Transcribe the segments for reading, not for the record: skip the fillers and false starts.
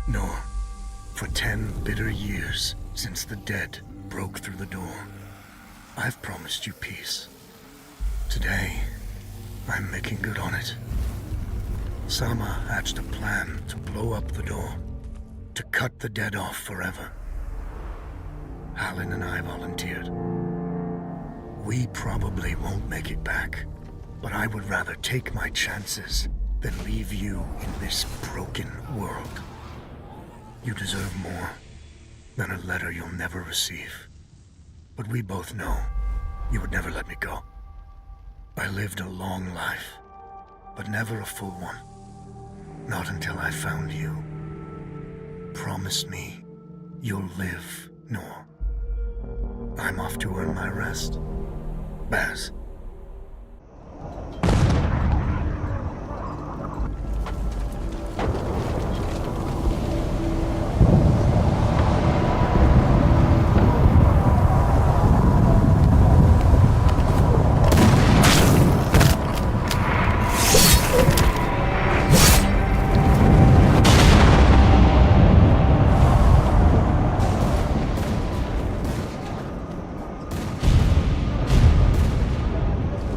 nor for 10 bitter years since the dead broke through the door, I've promised you peace. Today, I'm making good on it. Sama hatched a plan to blow up the door, to cut the dead off forever. Halin and I volunteered. We probably won't make it back, but I would rather take my chances than leave you in this broken world. You deserve more than a letter you'll never receive. But we both know you would never let me go. I lived a long life, but never a full one. Not until I found you. Promise me you'll live, Nor. I'm off to earn my rest. Baz.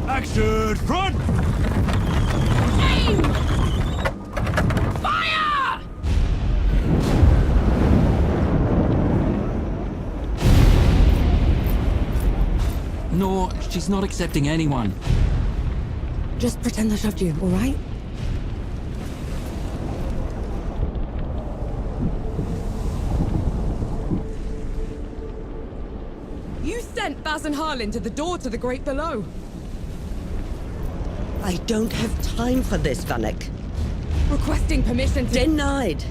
Action! Front! Aim! Fire! No, she's not accepting anyone. Just pretend I shoved you, all right? You sent Baz and Harlin to the door to the Great Below. I don't have time for this, Vanek. Requesting permission to... Denied.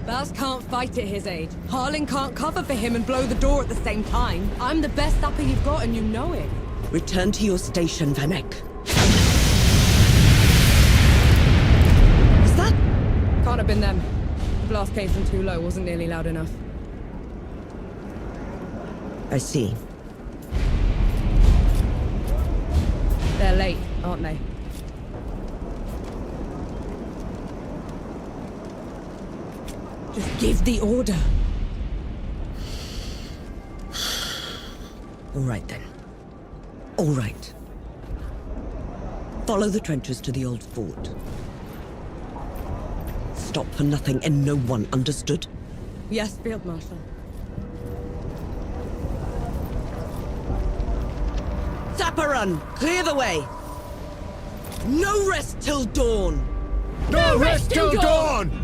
Baz can't fight at his age. Harlin can't cover for him and blow the door at the same time. I'm the best sapper you've got and you know it. Return to your station, Vanek. Was that? Can't have been them. The blast came from too low, wasn't nearly loud enough. I see. They're late, aren't they? Just give the order. All right, then. All right. Follow the trenches to the old fort. Stop for nothing and no one, understood? Yes, Field Marshal. Sapperun! Clear the way! No rest till dawn! No rest till dawn!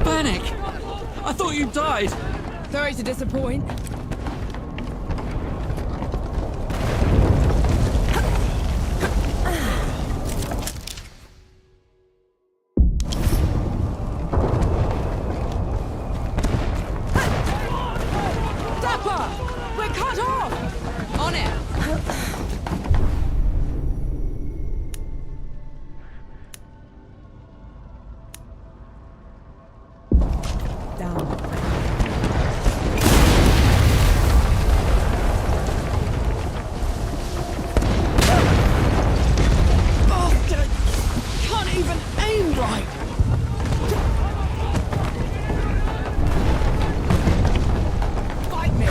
Vanek! I thought you died! Sorry to disappoint. Dapper! We're cut off! On it! Down. Bastard! Can't even aim right! Fight me!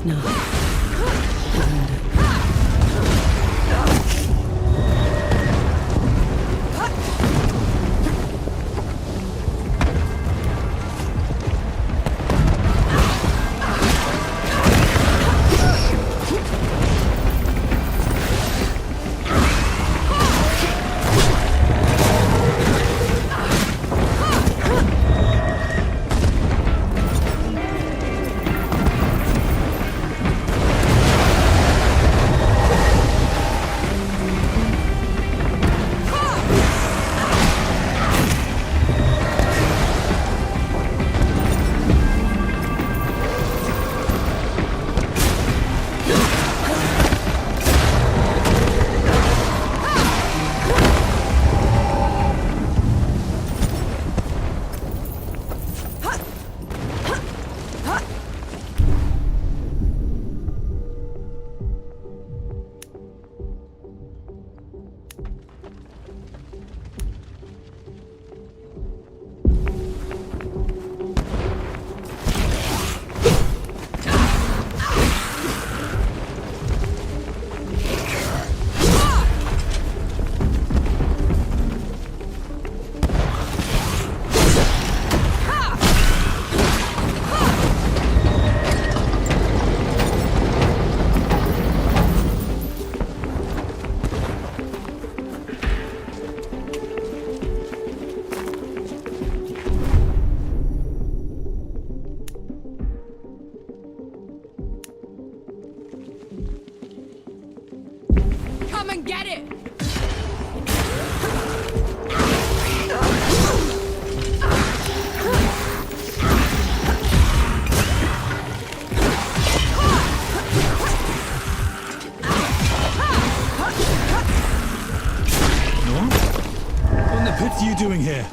this now, isn't it? Come and get it! What in the pits are you doing here?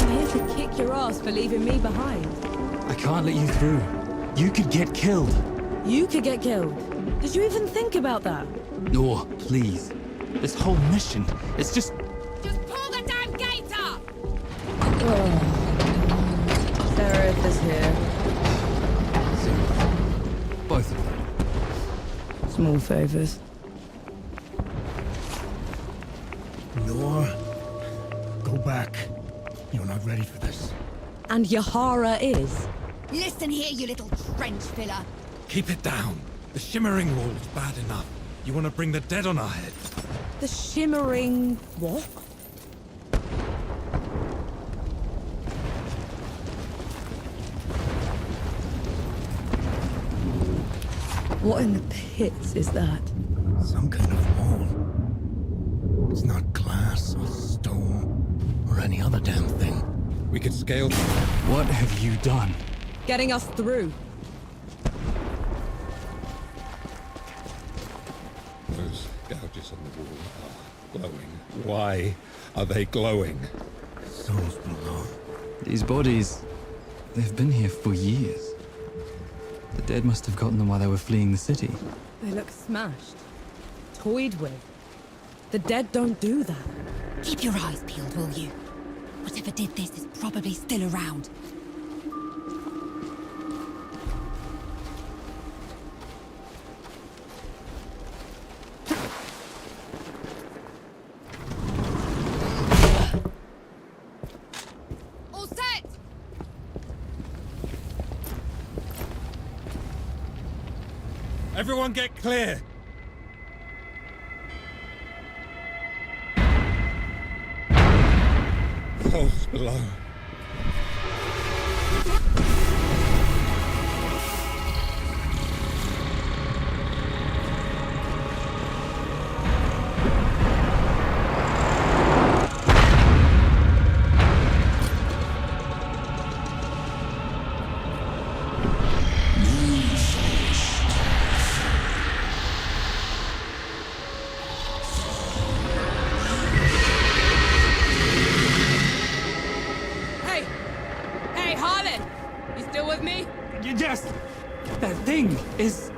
I'm here to kick your ass for leaving me behind. I can't let you through. You could get killed. You could get killed. Did you even think about that? No, please. This whole mission, it's just... Just pull the damn gate up! Oh. Seraph is here. both of them. Small favors. Nor, go back. You're not ready for this. And Yahara is. Listen here, you little trench filler. Keep it down. The shimmering wall's bad enough. You want to bring the dead on our heads? The shimmering... what? What in the pits is that? Some kind of wall. It's not glass or stone or any other damn thing. We could scale... What have you done? Getting us through. Those gouges on the wall are glowing. Why are they glowing? Souls below. These bodies, they've been here for years. The dead must have gotten them while they were fleeing the city. They look smashed. Toyed with. The dead don't do that. Keep your eyes peeled, will you? Whatever did this is probably still around. All set! Everyone get clear! Souls below. Hey, Harlan! You still with me? Yes! That thing is...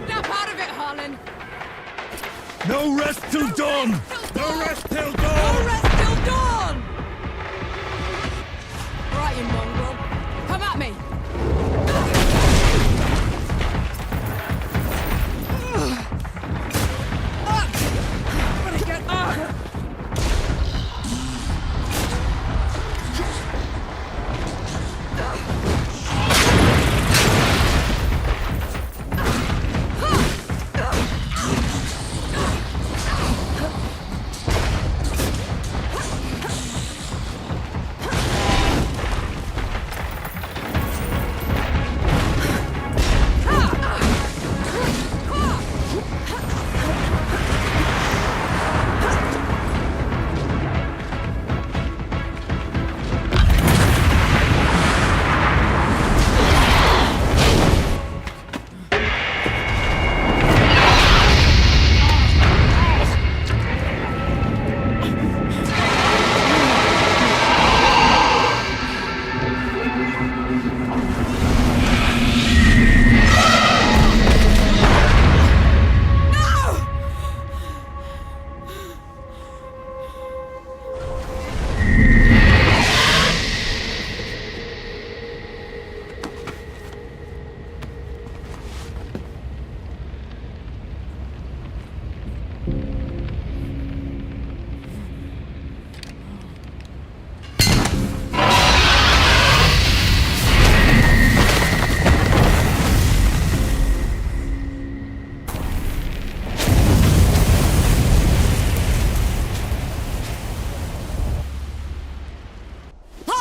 Snap out of it, Harlan! No rest till dawn! No rest till dawn! No rest till dawn!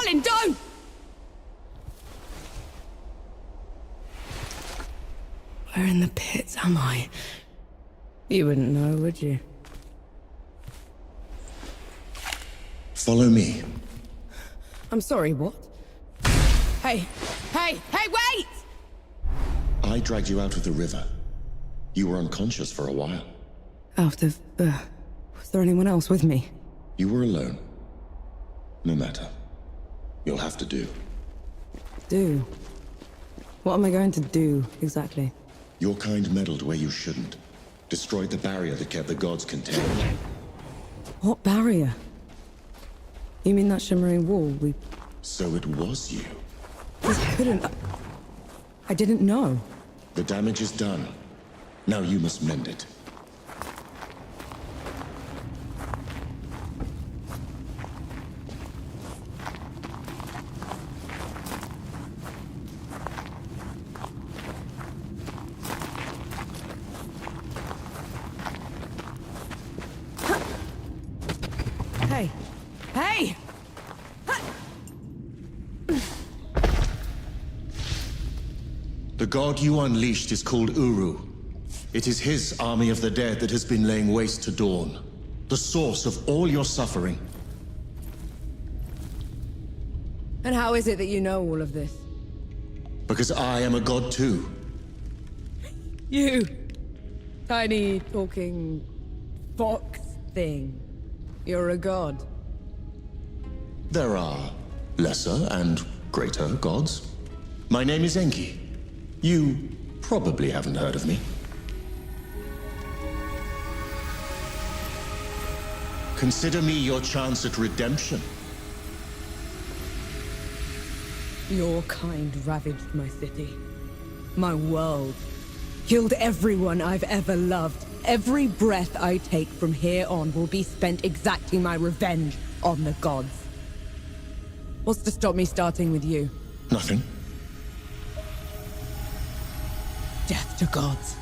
Harlan, don't! Where in the pits am I? You wouldn't know, would you? Follow me. I'm sorry, what? Hey, wait! I dragged you out of the river. You were unconscious for a while. Out of, was there anyone else with me? You were alone. No matter. You'll have to do. Do? What am I going to do, exactly? Your kind meddled where you shouldn't. Destroyed the barrier that kept the gods contained. What barrier? You mean that shimmering wall we... So it was you. This couldn't... I didn't know. The damage is done. Now you must mend it. Hey! Hey! The god you unleashed is called Uru. It is his army of the dead that has been laying waste to Dawn. The source of all your suffering. And how is it that you know all of this? Because I am a god too. You! Tiny, talking... fox thing. You're a god. There are lesser and greater gods. My name is Enki. You probably haven't heard of me. Consider me your chance at redemption. Your kind ravaged my city. My world. Killed everyone I've ever loved. Every breath I take from here on will be spent exacting my revenge on the gods. What's to stop me starting with you? Nothing. Death to gods.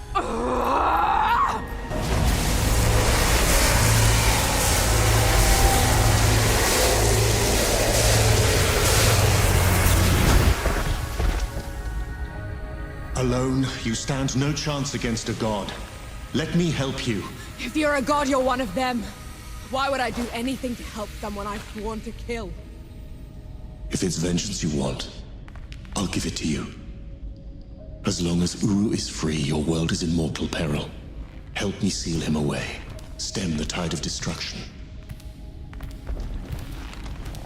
Alone, you stand no chance against a god. Let me help you. If you're a god, you're one of them. Why would I do anything to help someone I've sworn to kill? If it's vengeance you want, I'll give it to you. As long as Uru is free, your world is in mortal peril. Help me seal him away. Stem the tide of destruction.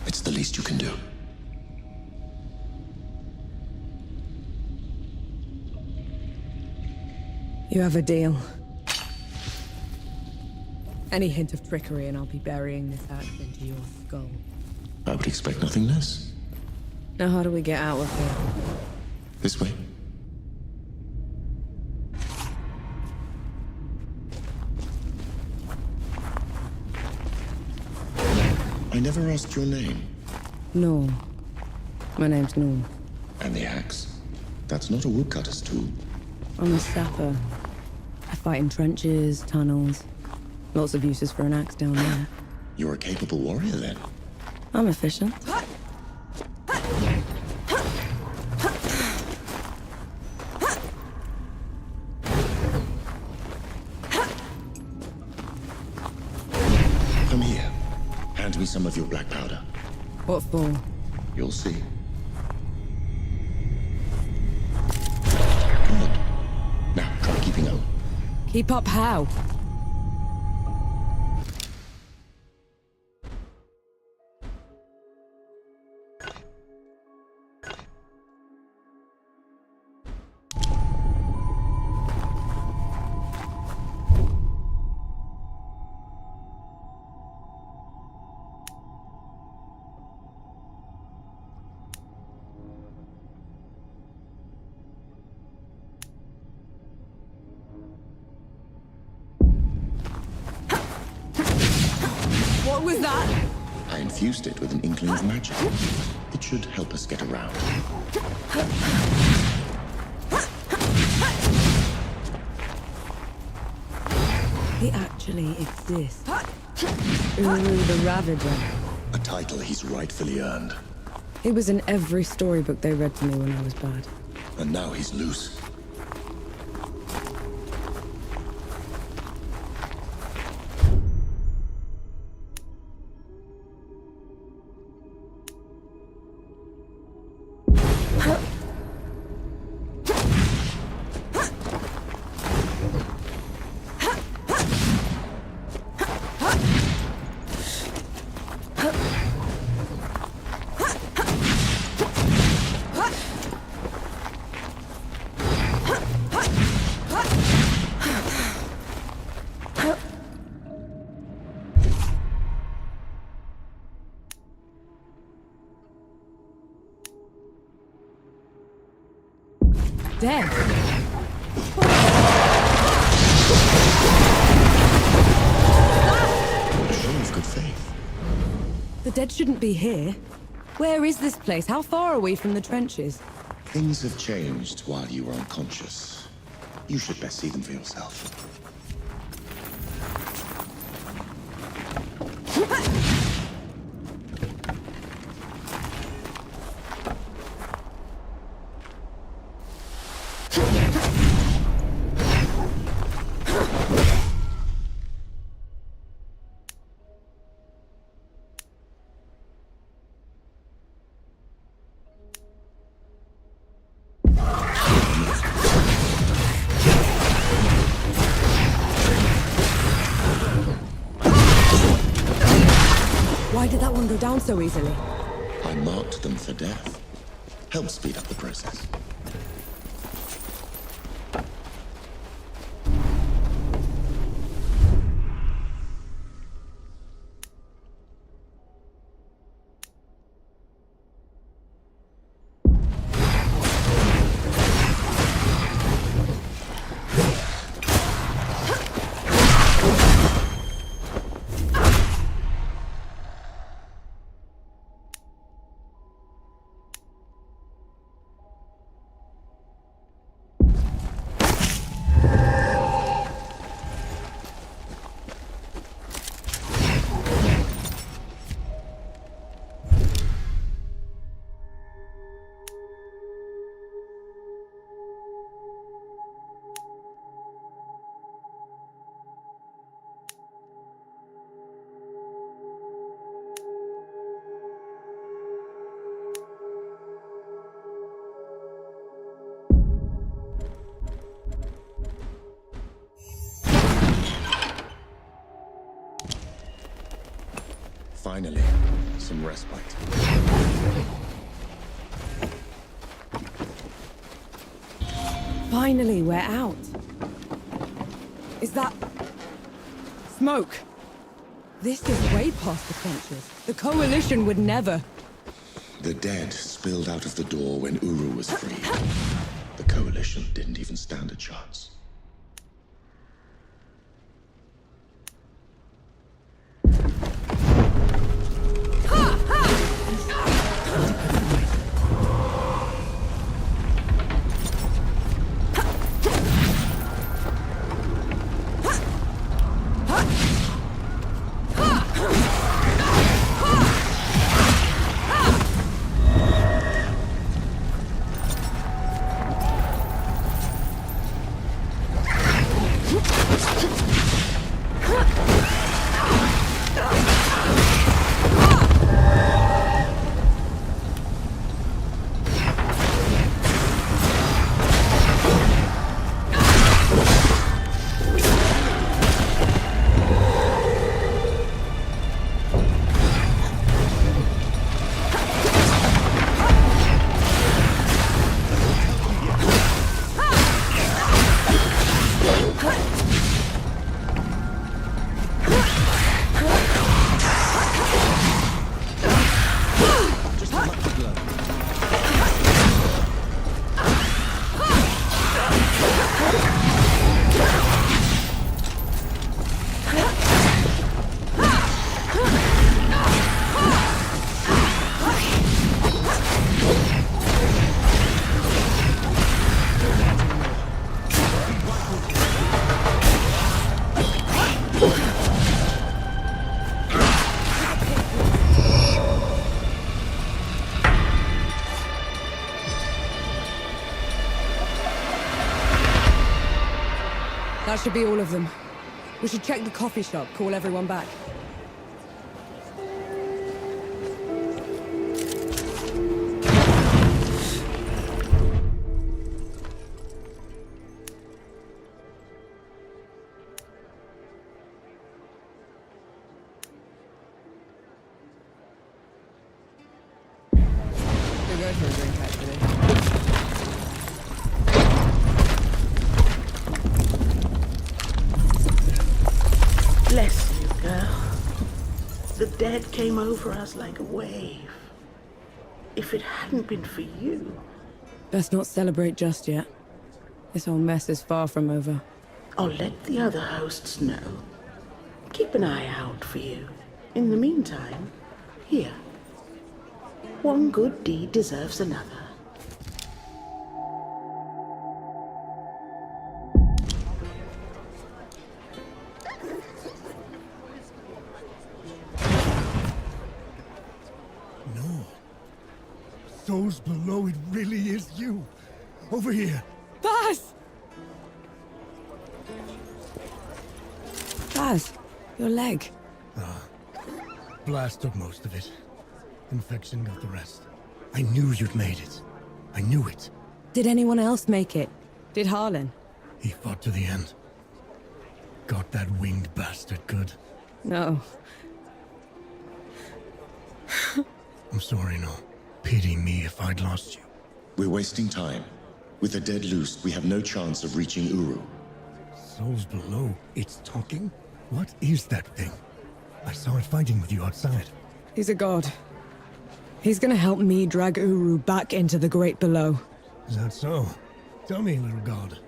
It's the least you can do. You have a deal. Any hint of trickery and I'll be burying this axe into your skull. I would expect nothing less. Now how do we get out of here? This way. I never asked your name. Norm. My name's Norm. And the axe? That's not a woodcutter's tool. I'm a sapper. I fight in trenches, tunnels. Lots of uses for an axe down there. You're a capable warrior, then. I'm efficient. Come here. Hand me some of your black powder. What for? You'll see. Good. Now, try keeping up. Keep up how? What was that? I infused it with an inkling of magic. It should help us get around. He actually exists. Uru the Ravager. A title he's rightfully earned. He was in every storybook they read to me when I was bad. And now he's loose. Dead. Show of good faith. The dead shouldn't be here. Where is this place? How far are we from the trenches? Things have changed while you were unconscious. You should best see them for yourself. Why did that one go down so easily? I marked them for death. Help speed up the process. Finally, some respite. Finally, we're out. Is that... smoke? This is way past the trenches. The Coalition would never... The dead spilled out of the door when Uru was freed. The Coalition didn't even stand a chance. That should be all of them. We should check the coffee shop, call everyone back. We'll go for a drink, actually. Bless you, girl. The dead came over us like a wave. If it hadn't been for you, Best not celebrate just yet. This whole mess is far from over. I'll let the other hosts know. Keep an eye out for you. In the meantime, here. One good deed deserves another. No. Those below, it really is you. Over here. Baz! Baz, your leg. Blast took most of it. Infection got the rest. I knew you'd made it. I knew it. Did anyone else make it? Did Harlan? He fought to the end. Got that winged bastard good. No. I'm sorry, no. Pity me if I'd lost you. We're wasting time. With the dead loose, we have no chance of reaching Uru. Souls below. It's talking? What is that thing? I saw it fighting with you outside. He's a god. He's gonna help me drag Uru back into the Great Below. Is that so? Tell me, little god.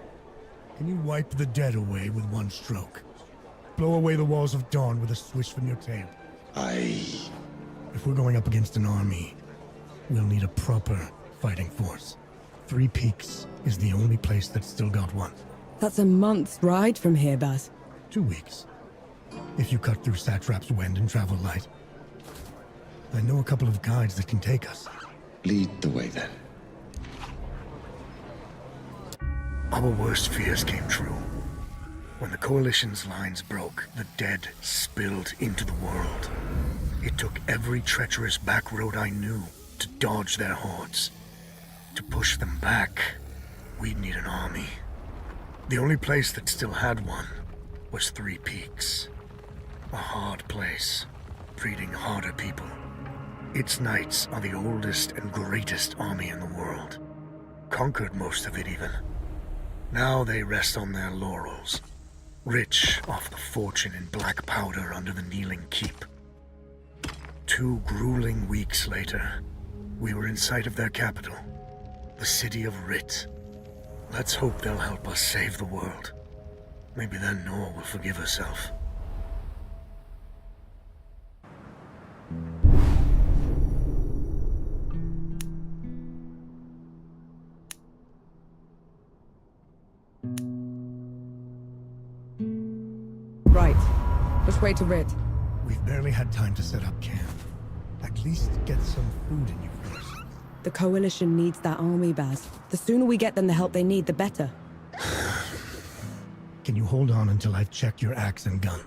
Can you wipe the dead away with one stroke? Blow away the walls of dawn with a swish from your tail? If we're going up against an army, we'll need a proper fighting force. Three Peaks is the only place that's still got one. That's a month's ride from here, Baz. 2 weeks. If you cut through Satrap's Wind and travel light. I know a couple of guides that can take us. Lead the way then. Our worst fears came true. When the Coalition's lines broke, the dead spilled into the world. It took every treacherous back road I knew to dodge their hordes. To push them back, we'd need an army. The only place that still had one was Three Peaks. A hard place, breeding harder people. Its knights are the oldest and greatest army in the world. Conquered most of it even. Now they rest on their laurels, rich off the fortune in black powder under the Kneeling Keep. 2 grueling weeks later, we were in sight of their capital, the city of Rit. Let's hope they'll help us save the world. Maybe then Nor will forgive herself. Right. Which way to Rit? We've barely had time to set up camp. At least get some food in you first. The Coalition needs that army, Baz. The sooner we get them the help they need, the better. Can you hold on until I've checked your axe and gun?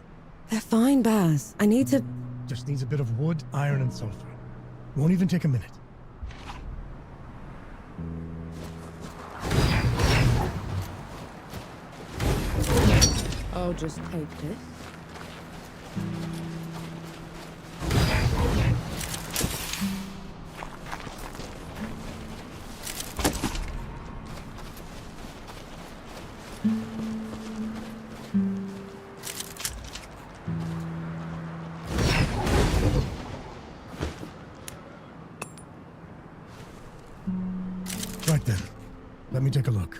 They're fine, Baz. I need to... Just needs a bit of wood, iron, and sulfur. Won't even take a minute. I'll just take this. Right then. Let me take a look.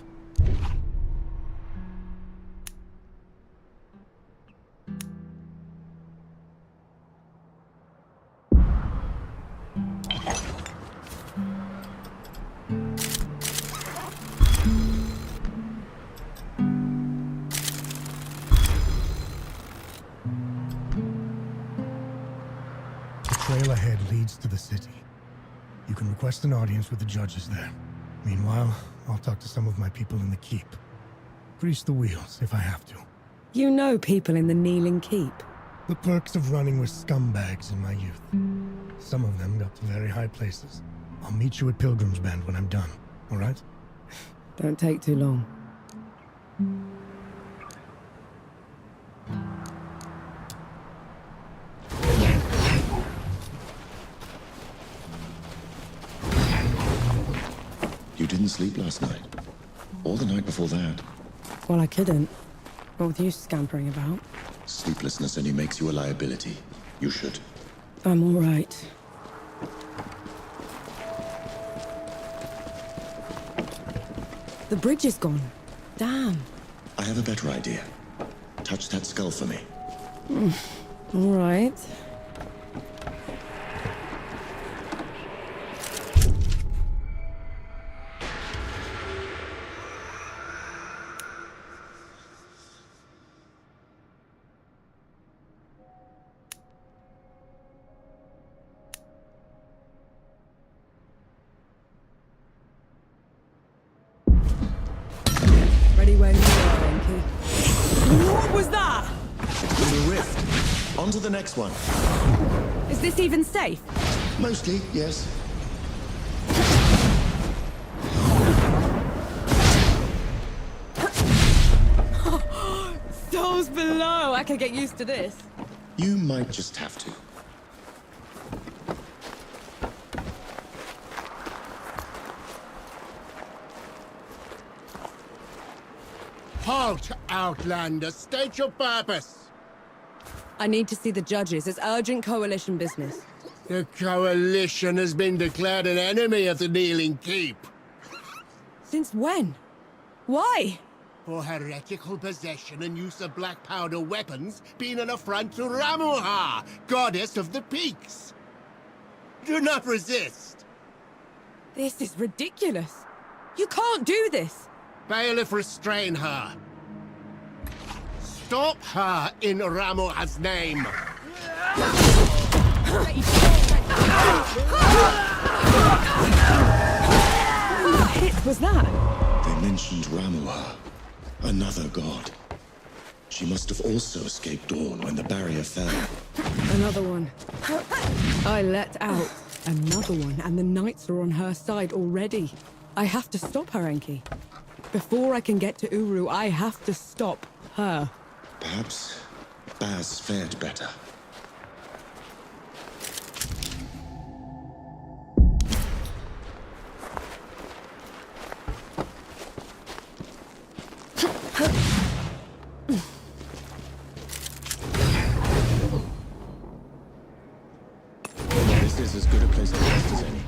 The trail ahead leads to the city. You can request an audience with the judges there. Meanwhile, I'll talk to some of my people in the keep. Grease the wheels if I have to. You know people in the Kneeling Keep. The perks of running with scumbags in my youth. Some of them got to very high places. I'll meet you at Pilgrim's Bend when I'm done, all right? Don't take too long. You didn't sleep last night? Or the night before that? Well, I couldn't. What with you scampering about? Sleeplessness only makes you a liability. You should. I'm all right. The bridge is gone. Damn. I have a better idea. Touch that skull for me. All right. Ready when you are, Enki. What was that? In the rift. On to the next one. Is this even safe? Mostly, yes. Souls below. I could get used to this. You might just have to. Halt, Outlander! State your purpose! I need to see the judges. It's urgent coalition business. The Coalition has been declared an enemy of the Kneeling Keep. Since when? Why? For heretical possession and use of black powder weapons being an affront to Ramuha, goddess of the peaks. Do not resist. This is ridiculous. You can't do this. Bailiff, restrain her. Stop her in Ramuha's name. What hit was that? They mentioned Ramuha, another god. She must have also escaped Dawn when the barrier fell. Another one. I let out another one, and the knights are on her side already. I have to stop her, Enki. Before I can get to Uru, I have to stop her. Perhaps Baz fared better. This is as good a place to rest as any.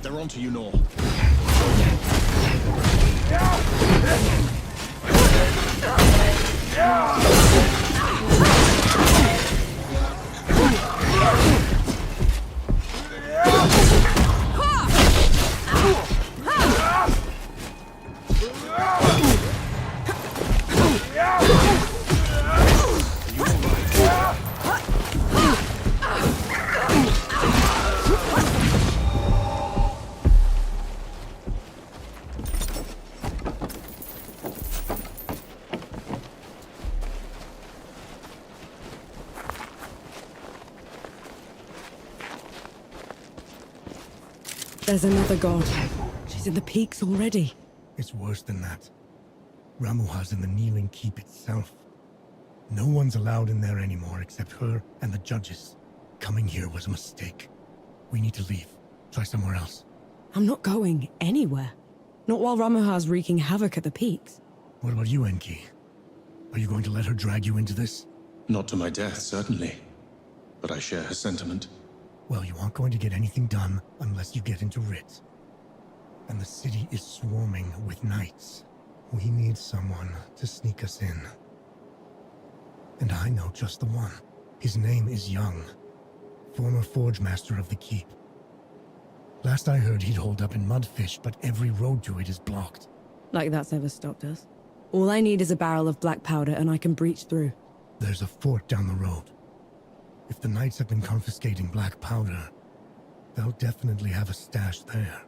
They're onto you, Nor. There's another god. She's in the peaks already. It's worse than that. Ramuha's in the Kneeling Keep itself. No one's allowed in there anymore except her and the judges. Coming here was a mistake. We need to leave. Try somewhere else. I'm not going anywhere. Not while Ramuha's wreaking havoc at the peaks. What about you, Enki? Are you going to let her drag you into this? Not to my death, certainly. But I share her sentiment. Well, you aren't going to get anything done unless you get into Rit. And the city is swarming with knights. We need someone to sneak us in. And I know just the one. His name is Young. former forge master of the keep. Last I heard, he'd hold up in Mudfish, but every road to it is blocked. Like that's ever stopped us. All I need is a barrel of black powder and I can breach through. There's a fort down the road. If the knights have been confiscating black powder, they'll definitely have a stash there.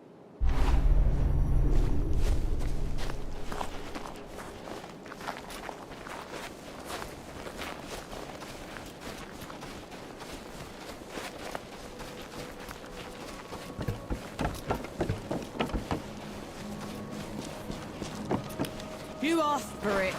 You asked for it.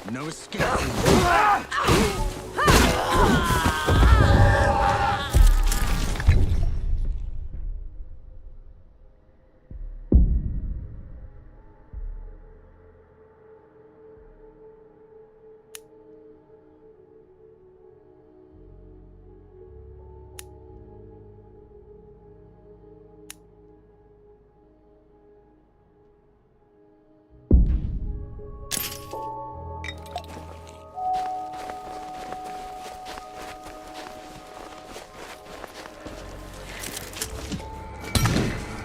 No escape.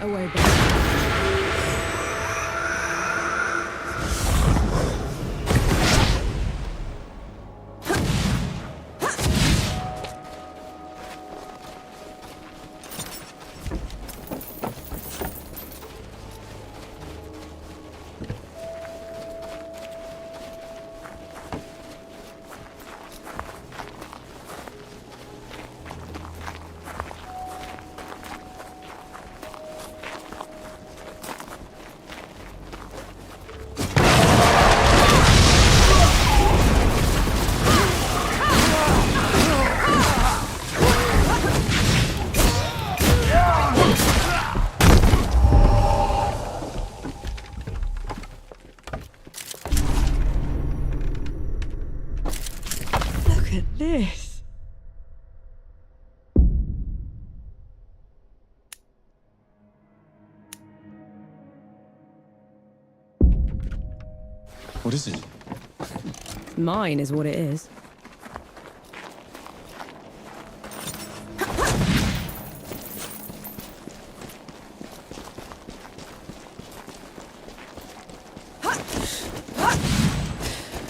Away, back. Look at this. What is it? Mine is what it is.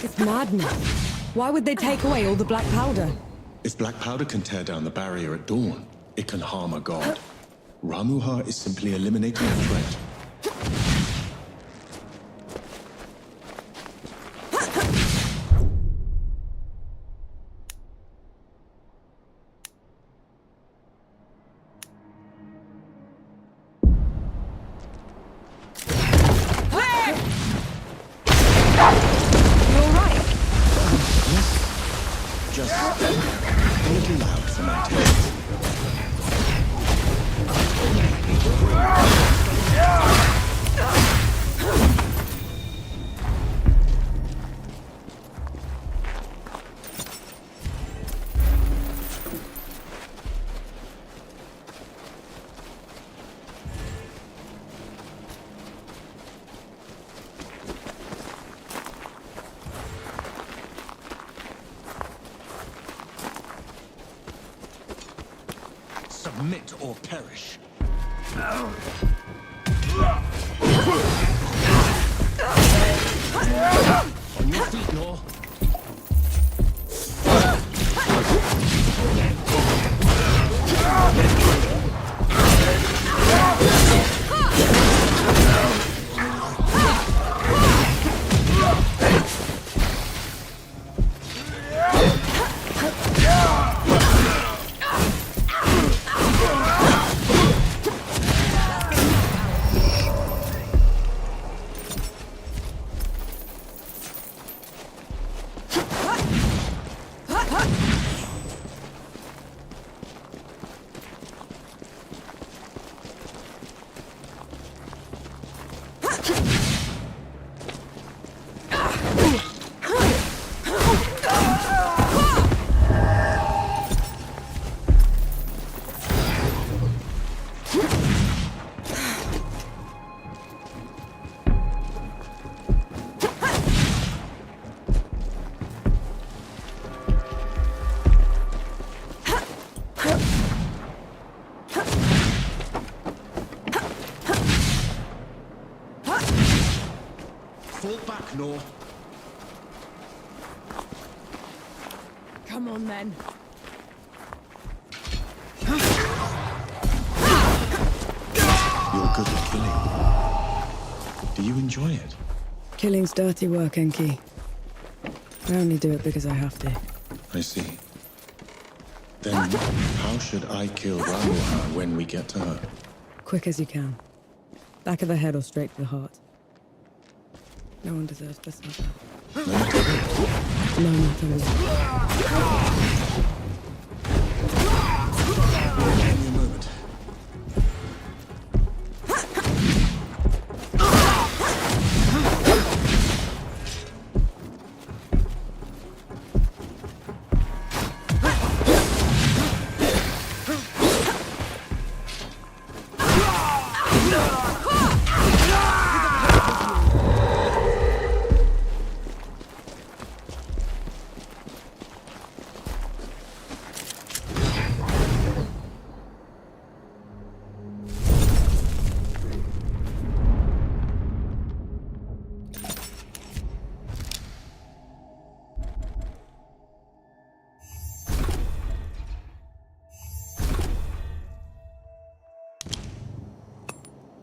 It's madness. Why would they take away all the black powder? If black powder can tear down the barrier at dawn, it can harm a god. Ramuha is simply eliminating a threat. Just a little loud for my taste. Submit or perish. On your feet, Nor. Fall back, Nor. Come on, then. You're good at killing. Do you enjoy it? Killing's dirty work, Enki. I only do it because I have to. I see. Then how should I kill Ramuha when we get to her? Quick as you can. Back of the head or straight to the heart. No one deserves to suffer. No matter what. No matter what. Give me a moment.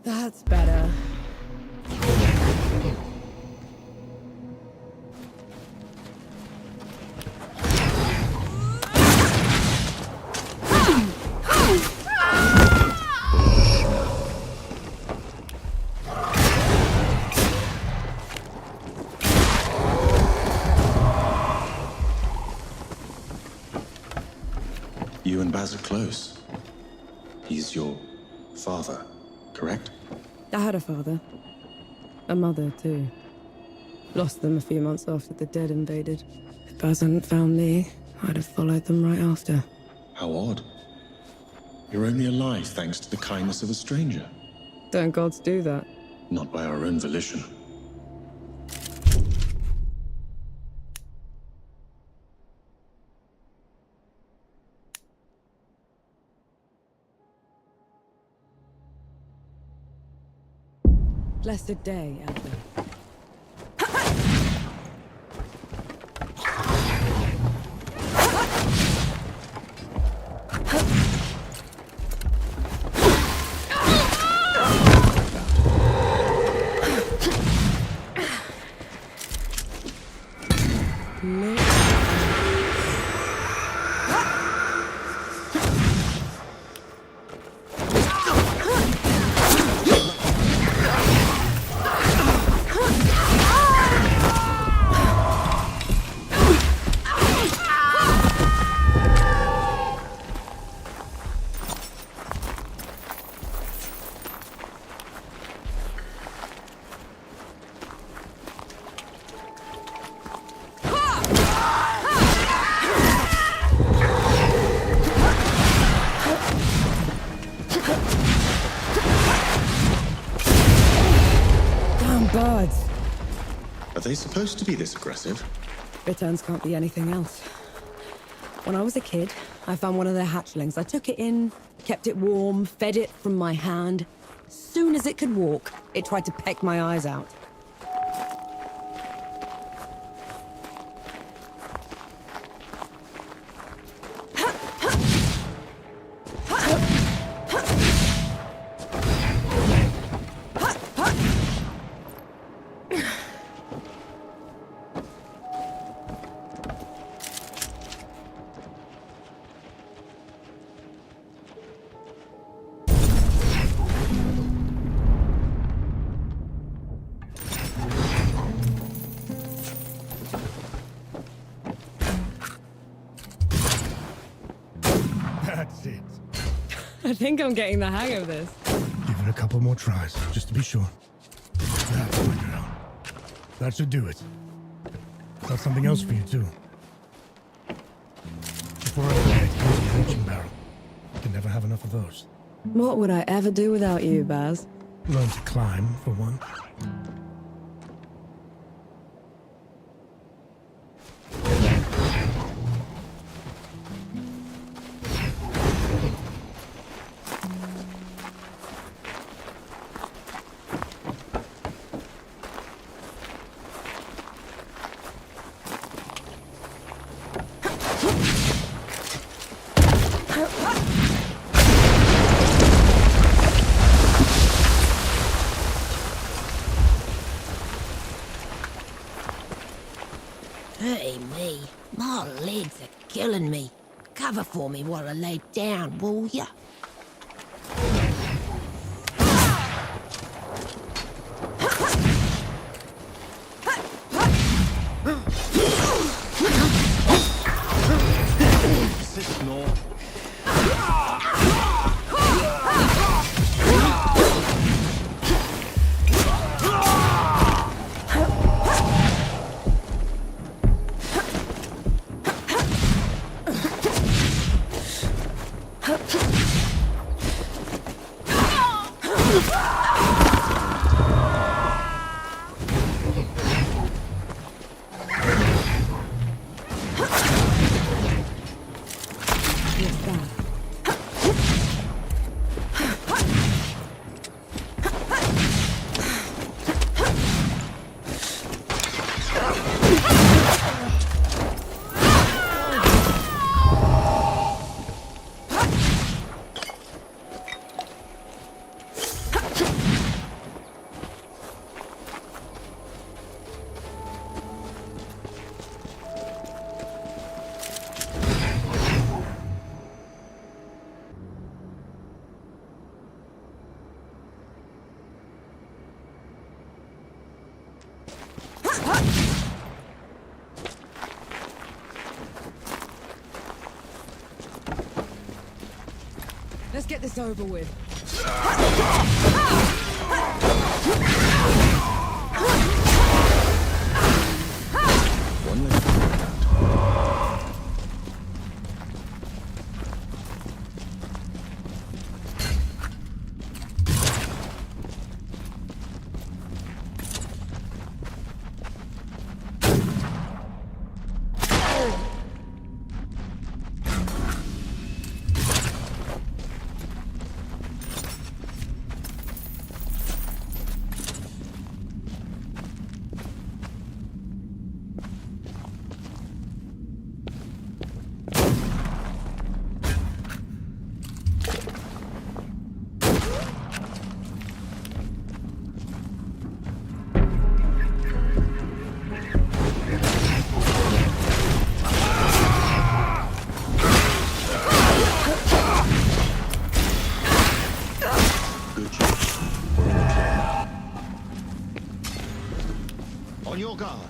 That's better. You and Baz are close. He's your father, correct? I had a father. A mother, too. Lost them a few months after the dead invaded. If Baz hadn't found me, I'd have followed them right after. How odd. You're only alive thanks to the kindness of a stranger. Don't gods do that? Not by our own volition. Blessed day, Elder. Birds. Are they supposed to be this aggressive? Bitterns can't be anything else. When I was a kid, I found one of their hatchlings. I took it in Kept it warm, fed it from my hand. As soon as it could walk, it tried to peck my eyes out. That's it. I think I'm getting the hang of this. Give it a couple more tries, just to be sure. That's my girl. That should do it. Got something else for you, too. Before I forget, here's a breaching barrel. You can never have enough of those. What would I ever do without you, Baz? Learn to climb, for one. Hey me, my legs are killing me. Cover for me while I lay down, will ya? Assist, Nor. Let's get this over with. One left. On your guard.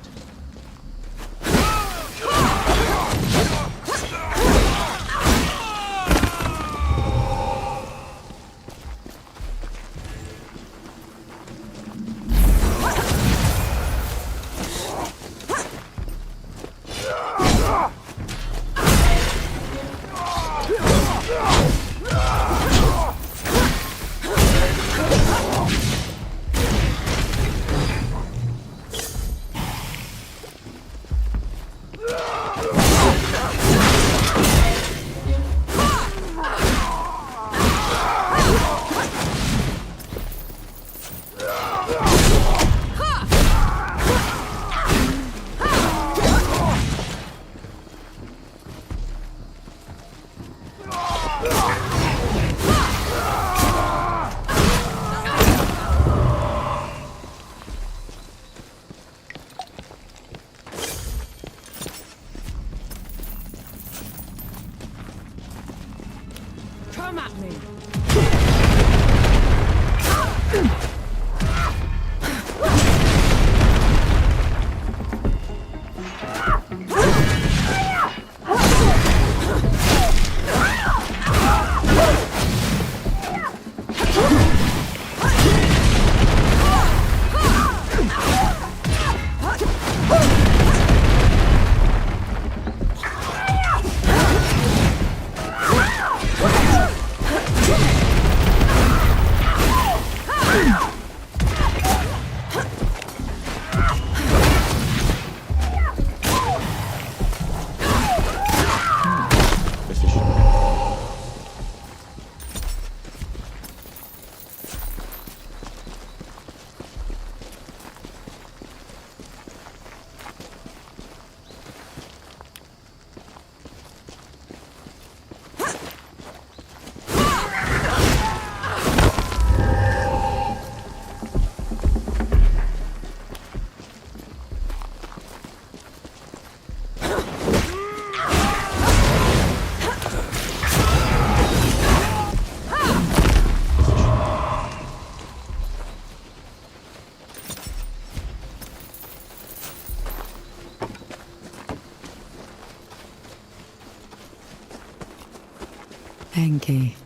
Enki.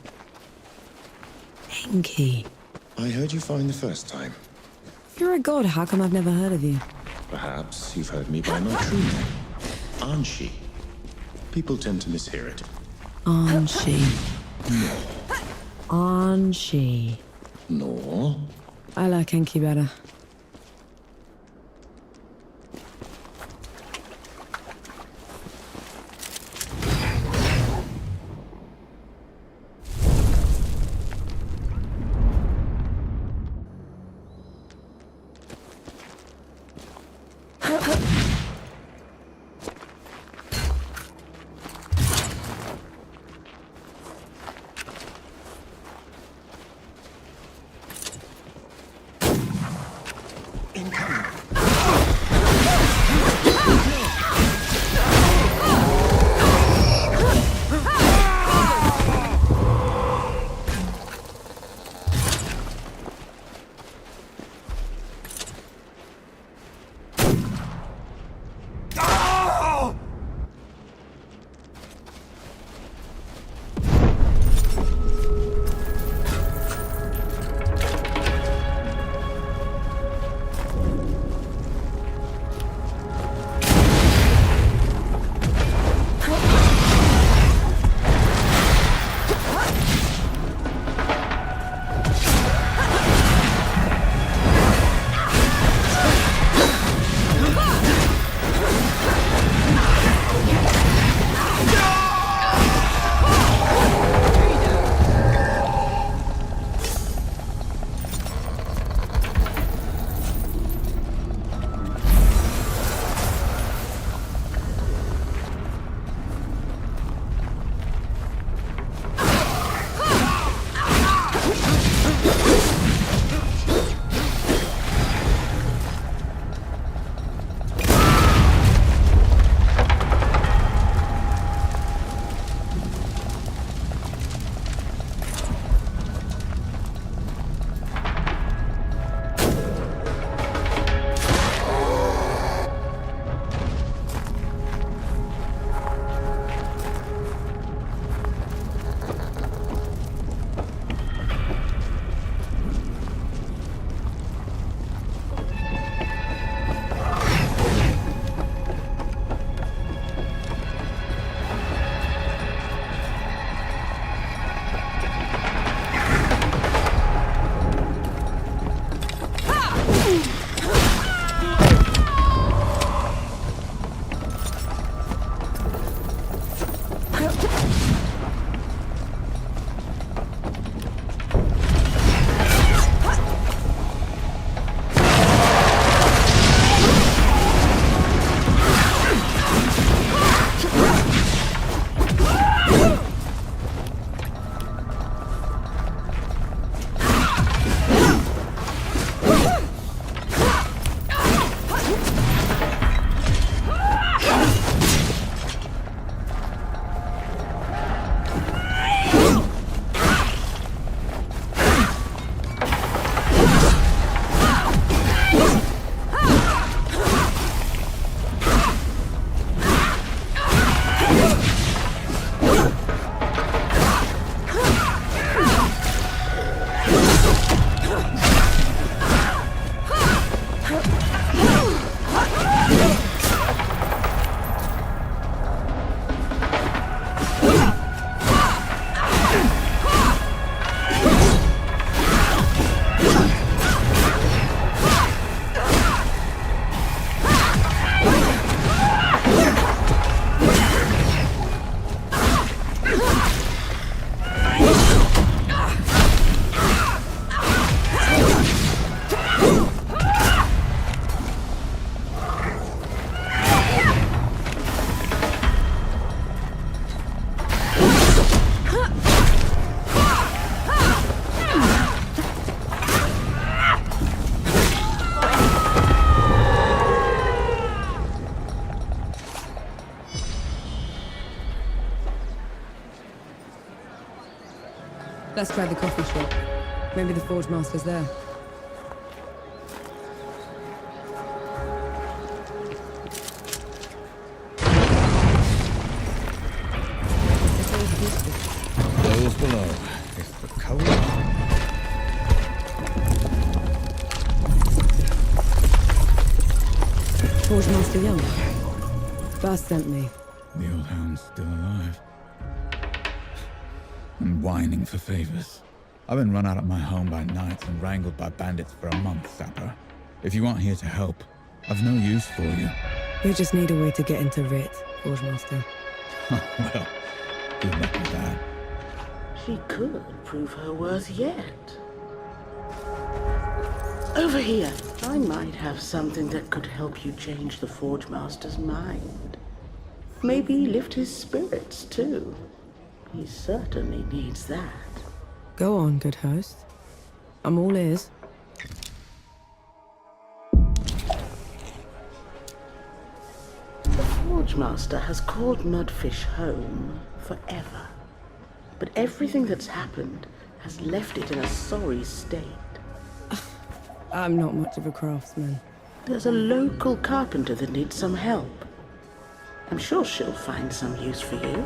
Enki. I heard you fine the first time. If you're a god, how come I've never heard of you? Perhaps you've heard me by my true name, Anshi. People tend to mishear it. Anshi. Anshi. No. I like Enki better. Let's try the coffee shop. Maybe the Forge Master's there. Those Forge Master Young. Bass sent me. The old hound's still alive. And whining for favors. I've been run out of my home by knights and wrangled by bandits for a month, Sapper. If you aren't here to help, I've no use for you. We just need a way to get into Rit, Forge Master. Well, good luck with that. She could prove her worth yet. Over here. I might have something that could help you change the Forge Master's mind. Maybe lift his spirits, too. He certainly needs that. Go on, good host. I'm all ears. The Forge Master has called Mudfish home forever. But everything that's happened has left it in a sorry state. I'm not much of a craftsman. There's a local carpenter that needs some help. I'm sure she'll find some use for you.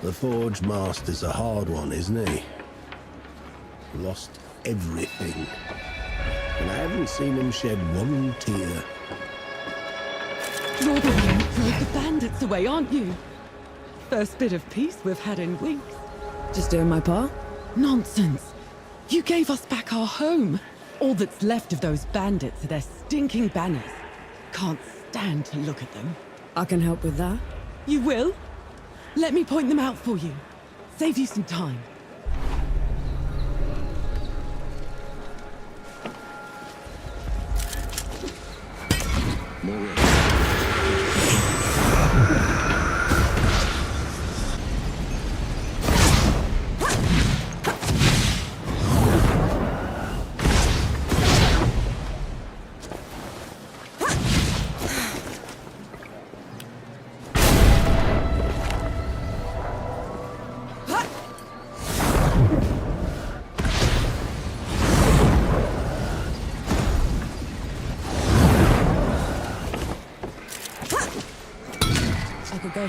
The Forge Master's a hard one, isn't he? Lost everything. And I haven't seen him shed one tear. You're the one who drove the bandits away, aren't you? First bit of peace we've had in weeks. Just doing my part? Nonsense. You gave us back our home. All that's left of those bandits are their stinking banners. Can't stand to look at them. I can help with that. You will? Let me point them out for you. Save you some time. I could go.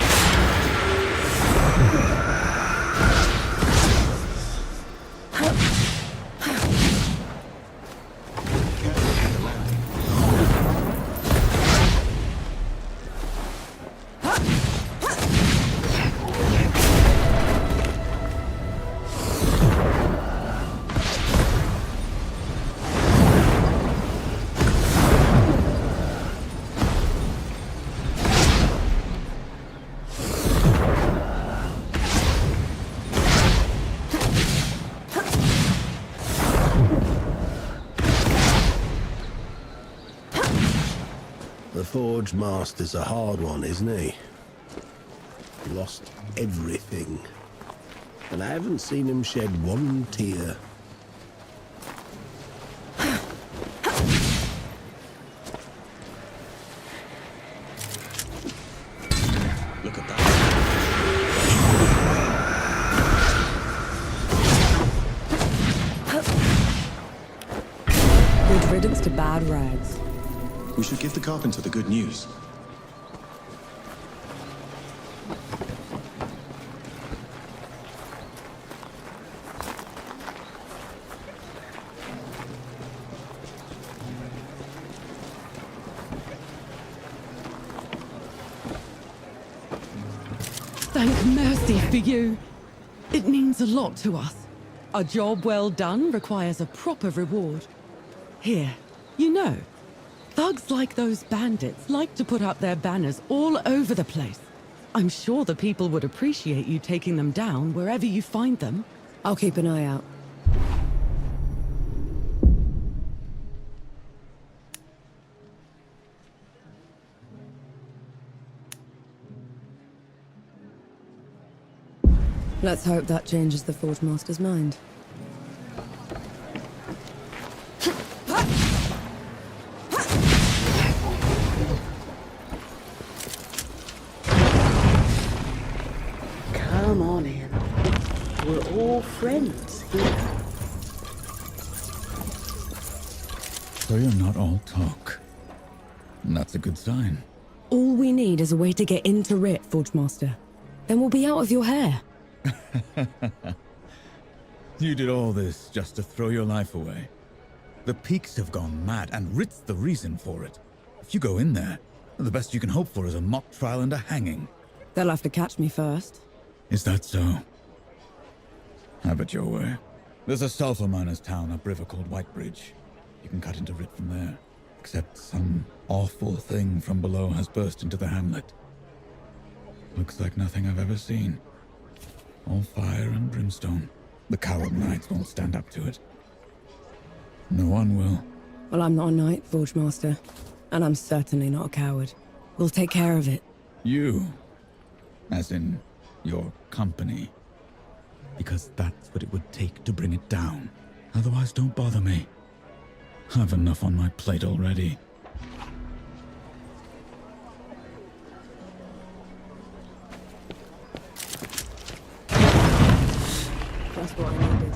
The Forge Master's a hard one, isn't he? Lost everything. And I haven't seen him shed one tear. Look at that. Good riddance to bad rags. We should give the carpenter the good news. Thank mercy for you. It means a lot to us. A job well done requires a proper reward. Here, you know, thugs like those bandits like to put up their banners all over the place. I'm sure the people would appreciate you taking them down wherever you find them. I'll keep an eye out. Let's hope that changes the Forge Master's mind. friends here. So you're not all talk. And that's a good sign. All we need is a way to get into Rit, Forge Master. Then we'll be out of your hair. You did all this just to throw your life away. The Peaks have gone mad, and Rit's the reason for it. If you go in there, the best you can hope for is a mock trial and a hanging. They'll have to catch me first. Is that so? Have it your way. There's a sulfur miner's town upriver called Whitebridge. You can cut into Rit from there. Except some awful thing from below has burst into the hamlet. Looks like nothing I've ever seen. All fire and brimstone. The coward knights won't stand up to it. No one will. Well, I'm not a knight, Forge Master. And I'm certainly not a coward. We'll take care of it. You? As in, your company? Because that's what it would take to bring it down. Otherwise, don't bother me. I've enough on my plate already. That's what I needed.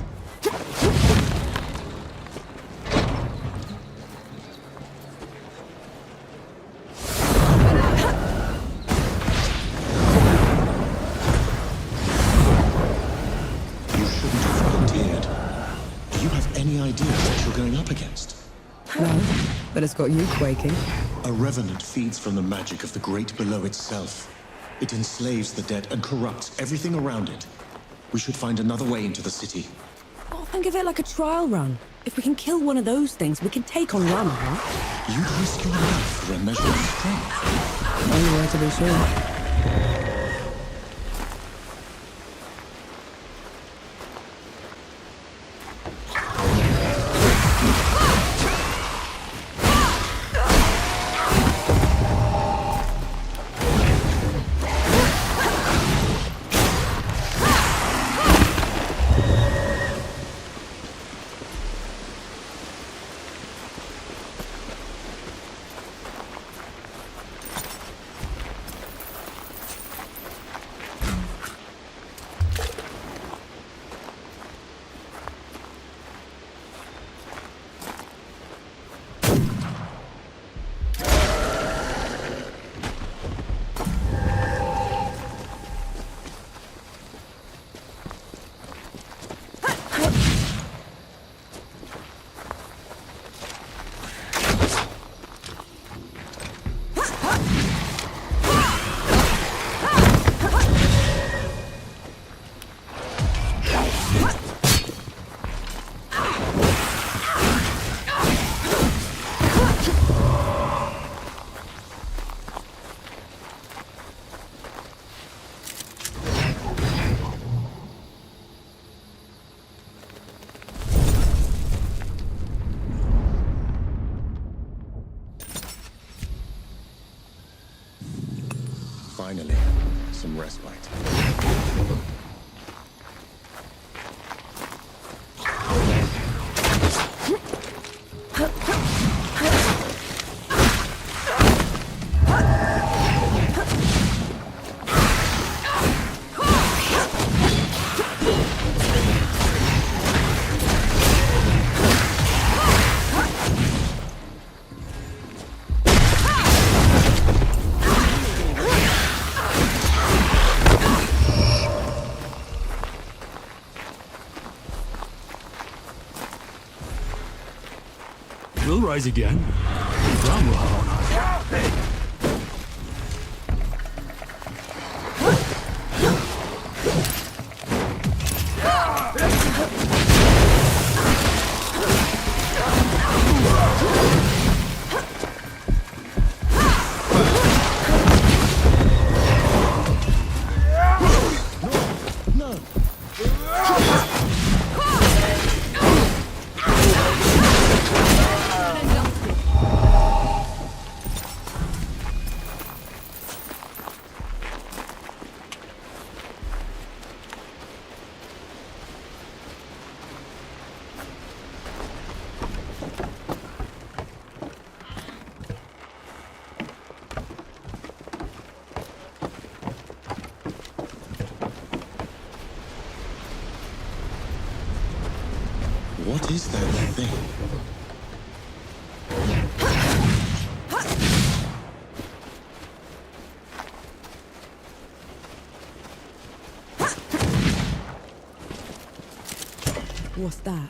You shouldn't have volunteered. Do you have any idea what you're going up against? No, but it's got you quaking. A revenant feeds from the magic of the great below itself. It enslaves the dead and corrupts everything around it. We should find another way into the city. Oh, think of it like a trial run. If we can kill one of those things, we can take on Rama, huh? You'd risk your life for a measure of strength. Only way to be sure. Finally, some respite. We'll rise again. Ram will have on us. What is that thing? What's that?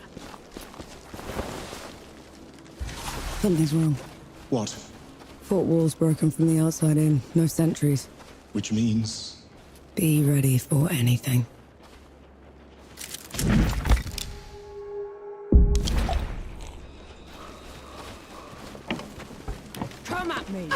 Something's wrong. What? Fort wall's broken from the outside in. No sentries. Which means... Be ready for anything. Come at me!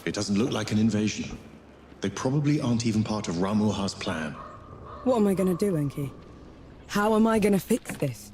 It doesn't look like an invasion. They probably aren't even part of Ramuha's plan. What am I gonna do, Enki? How am I gonna fix this?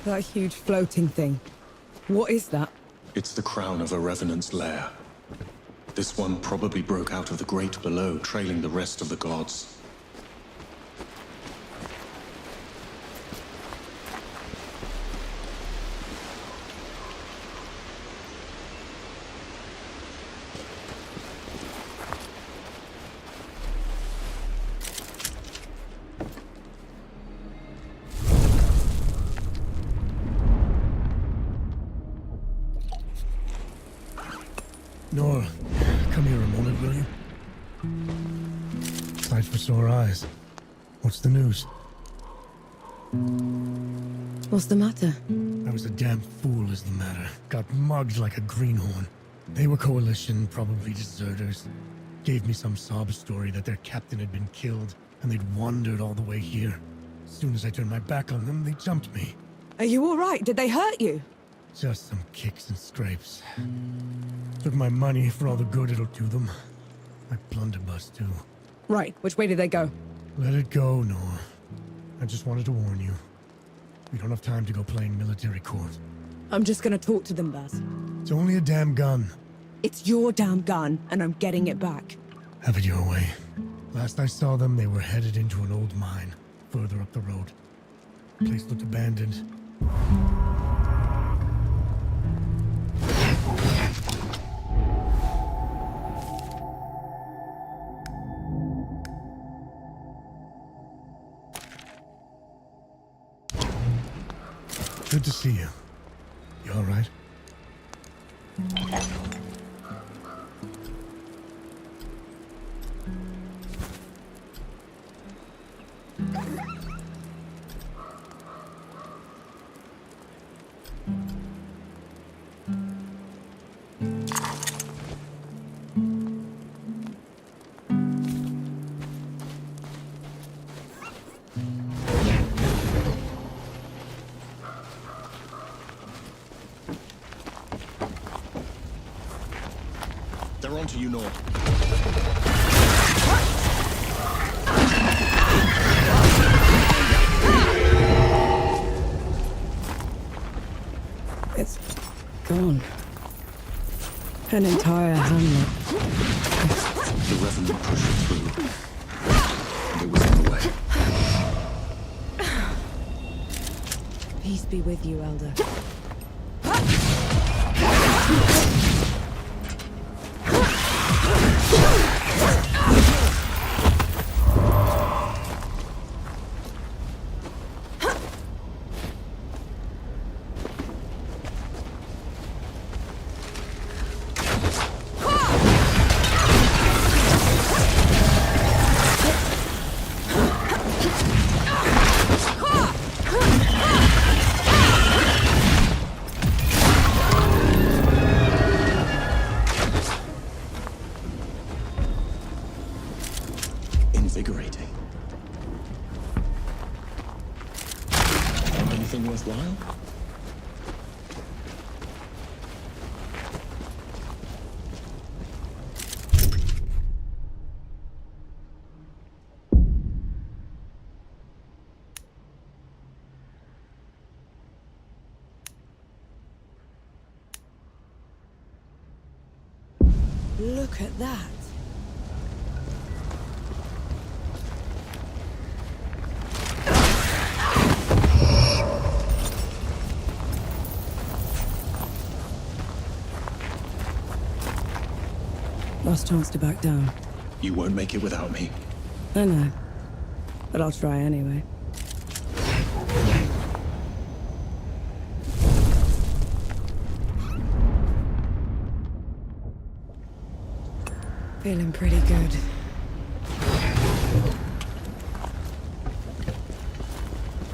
That huge floating thing. What is that? It's the crown of a revenant's lair. This one probably broke out of the great below, trailing the rest of the gods. Nora, come here a moment, will you? Sight for sore eyes. What's the news? What's the matter? I was a damn fool is the matter. Got mugged like a greenhorn. They were coalition, probably deserters. Gave me some sob story that their captain had been killed, and they'd wandered all the way here. As soon as I turned my back on them, they jumped me. Are you alright? Did they hurt you? Just some kicks and scrapes. Took my money for all the good it'll do them. My blunderbuss, too. Right, which way did they go? Let it go, Nor. I just wanted to warn you. We don't have time to go playing military court. I'm just gonna talk to them, Baz. It's only a damn gun. It's your damn gun, and I'm getting it back. Have it your way. Last I saw them, they were headed into an old mine, further up the road. Place looked abandoned. Good to see you. You all right? They're onto you, Nor. It's gone. An entire hamlet. The Revenant pushed it through. And it was in the way. Peace be with you, Elder. Invigorating. Anything worthwhile? Look at that. Last chance to back down. You won't make it without me. I know. But I'll try anyway. Feeling pretty good.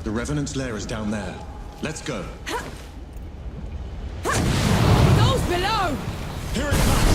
The Revenant's lair is down there. Let's go. Those below! Here it comes!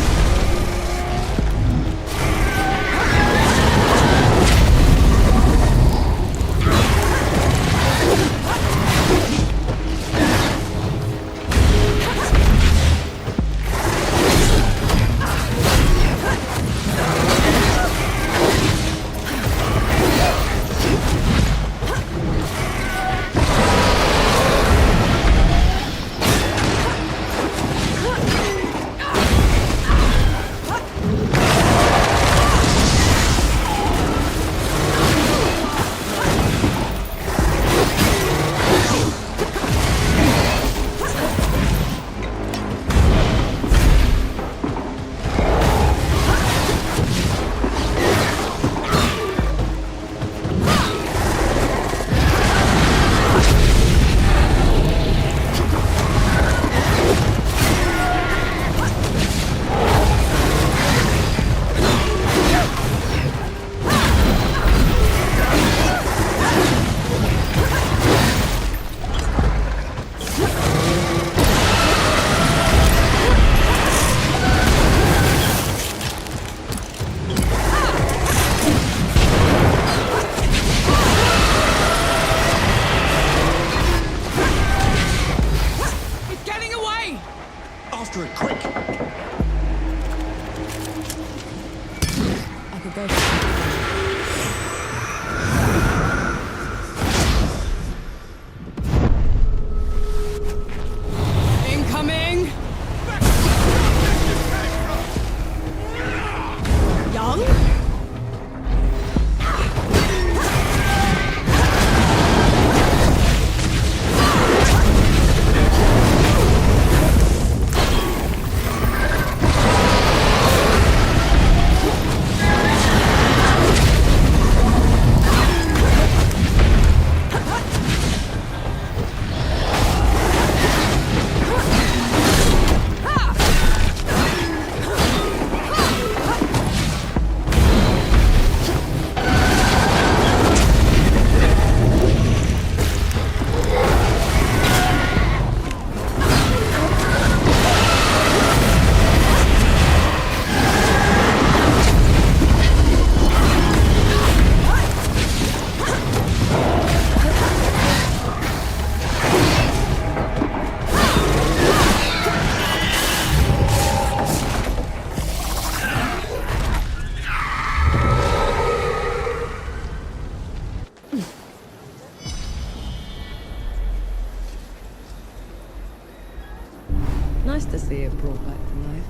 After it, quick! I could go. Incoming! Young? see it brought back to life.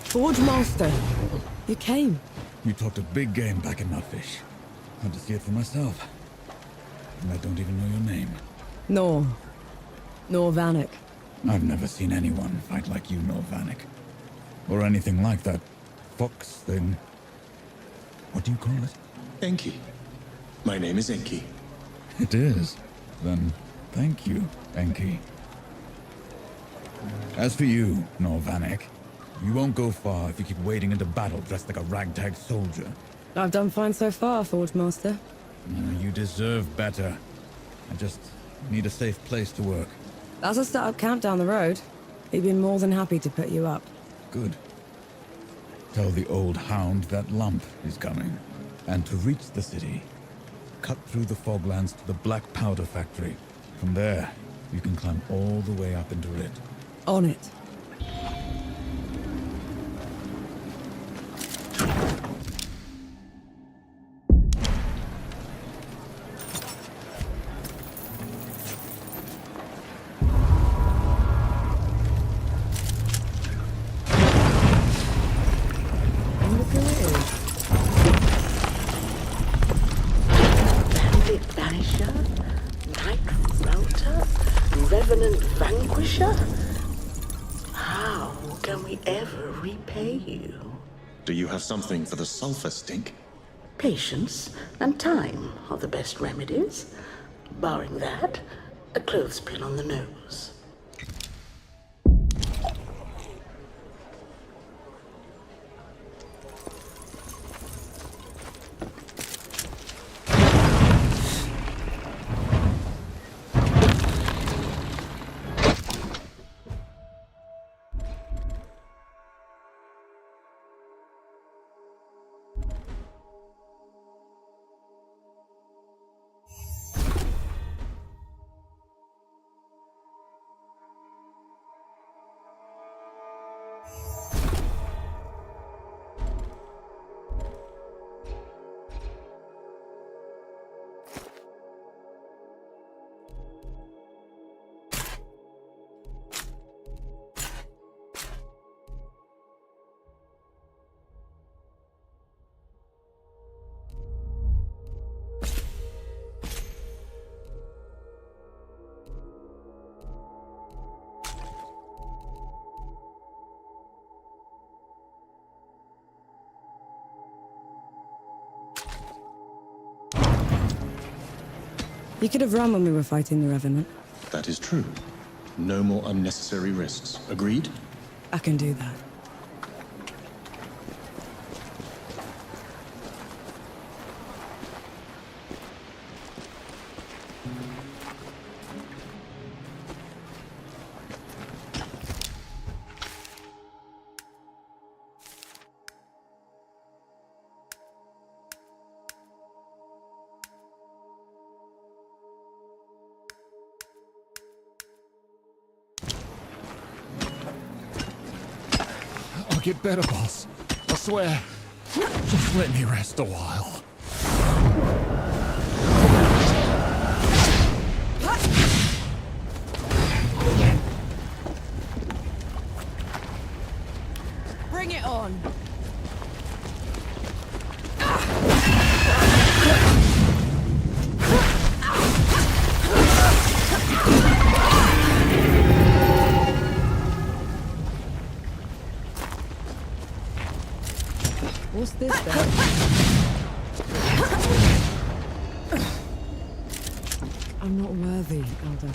Forge Master, you came. You talked a big game back in Nutfish. Had to see it for myself. And I don't even know your name. Norvanek. I've never seen anyone fight like you, Norvanek. Or anything like that fox thing. What do you call it? Enki. My name is Enki. It is. Then, thank you, Enki. As for you, Norvanek, you won't go far if you keep wading into battle dressed like a ragtag soldier. I've done fine so far, Forge Master. You deserve better. I just need a safe place to work. That's a startup camp down the road. He'd be more than happy to put you up. Good. Tell the old hound that lump is coming. And to reach the city, cut through the foglands to the Black Powder Factory. From there, you can climb all the way up into it. On it. Bandit Banisher? Night Router? Revenant Vanquisher? How can we ever repay you? Do you have something for the sulfur stink? Patience and time are the best remedies. Barring that, a clothespin on the nose. You could have run when we were fighting the Revenant. That is true. No more unnecessary risks. Agreed? I can do that. I'll get better, boss. I swear. Just let me rest a while. Bring it on! What's this then? I'm not worthy, Elder.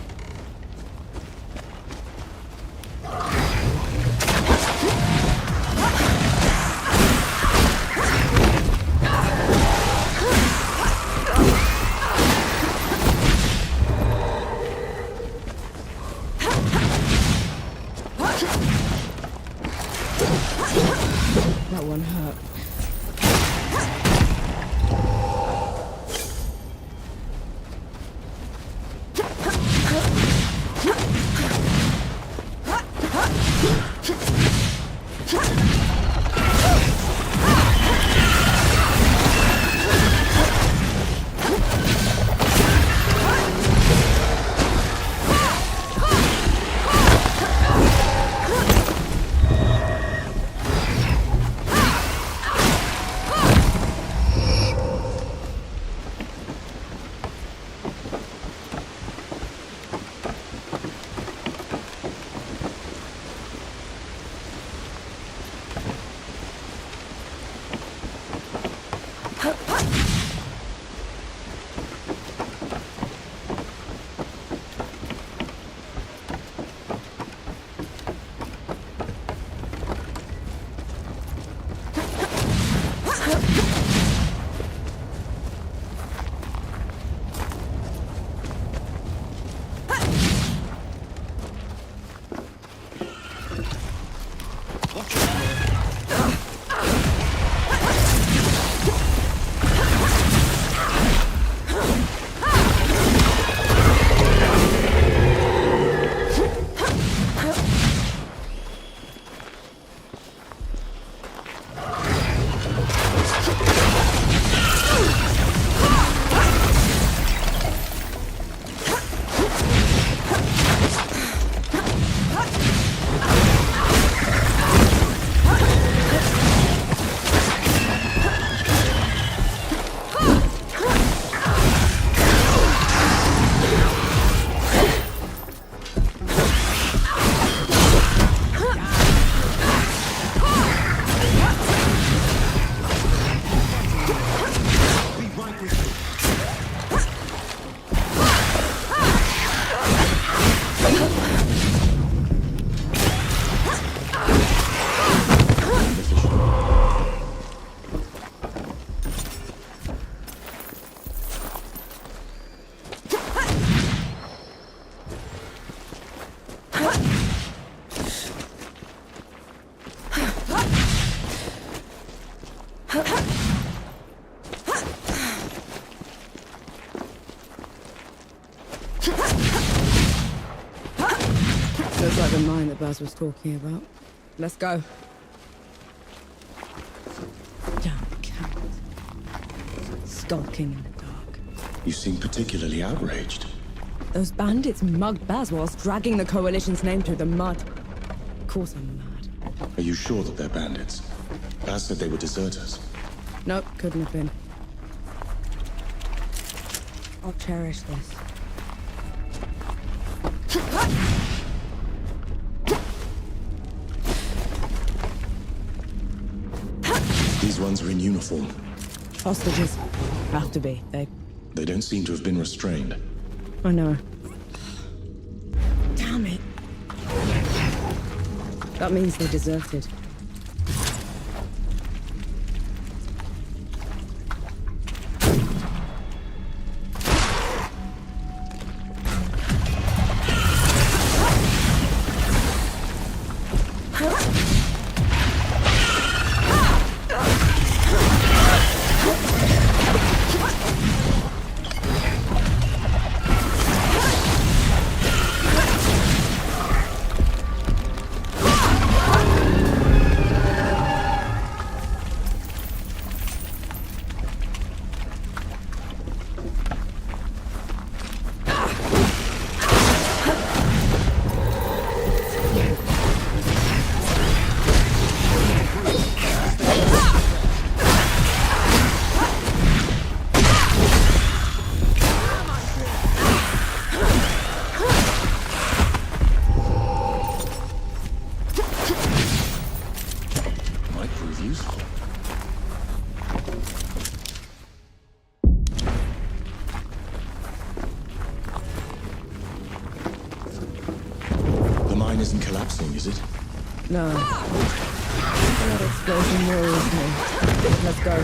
That one hurt. Looks like the mine that Baz was talking about. Let's go. Damn cat. Skulking in the dark. You seem particularly outraged. Those bandits mugged Baz whilst dragging the Coalition's name through the mud. Of course I'm mad. Are you sure that they're bandits? Baz said they were deserters. Nope, couldn't have been. I'll cherish this. These ones are in uniform. Hostages. Have to be. They don't seem to have been restrained. I know. Damn it. That means they deserted. Isn't collapsing, is it? No. That explosion worries me. Let's go.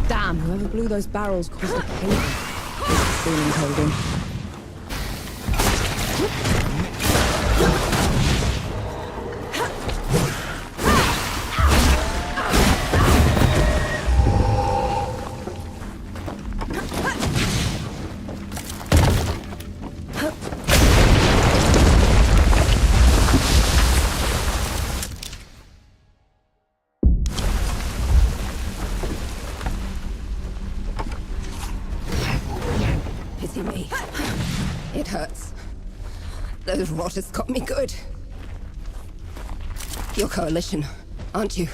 Damn, whoever blew those barrels caused a cave. Ceiling's holding. Pity me. It hurts. Those rotters got me good. You're Coalition, aren't you?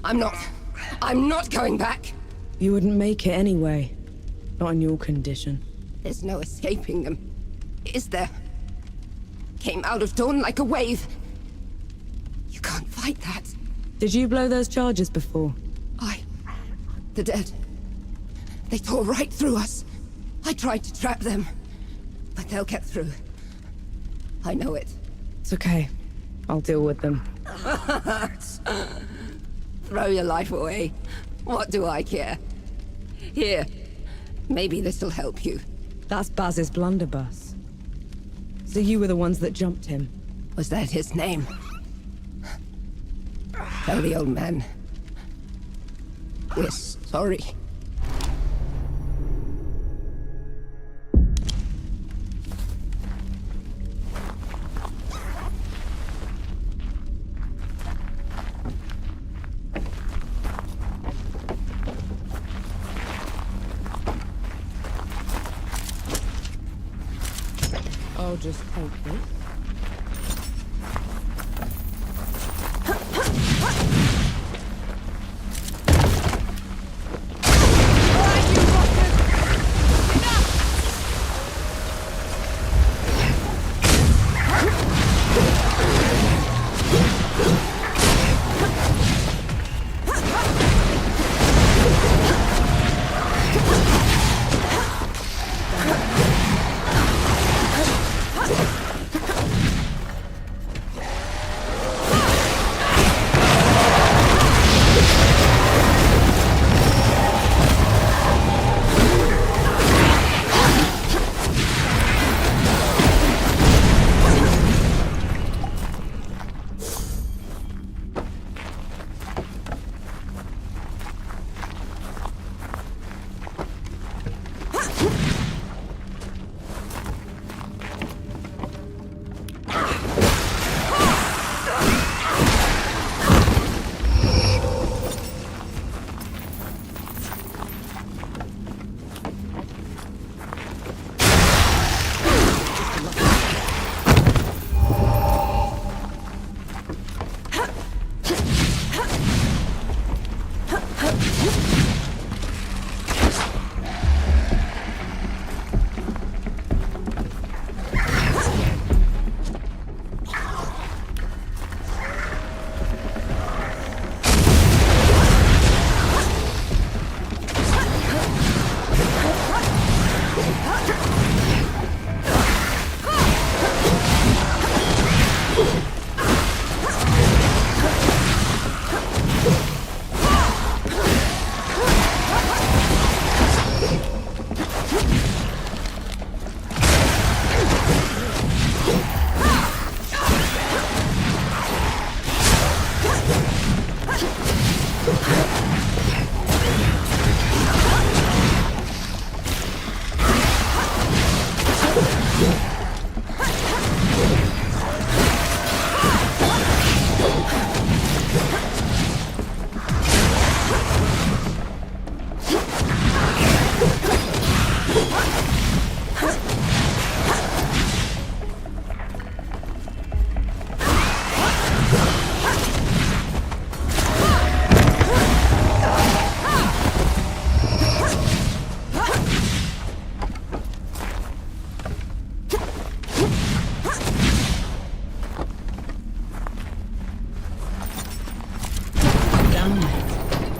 I'm not going back. You wouldn't make it anyway. Not in your condition. There's no escaping them. Is there? Came out of dawn like a wave. You can't fight that. Did you blow those charges before? The dead. They tore right through us. I tried to trap them, but they'll get through. I know it. It's okay. I'll deal with them. Throw your life away. What do I care? Here, maybe this'll help you. That's Baz's blunderbuss. So you were the ones that jumped him. Was that his name? Tell the old man. We're sorry. I'll just take this.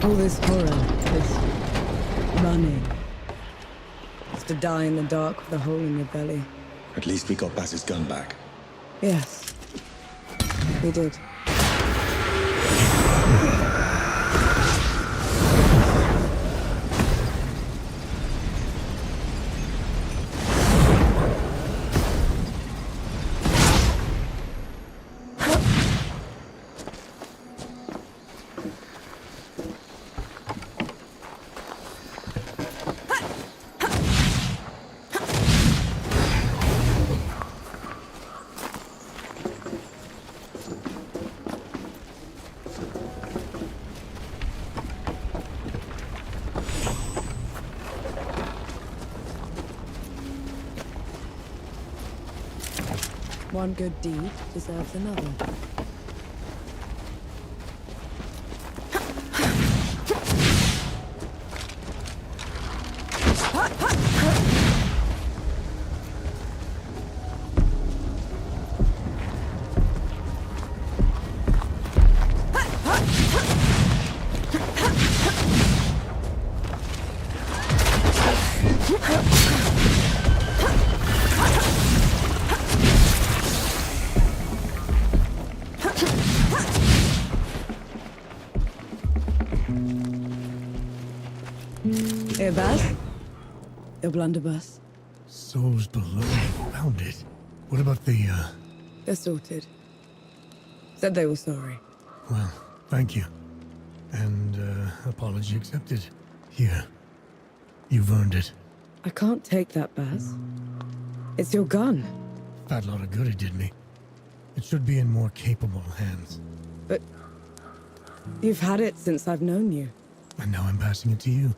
All this horror, this running. Just to die in the dark with a hole in your belly. At least we got Baz's gun back. Yes, we did. One good deed deserves another. Here, Baz. Your blunderbuss. Souls below. Found it. What about the, They're sorted. Said they were sorry. Well, thank you. And, apology accepted. Here. You've earned it. I can't take that, Baz. It's your gun. Fat lot of good it did me. It should be in more capable hands. But you've had it since I've known you. And now I'm passing it to you.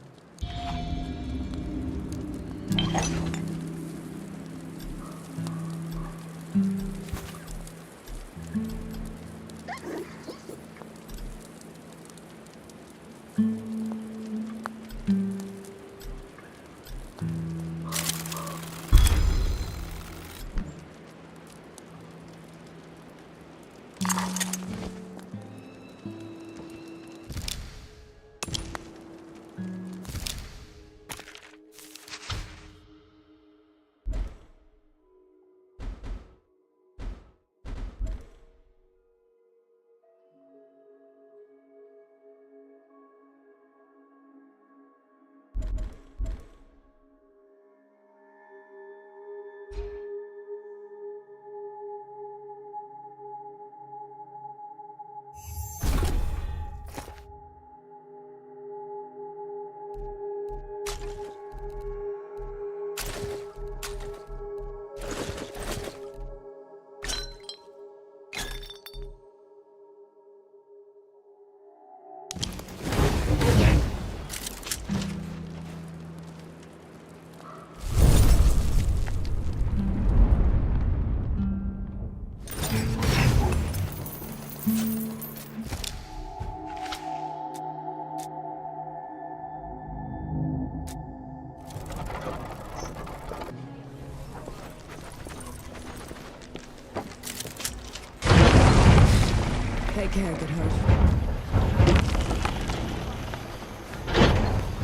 Take care, good hope.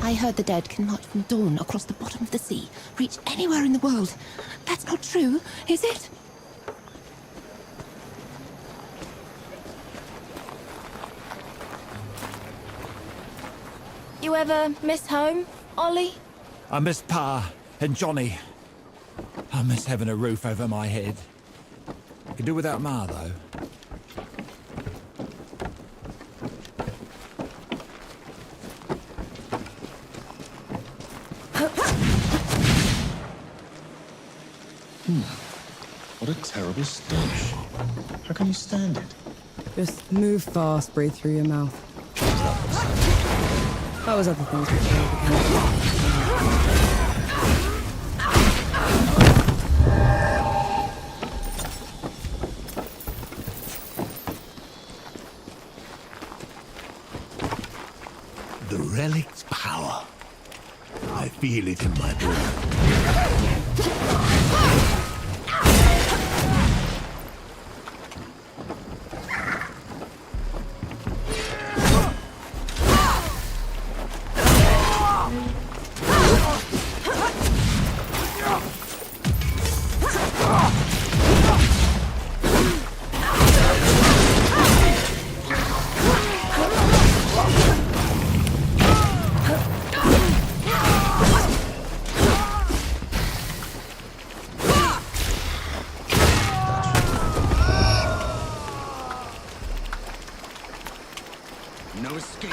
I heard the dead can march from dawn across the bottom of the sea, reach anywhere in the world. That's not true, is it? You ever miss home, Ollie? I miss Pa and Johnny. I miss having a roof over my head. I can do without Ma, though. What a terrible stench. How can you stand it? Just move fast, breathe through your mouth. That was other things before. The relic's power. I feel it in my blood. No escape.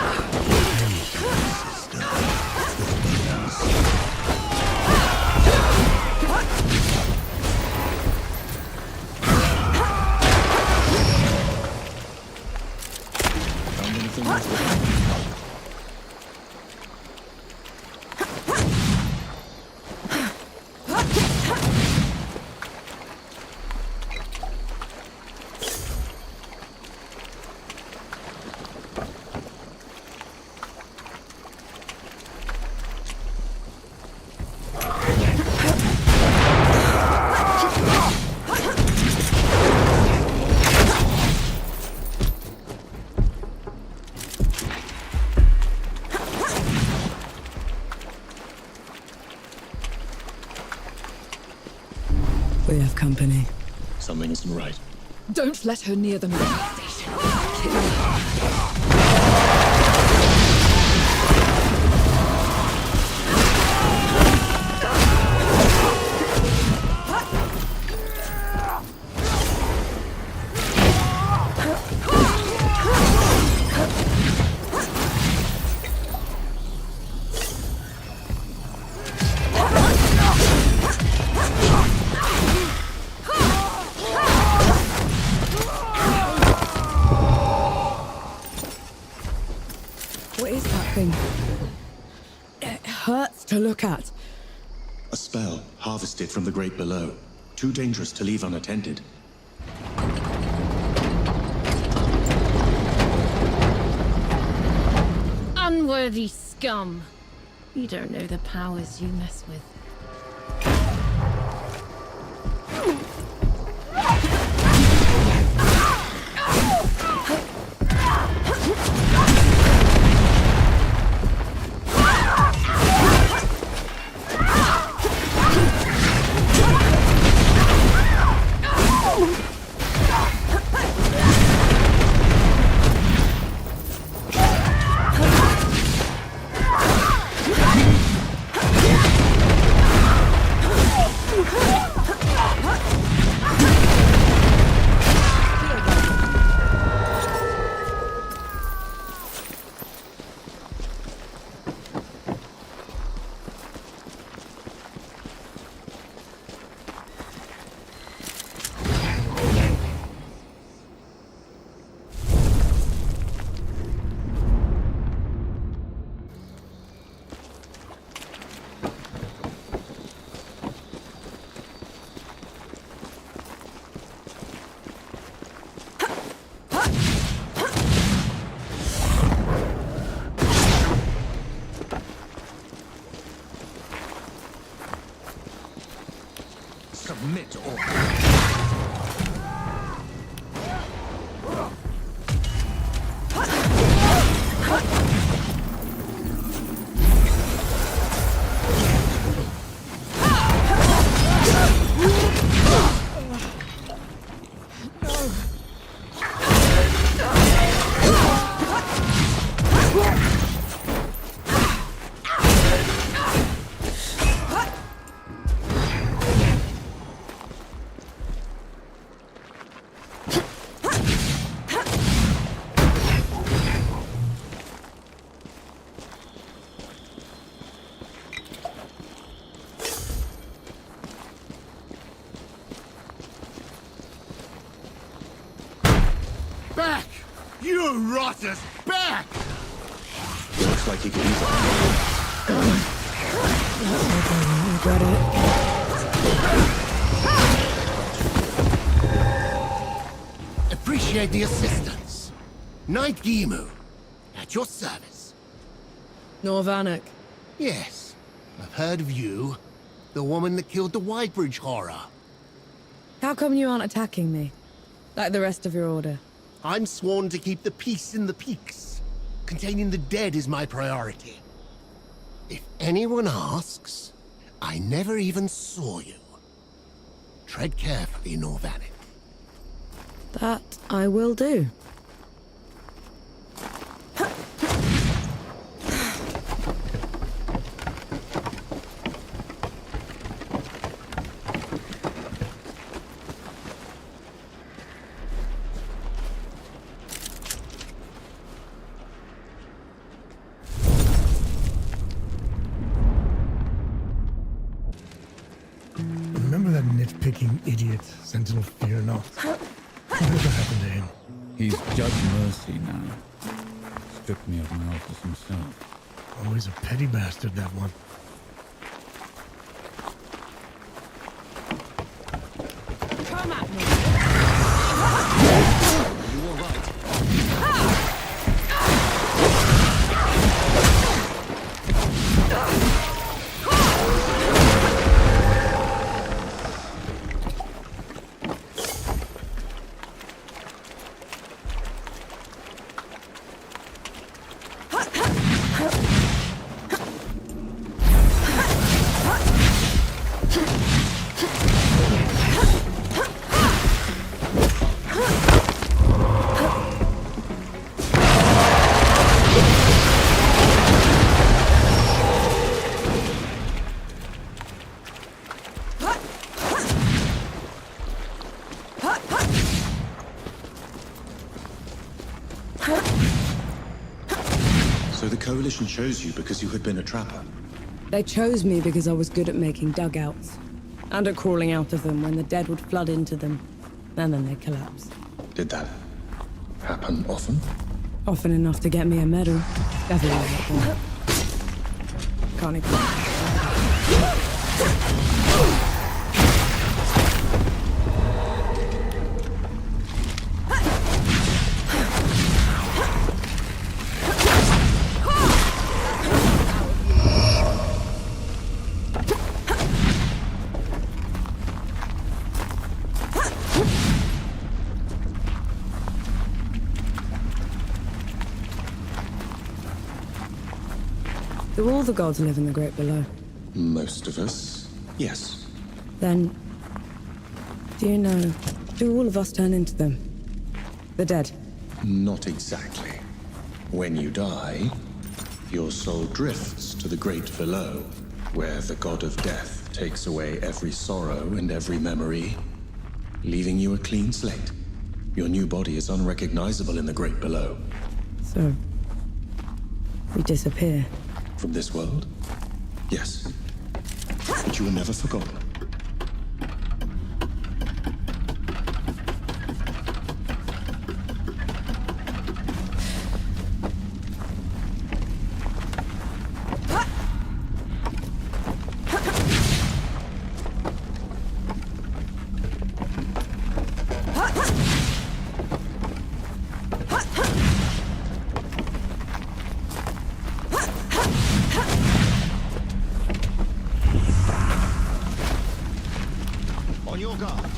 We have company. Something isn't right. Don't let her near the main station. Kill her. What is that thing? It hurts to look at. A spell harvested from the great below. Too dangerous to leave unattended. Unworthy scum. You don't know the powers you mess with. Submit or... Back! You rotters! Back! Looks like you can use Got it. Appreciate the assistance. Knight Gimu, at your service. Norvanek. Yes, I've heard of you. The woman that killed the Whitebridge horror. How come you aren't attacking me? Like the rest of your order? I'm sworn to keep the peace in the peaks. Containing the dead is my priority. If anyone asks, I never even saw you. Tread carefully, Norvanek. That I will do. fucking idiot, Sentinel Fear Not. Whatever happened to him? He's Judge Mercy now. Stripped me of my office himself. Always a petty bastard, that one. Come at me! You all right? So the Coalition chose you because you had been a trapper? They chose me because I was good at making dugouts. And at crawling out of them when the dead would flood into them. And then they'd collapse. Did that happen often? Often enough to get me a medal. Definitely not one. Can't even... Do all the gods live in the Great Below? Most of us, yes. Then, do you know, do all of us turn into them? The dead? Not exactly. When you die, your soul drifts to the Great Below, where the god of death takes away every sorrow and every memory, leaving you a clean slate. Your new body is unrecognizable in the Great Below. So, we disappear. From this world? Yes. But you were never forgotten. On your guard.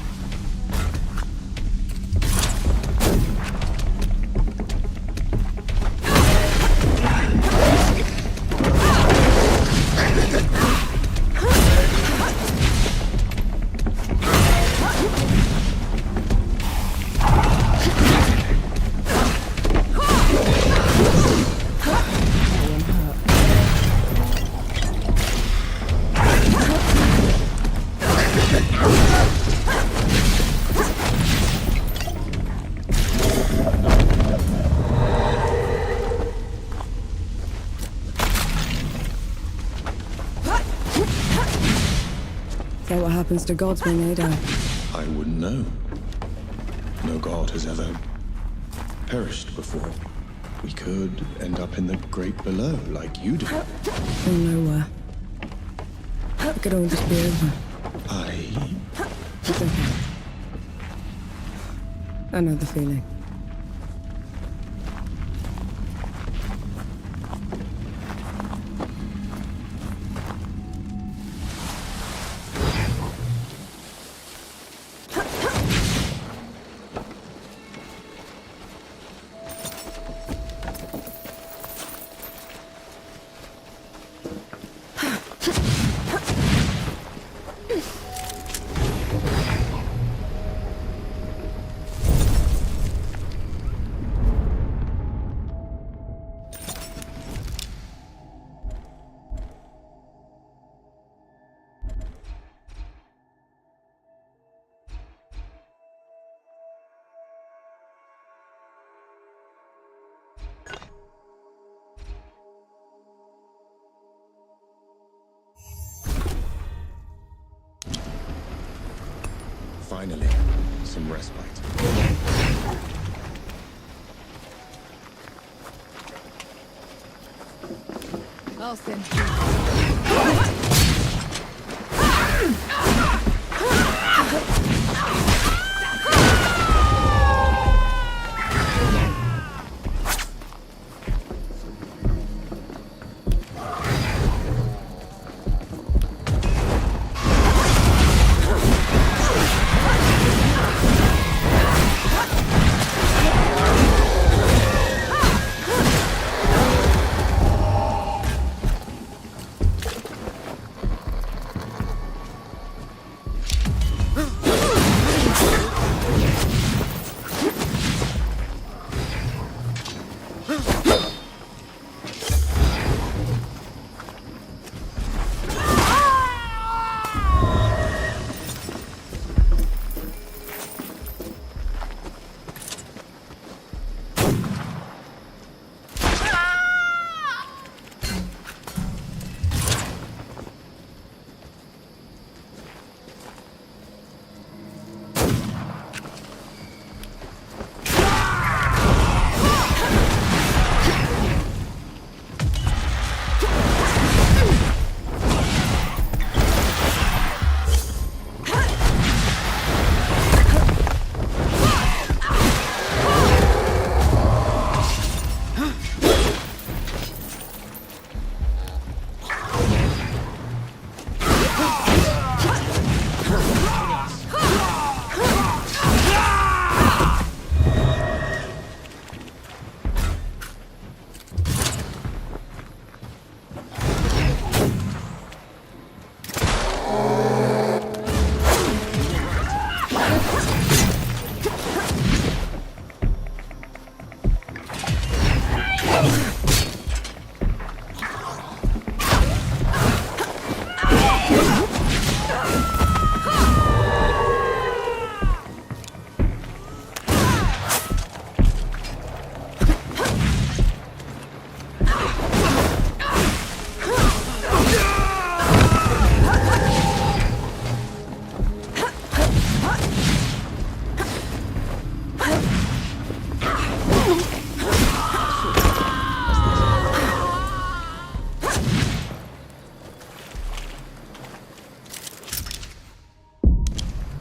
So what happens to gods when they die? I wouldn't know. No god has ever perished before. We could end up in the Great Below, like you did. Or nowhere. It could all just be over. It's okay. I know the feeling. Finally, some respite. I'll send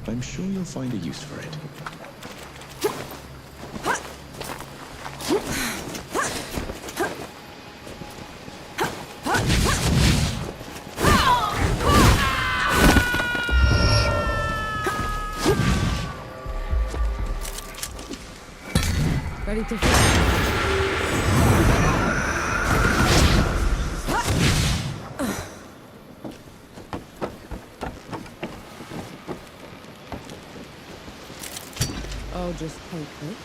I'm sure you'll find a use for it. Ready to I'll just take it.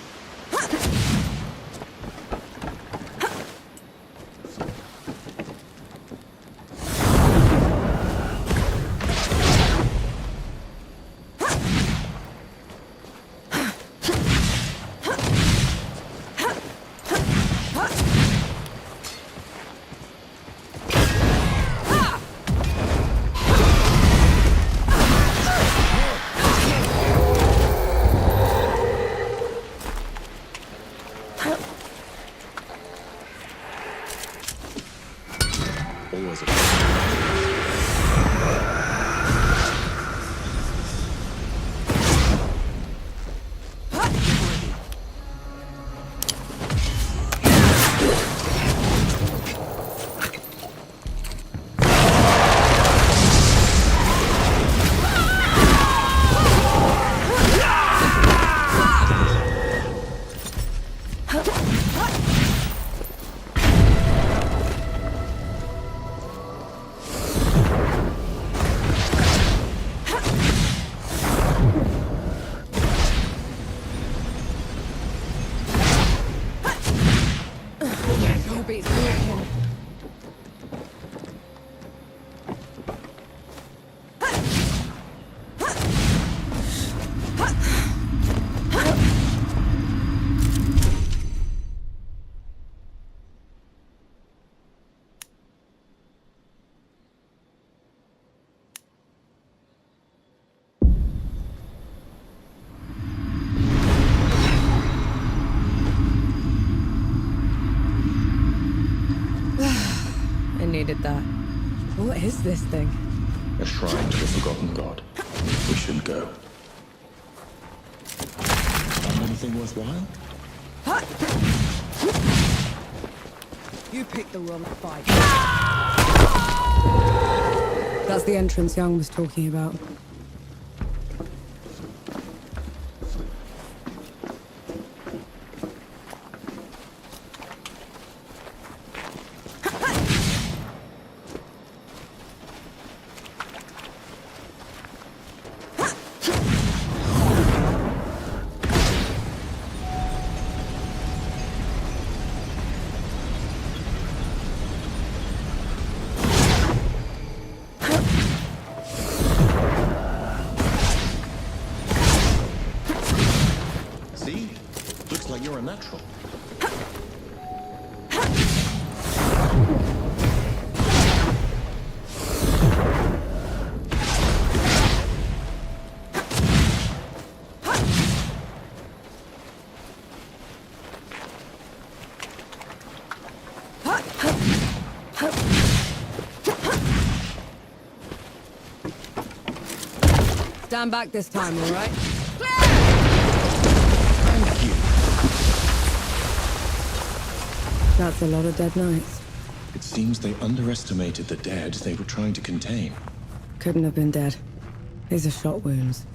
Always a needed that. What is this thing? A shrine to the forgotten god. We should go. Find anything worthwhile? You picked the wrong fight. That's the entrance Young was talking about. See? Looks like you're a natural. Stand back this time, all right? Thank you. That's a lot of dead knights. It seems they underestimated the dead they were trying to contain. Couldn't have been dead. These are shot wounds.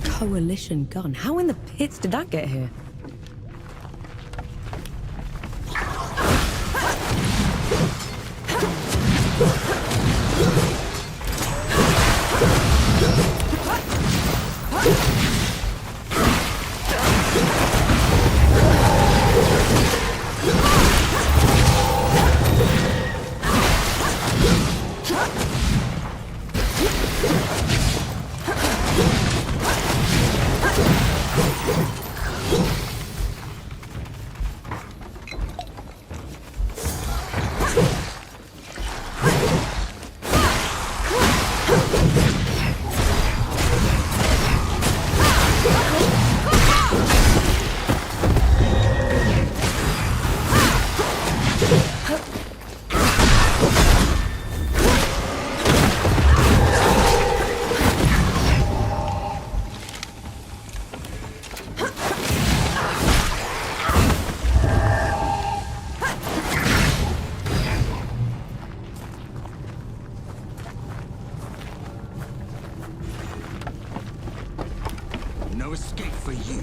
Coalition gun. How in the pits did that get here? No escape for you.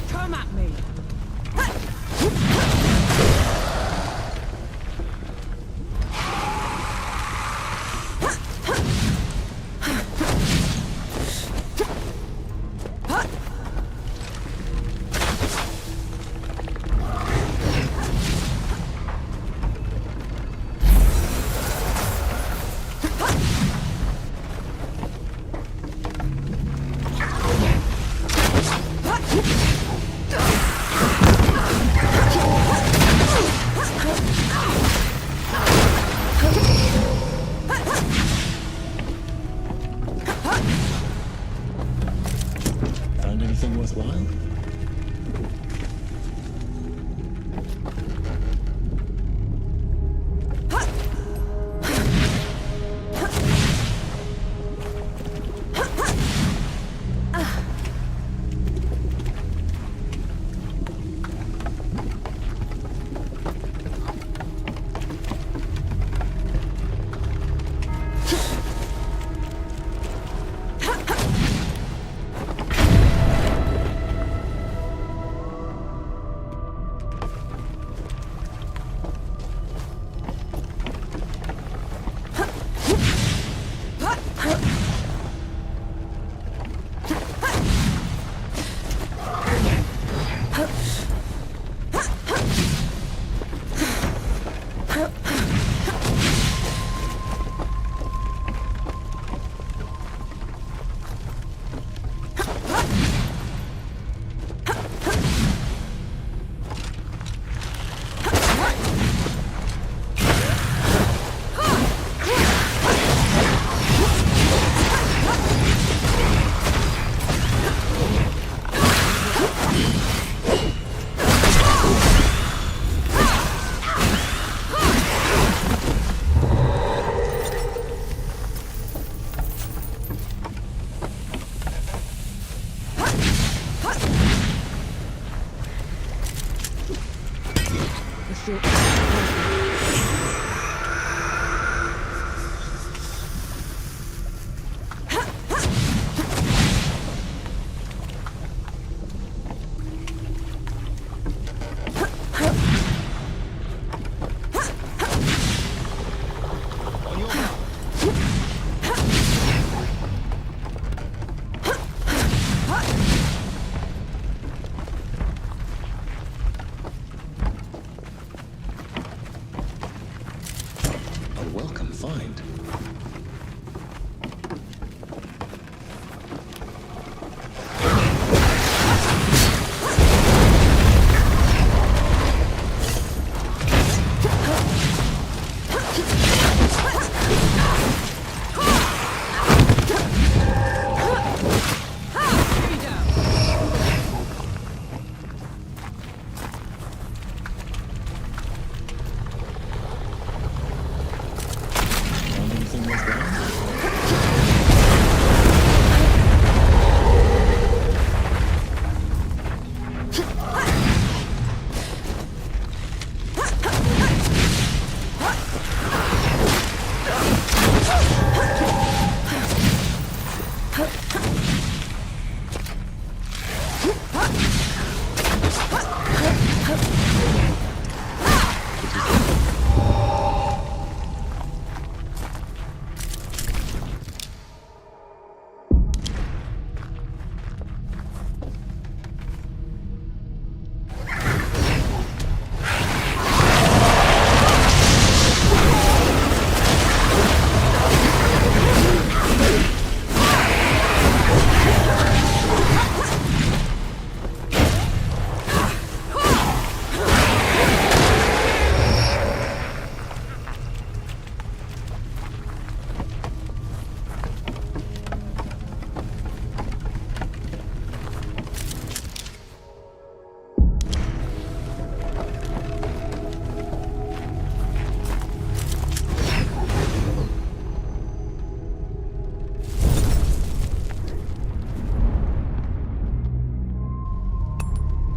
Come at me! Anything worthwhile?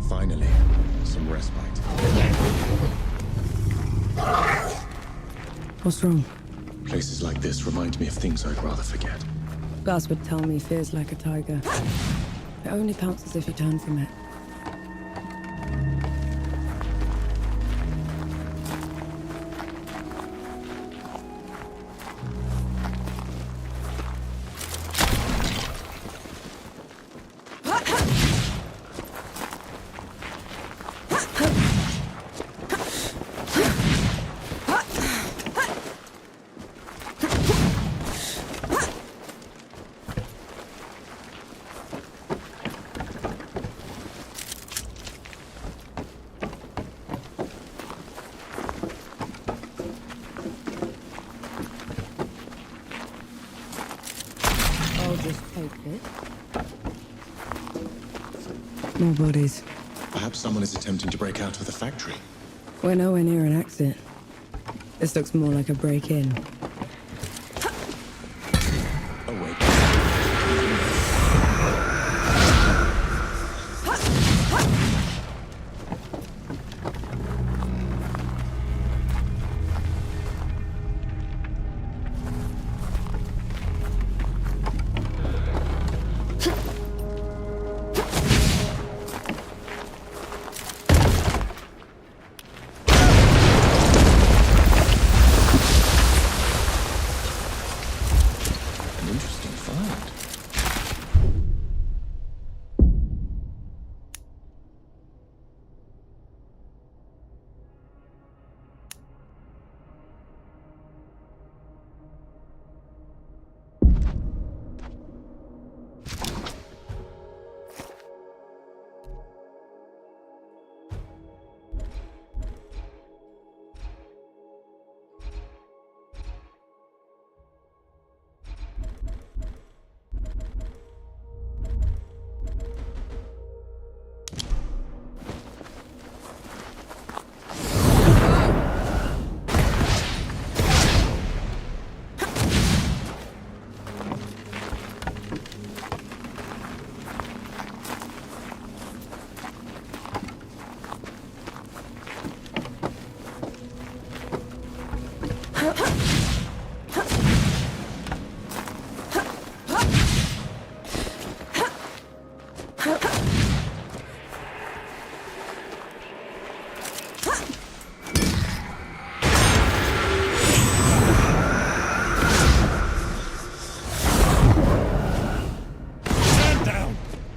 Finally, some respite. What's wrong? Places like this remind me of things I'd rather forget. Gus would tell me fear's like a tiger. It only pounces if you turn from it. I'll just take this. More bodies. Perhaps someone is attempting to break out of the factory. We're nowhere near an exit. This looks more like a break-in. Oh, wait.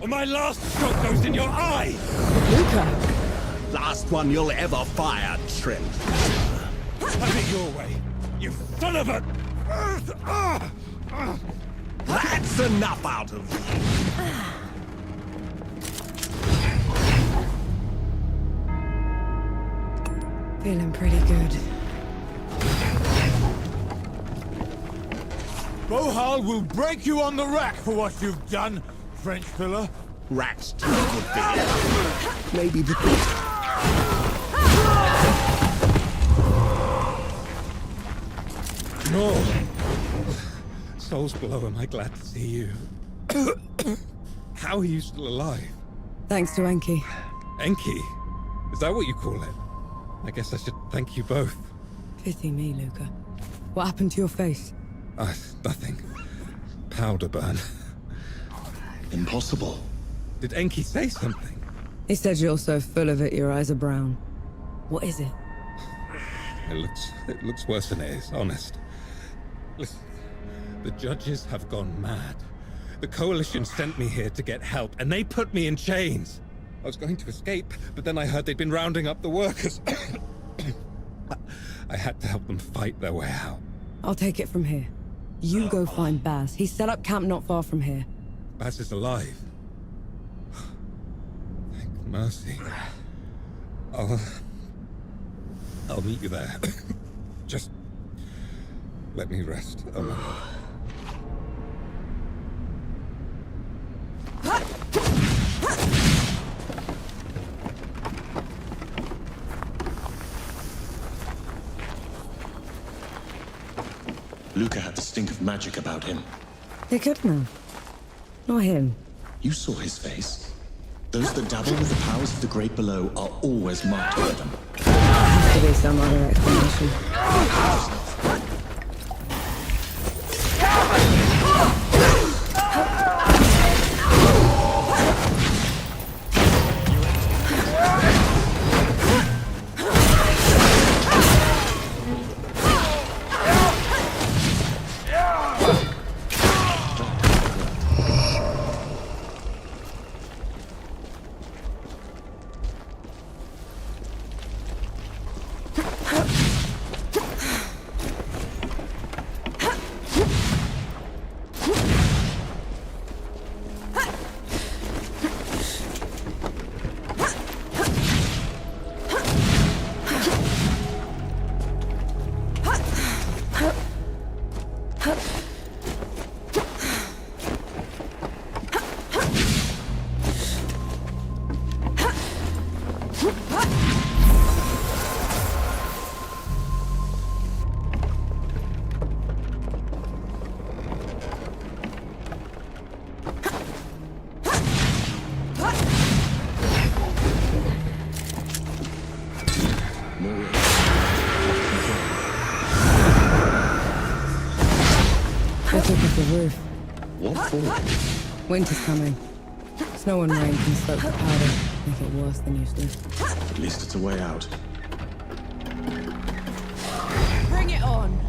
My last stroke goes in your eye! Luca! Last one you'll ever fire, Trent. Have it your way, you son of a... That's enough out of you. Feeling pretty good. Bohal will break you on the rack for what you've done, French filler. Rats too good for you. Maybe the... No. Souls below, am I glad to see you. How are you still alive? Thanks to Enki. Enki? Is that what you call it? I guess I should thank you both. Pity me, Luca. What happened to your face? Nothing. Powder burn. Impossible. Did Enki say something? He said you're so full of it, your eyes are brown. What is it? It looks worse than it is, honest. Listen, the judges have gone mad. The Coalition sent me here to get help, and they put me in chains. I was going to escape, but then I heard they'd been rounding up the workers. I had to help them fight their way out. I'll take it from here. You go find Baz. He's set up camp not far from here. Baz is alive. Thank mercy. I'll meet you there. Just let me rest a moment. Luca had the stink of magic about him. He couldn't have. Not him. You saw his face. Those that dabble with the powers of the great below are always marked by them. There has to be some other explanation. They took off the roof. What for? Winter's coming. Snow and rain can soak the powder, make it worse than useless. At least it's a way out. Bring it on!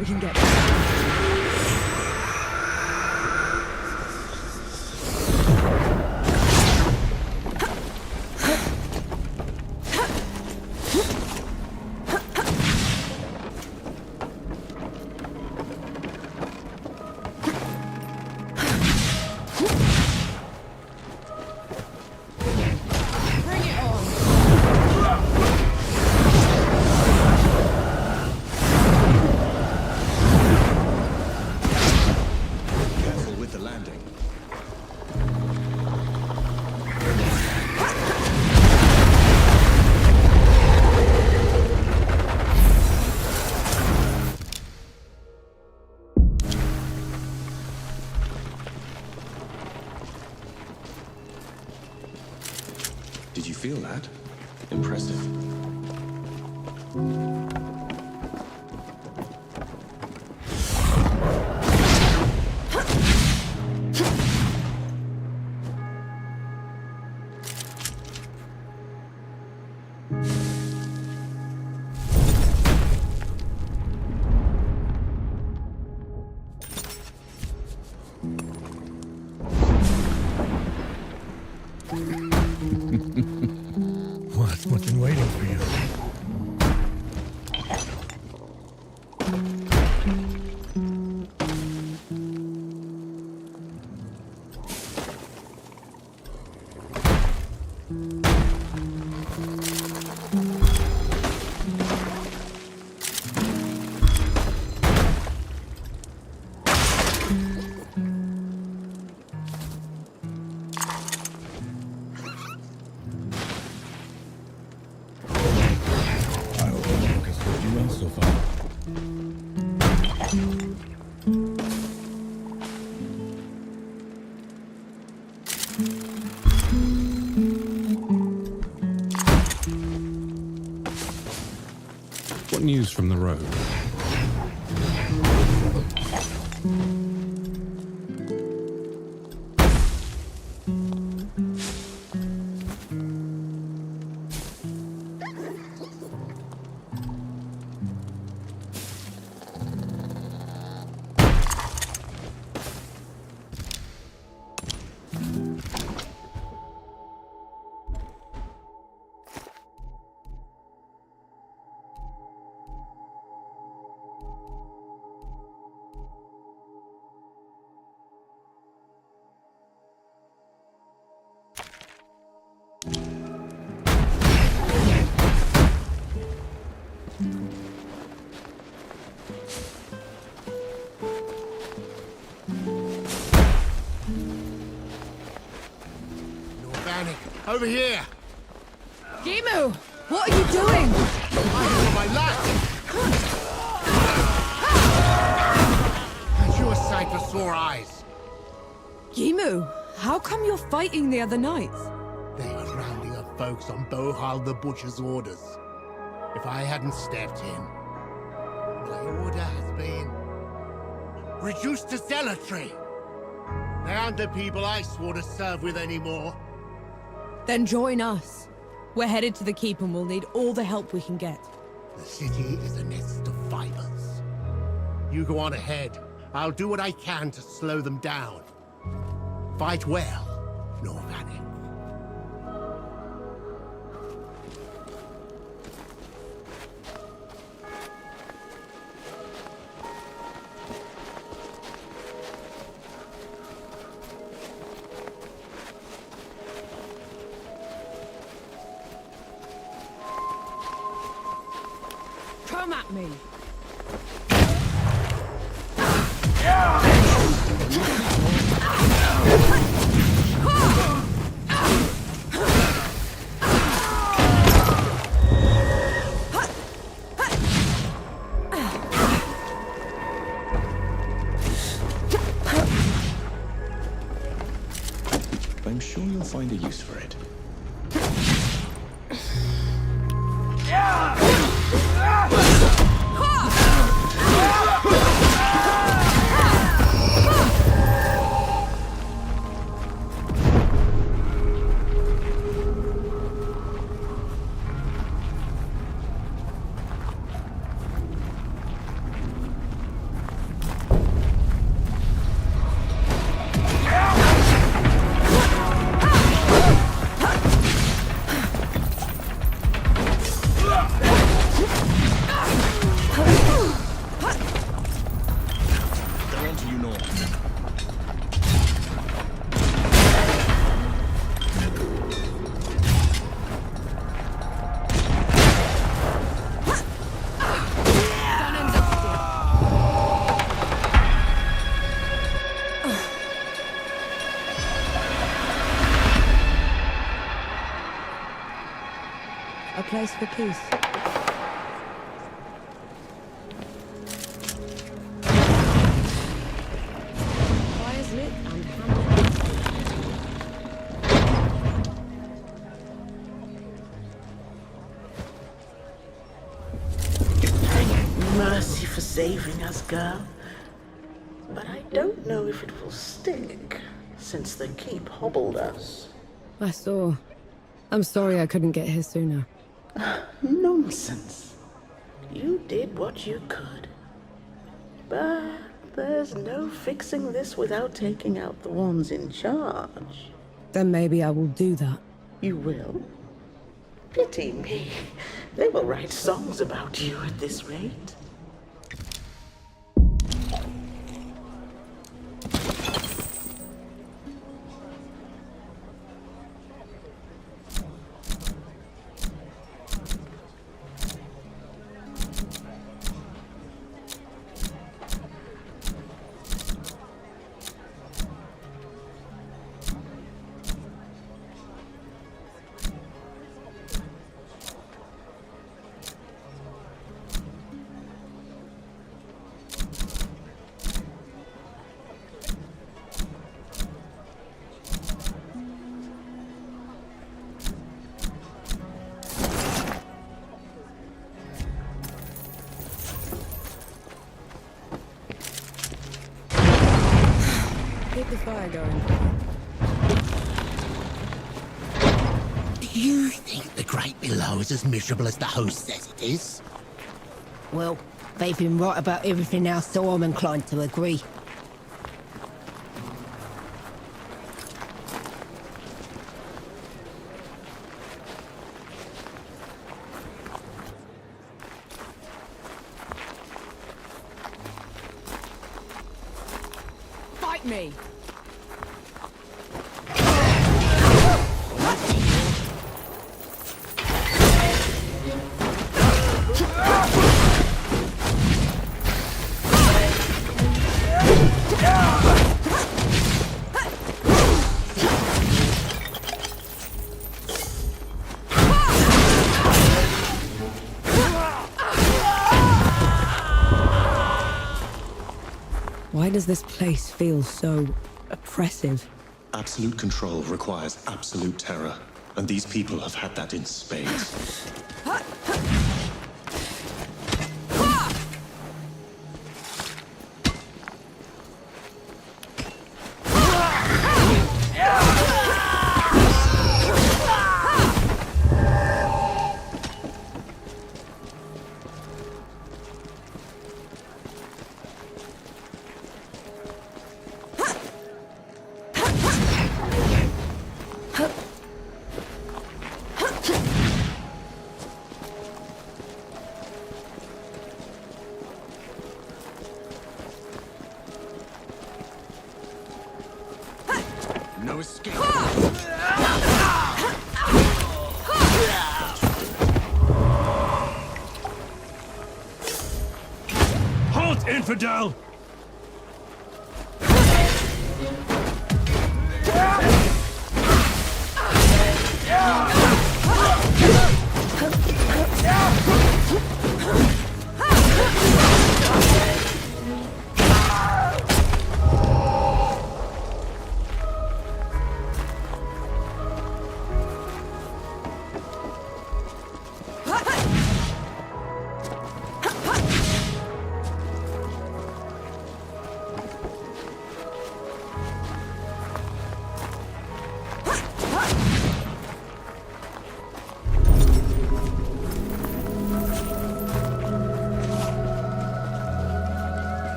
We can get Did you feel that? Impressive. What's been waiting for you? What news from the road? Over here! Gimu! What are you doing? I'm on my lap! And you a sight for sore eyes. Gimu, how come you're fighting the other knights? They were rounding up folks on Bohal the Butcher's orders. If I hadn't stepped in, my order has been reduced to zealotry. They aren't the people I swore to serve with anymore. Then join us. We're headed to the keep and we'll need all the help we can get. The city is a nest of vipers. You go on ahead. I'll do what I can to slow them down. Fight well, Norvan. Come at me! I'm sure you'll find a use for it. A place for peace. Fires lit and Mercy for saving us, girl. But I don't know if it will stick, since the keep hobbled us. I saw. I'm sorry I couldn't get here sooner. Nonsense. You did what you could. But there's no fixing this without taking out the ones in charge. Then maybe I will do that. You will? Pity me. They will write songs about you at this rate. Keep the fire going. Do you think the Great Below is as miserable as the host says it is? Well, they've been right about everything else, so I'm inclined to agree. Fight me! Why does this place feel so oppressive? Absolute control requires absolute terror, and these people have had that in spades. No escape. Halt, infidel!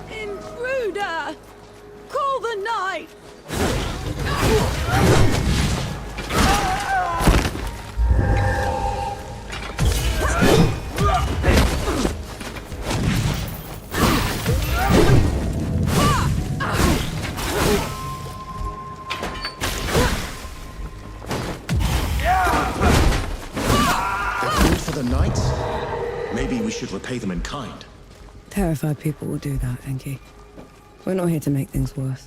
Intruder! Call the knight! Good for the knight? Maybe we should repay them in kind. Terrified people will do that, Enki. We're not here to make things worse.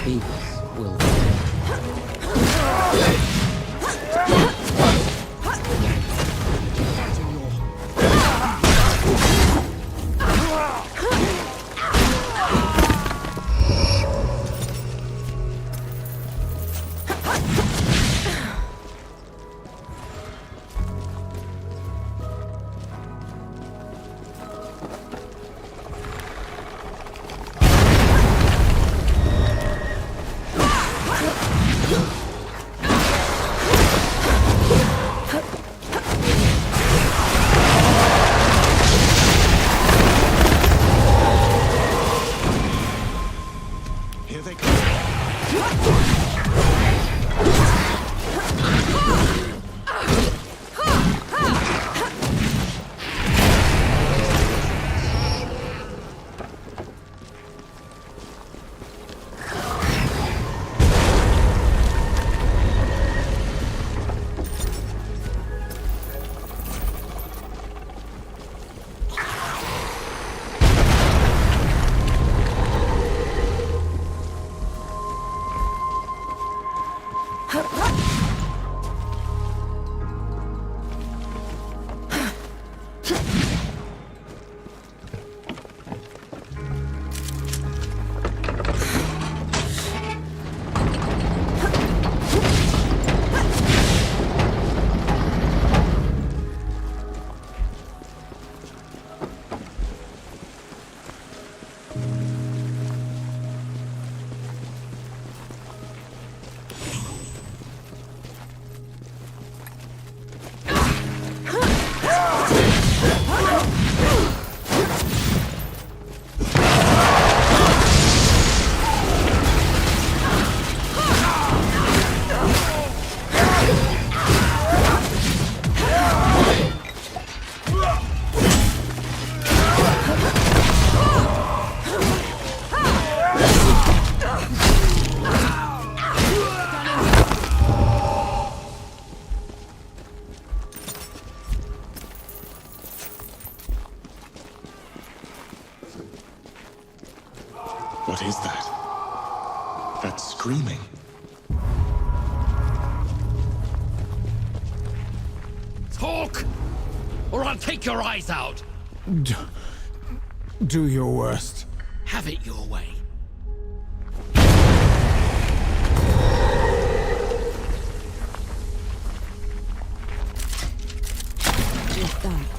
Peace will. What is that? That's screaming. Talk! Or I'll take your eyes out! Do your worst. Have it your way. Just that.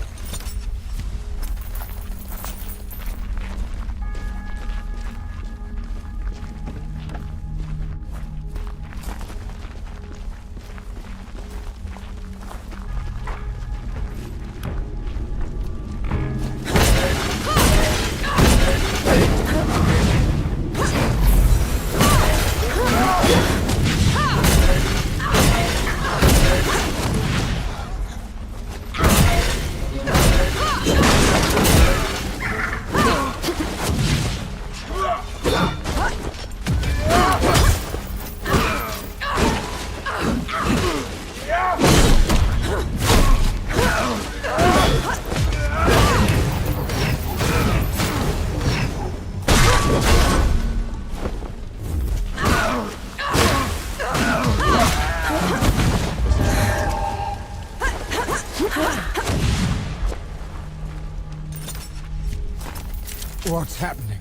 What's happening?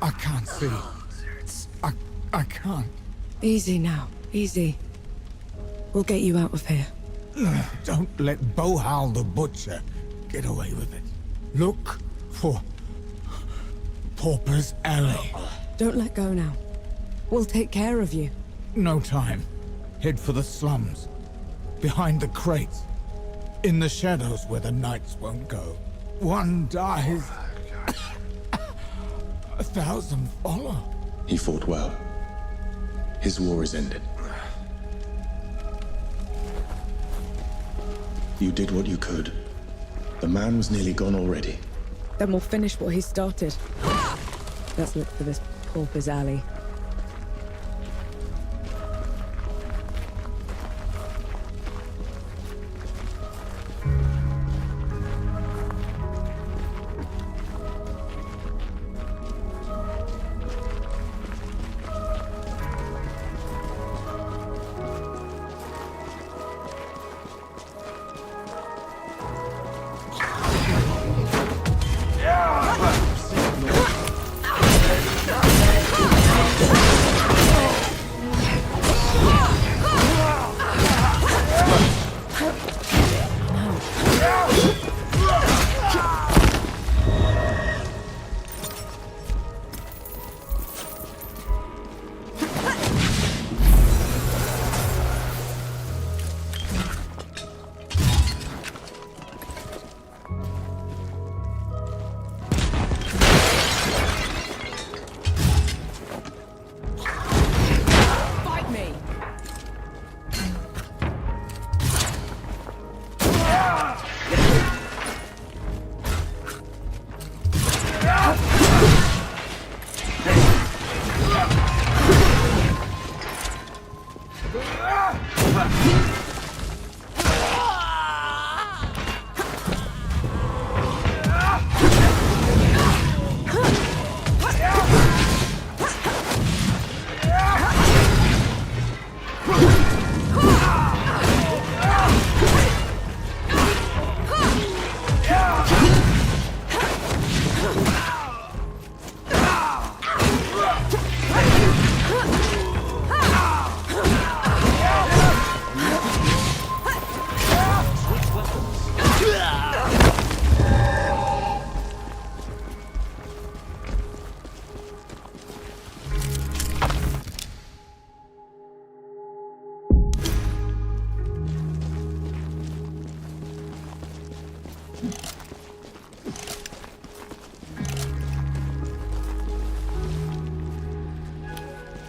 I can't see. I can't. Easy now. Easy. We'll get you out of here. Don't let Bohal the Butcher get away with it. Look for Pauper's Alley. Don't let go now. We'll take care of you. No time. Head for the slums. Behind the crates. In the shadows where the knights won't go. One dies. 1,000 follow. He fought well. His war is ended. You did what you could. The man was nearly gone already. Then we'll finish what he started. Let's look for this Pauper's Alley.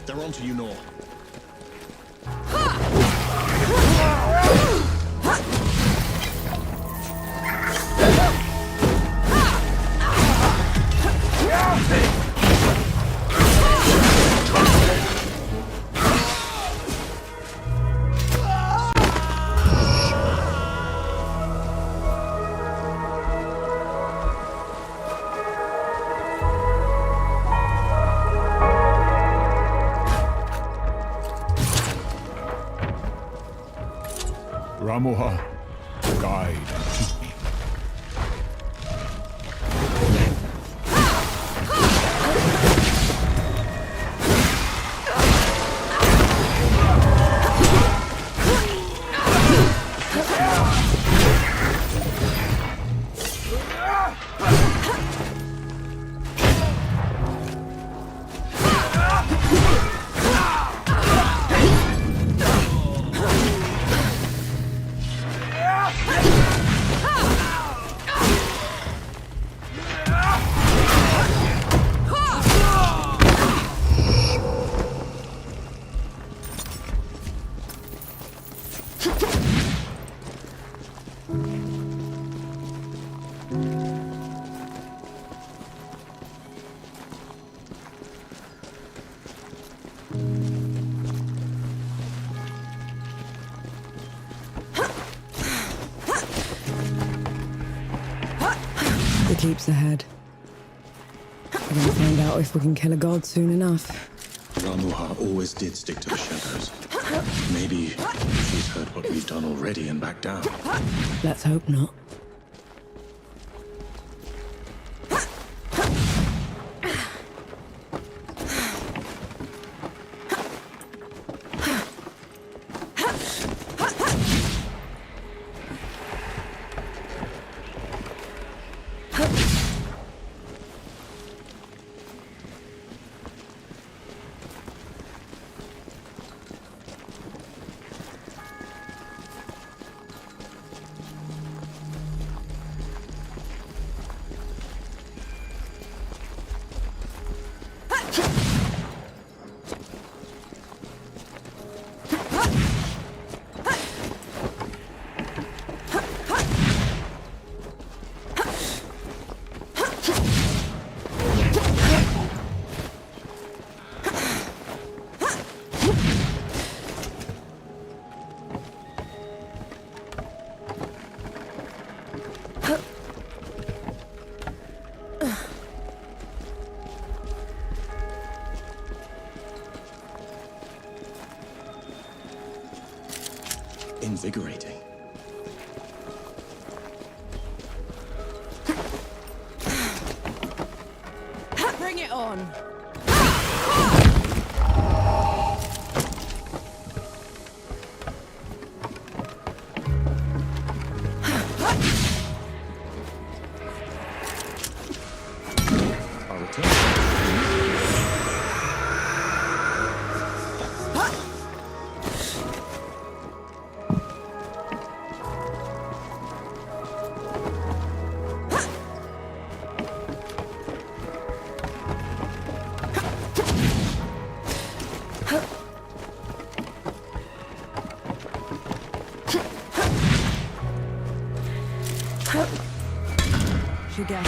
They're on to you, Nor. Ramuha, guide and keep me. The keep's ahead. We're gonna find out if we can kill a god soon enough. Ramuha always did stick to the shadows. Maybe she's heard what we've done already and backed down. Let's hope not. Invigorating. Bring it on! I'll return. Sıege.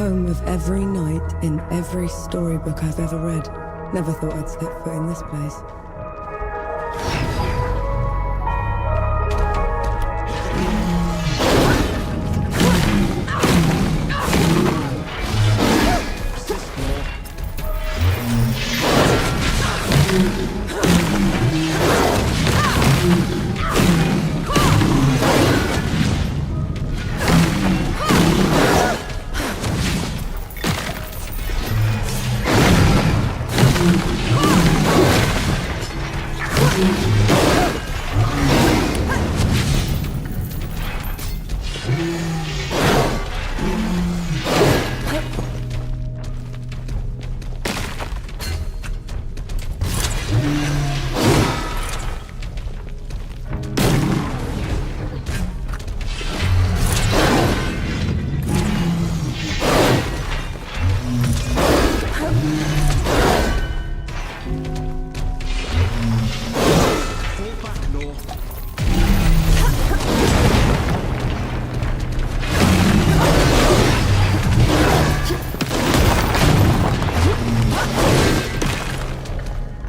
home of every knight in every storybook I've ever read. Never thought I'd step foot in this place.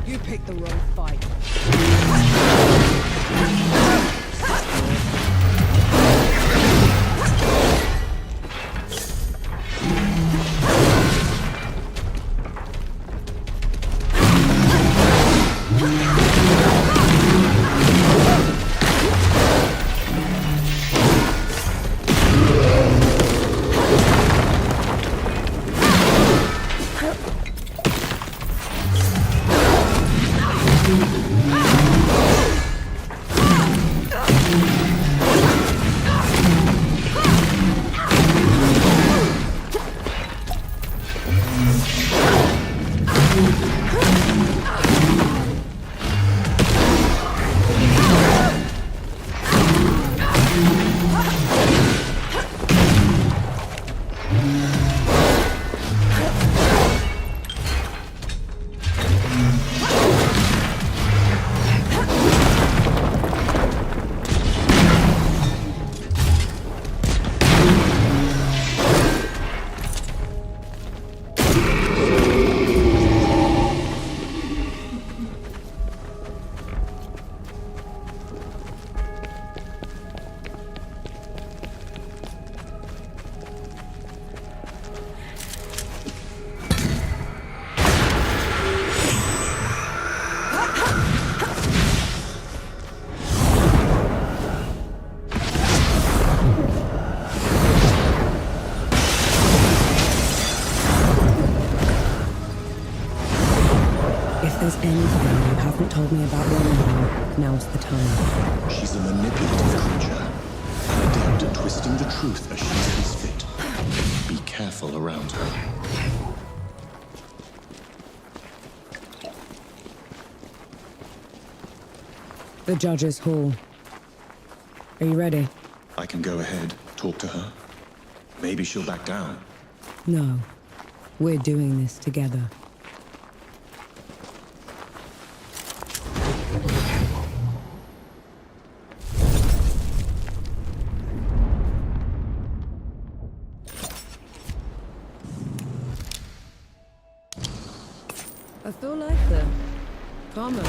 You picked the wrong fight. If there's anything you haven't told me about Norvan, now's the time. She's a manipulative creature, an adept at twisting the truth as she sees fit. Be careful around her. The Judge's Hall. Are you ready? I can go ahead, talk to her. Maybe she'll back down. No. We're doing this together. I feel like the karma.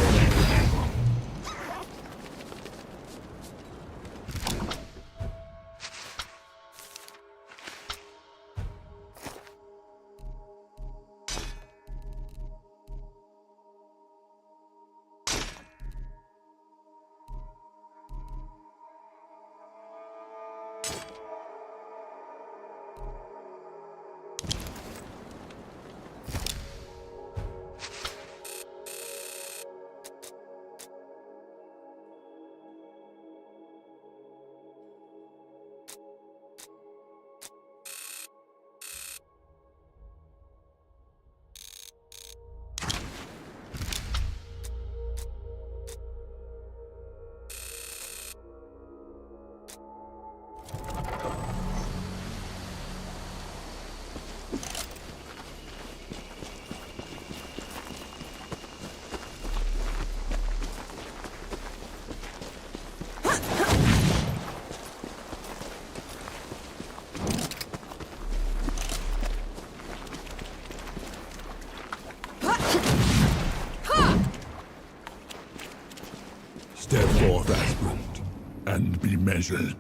and be measured.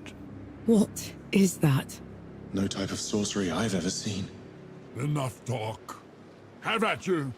What is that? No type of sorcery I've ever seen. Enough talk. Have at you.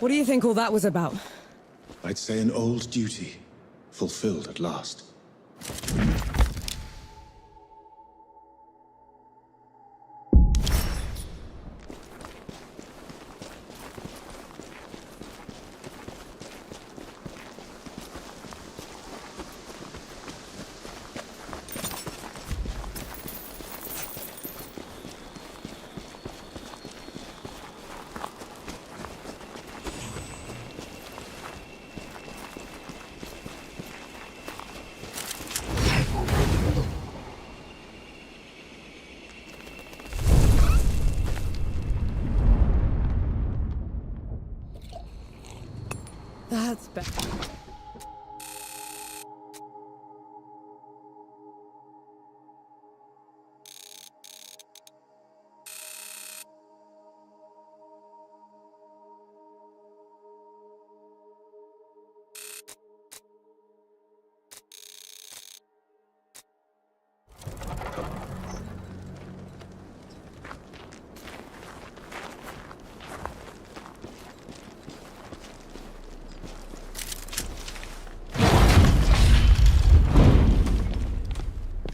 What do you think all that was about? I'd say an old duty, fulfilled at last. That's better.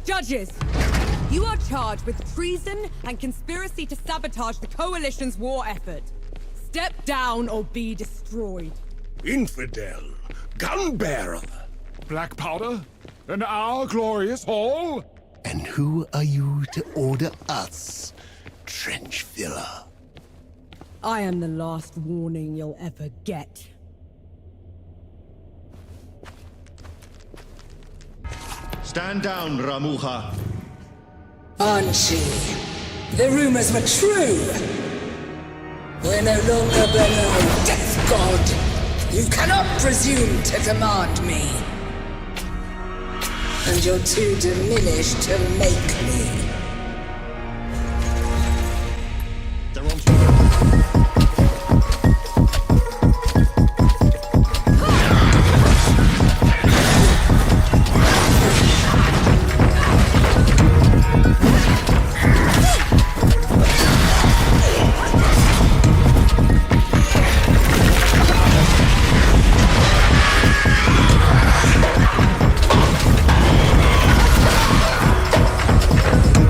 Judges, you are charged with treason and conspiracy to sabotage the Coalition's war effort. Step down or be destroyed. Infidel, gunbearer, black powder, in our glorious hall. And who are you to order us, trench filler? I am the last warning you'll ever get. Stand down, Ramuha. Anshi, the rumors were true. We're no longer below Death God. You cannot presume to command me. And you're too diminished to make me. They're on to You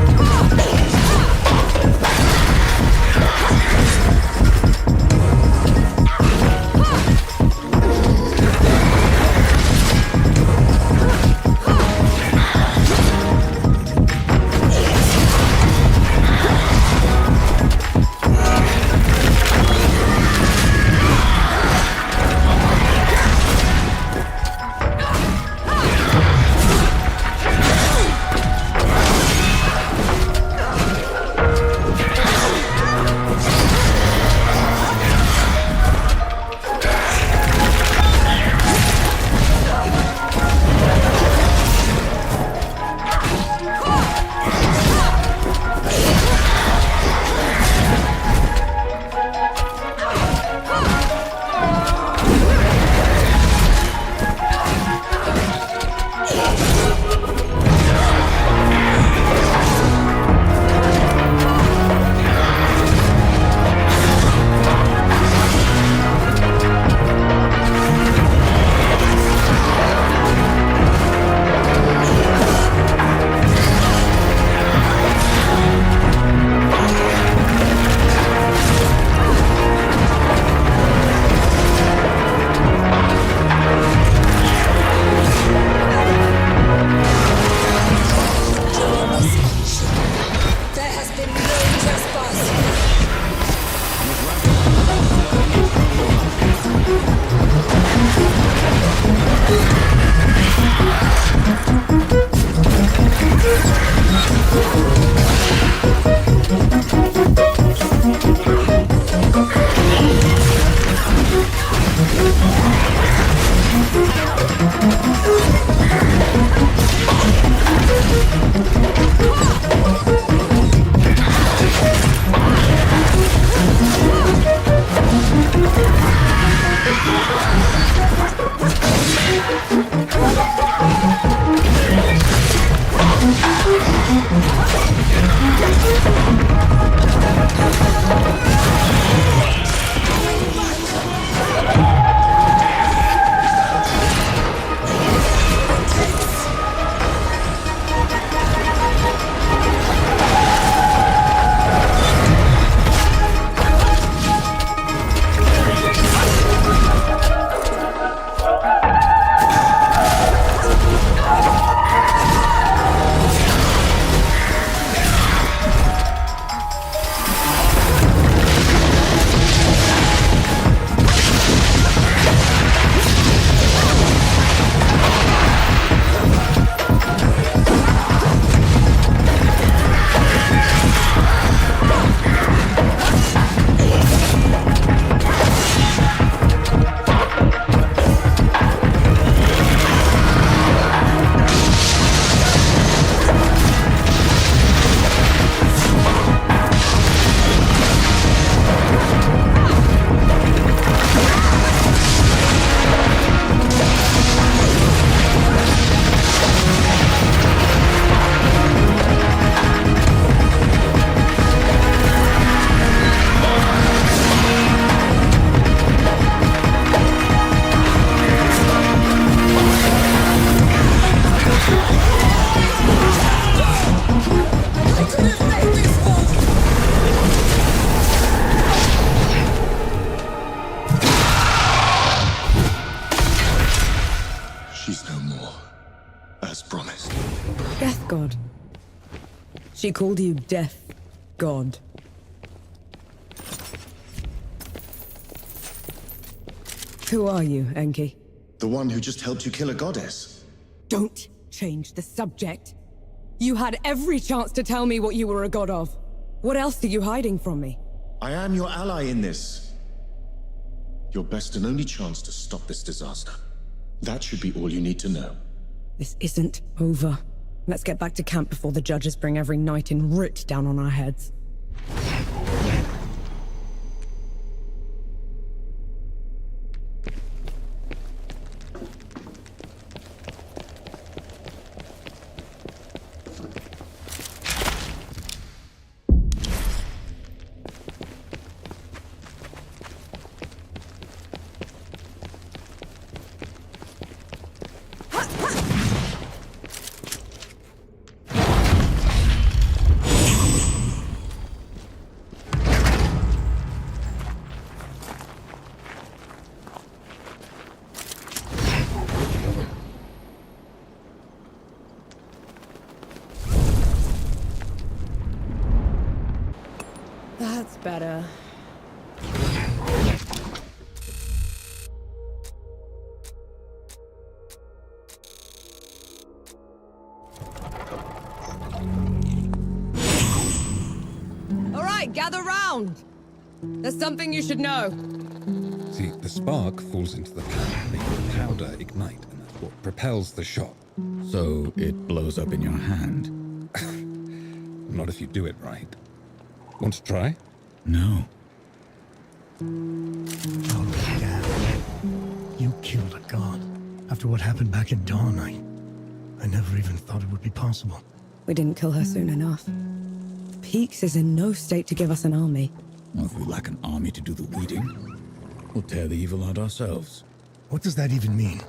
She called you Death God. Who are you, Enki? The one who just helped you kill a goddess. Don't change the subject. You had every chance to tell me what you were a god of. What else are you hiding from me? I am your ally in this. Your best and only chance to stop this disaster. That should be all you need to know. This isn't over. Let's get back to camp before the judges bring every knight in writ down on our heads. That's better. All right, gather round. There's something you should know. See, the spark falls into the pan, making the powder ignite, and that's what propels the shot. So it blows up in your hand? Not if you do it right. Want to try? No. Oh, damn. You killed a god. After what happened back at Dawn, I never even thought it would be possible. We didn't kill her soon enough. Peaks is in no state to give us an army. Well, if we lack an army to do the weeding, we'll tear the evil out ourselves. What does that even mean?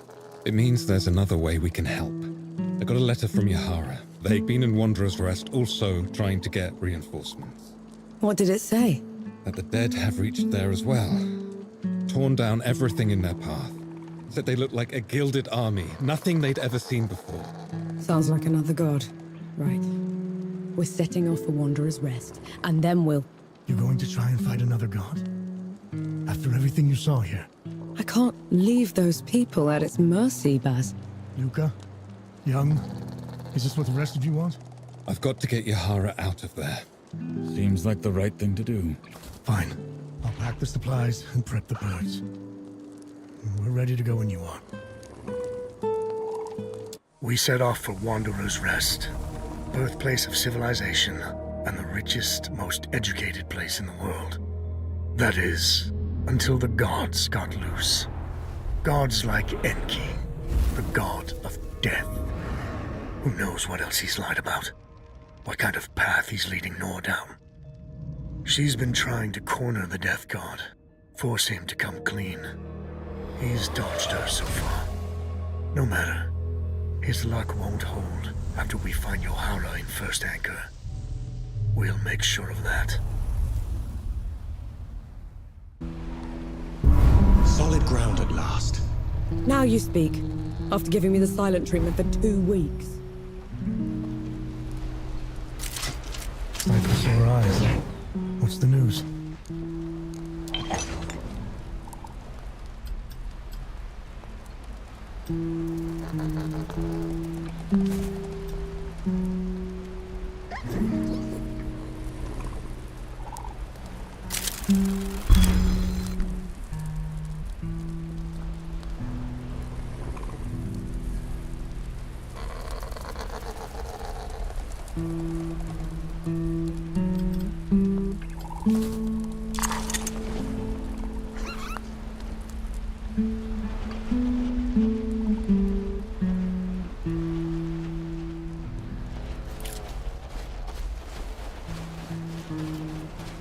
It means there's another way we can help. I got a letter from Yahara. They'd been in Wanderer's Rest, also trying to get reinforcements. What did it say? That the dead have reached there as well. Torn down everything in their path. Said they looked like a gilded army, nothing they'd ever seen before. Sounds like another god. Right. We're setting off for Wanderer's Rest, and then we'll... You're going to try and fight another god? After everything you saw here? I can't leave those people at its mercy, Baz. Luca? Young? Is this what the rest of you want? I've got to get Yahara out of there. Seems like the right thing to do. Fine. I'll pack the supplies and prep the birds. We're ready to go when you are. We set off for Wanderer's Rest, birthplace of civilization and the richest, most educated place in the world. That is, until the gods got loose. Gods like Enki, the god of death. Who knows what else he's lied about? What kind of path he's leading Nor down? She's been trying to corner the Death God, force him to come clean. He's dodged her so far. No matter. His luck won't hold after we find Yahara in First Anchor. We'll make sure of that. Solid ground at last. Now you speak, after giving me the silent treatment for 2 weeks. Like for sore eyes. What's the news?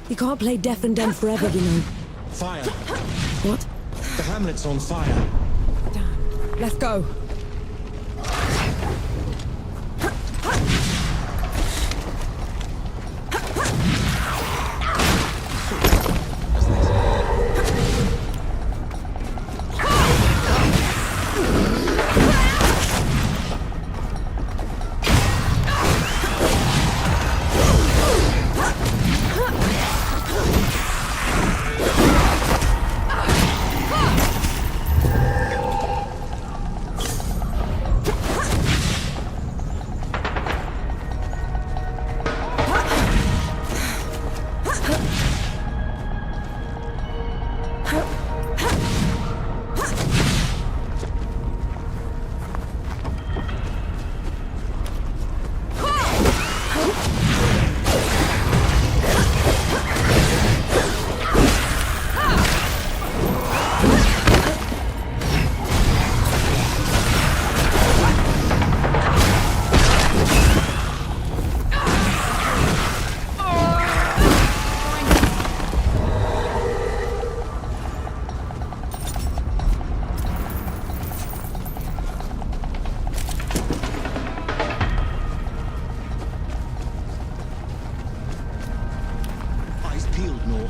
You can't play deaf and dumb forever, you know. Fire! What? The hamlet's on fire. Damn. Let's go. Eyes peeled, Nor.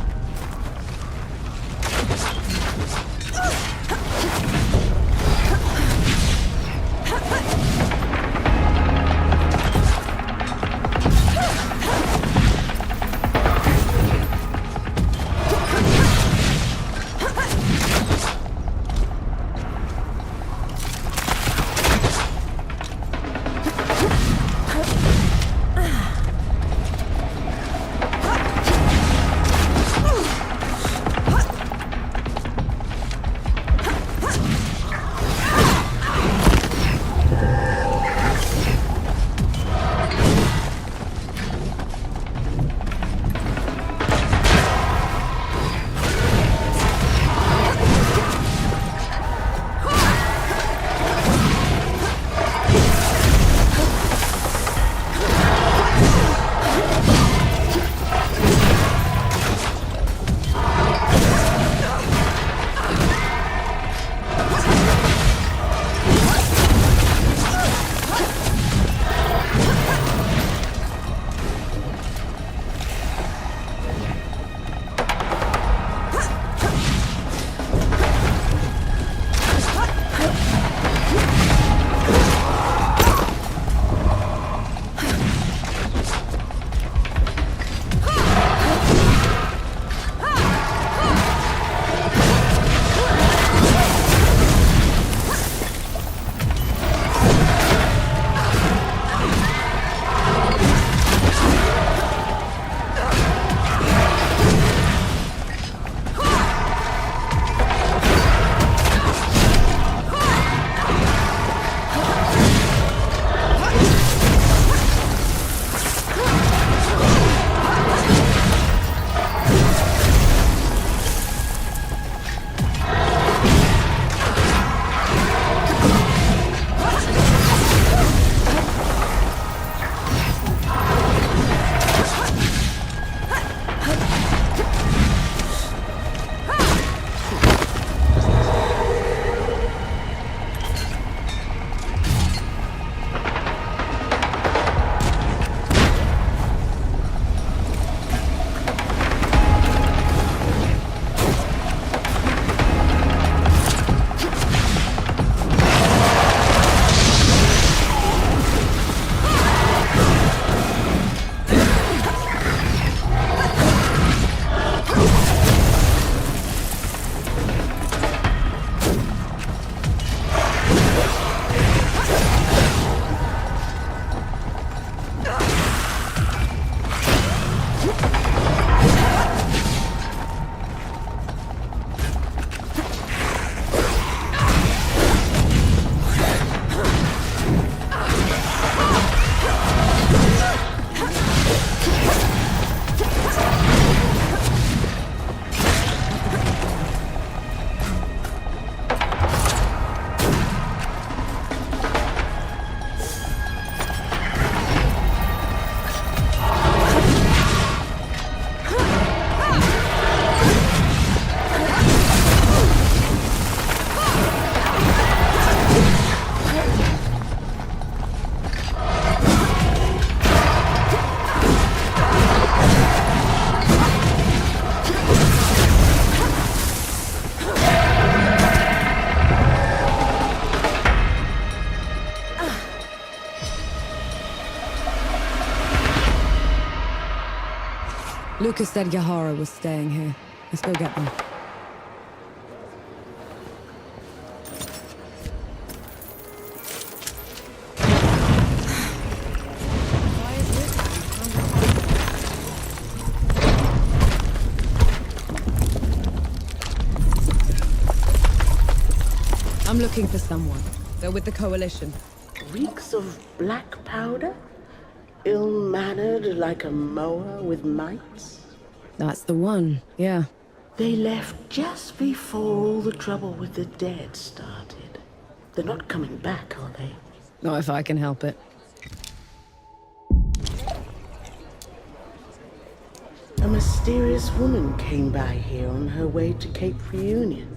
Lucas said Yahara was staying here. Let's go get them. I'm looking for someone. They're with the Coalition. Reeks of black powder? Ill-mannered like a mower with mites? That's the one, yeah. They left just before all the trouble with the dead started. They're not coming back, are they? Not if I can help it. A mysterious woman came by here on her way to Cape Reunion.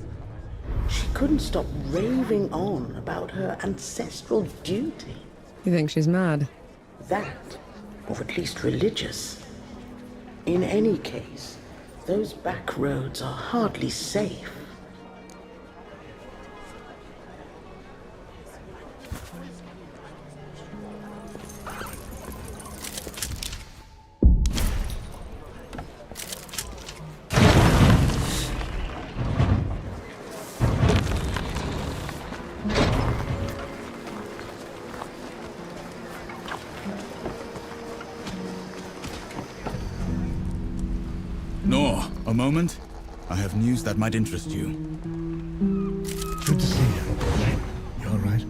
She couldn't stop raving on about her ancestral duty. You think she's mad? That, or at least religious. In any case, those back roads are hardly safe. Nor, a moment. I have news that might interest you. Good to see you. You all right?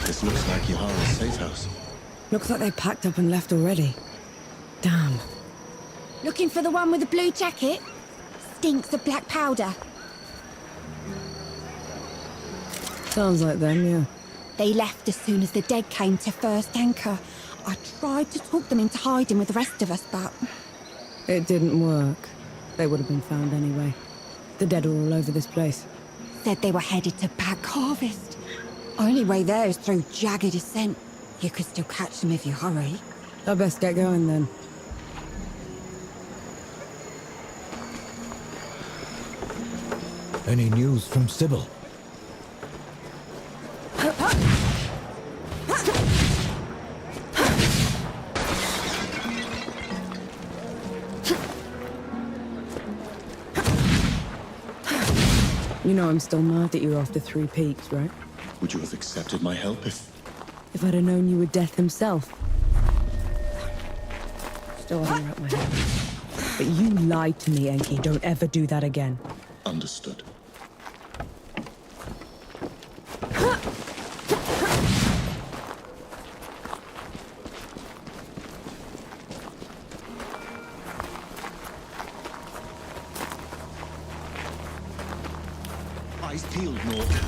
This looks like Yahara's safe house. Looks like they packed up and left already. Damn. Looking for the one with the blue jacket? Stinks of black powder. Sounds like them, yeah. They left as soon as the dead came to first anchor. I tried to talk them into hiding with the rest of us, but... It didn't work. They would have been found anyway. The dead are all over this place. Said they were headed to Back Harvest. Only way there is through jagged descent. You could still catch them if you hurry. I best get going then. Any news from Sybil? You know I'm still mad at you after 3 Peaks, right? Would you have accepted my help if... If I'd have known you were Death himself. Still haven't wrapped my head. But you lied to me, Enki. Don't ever do that again. Understood. Eyes peeled, Norvan.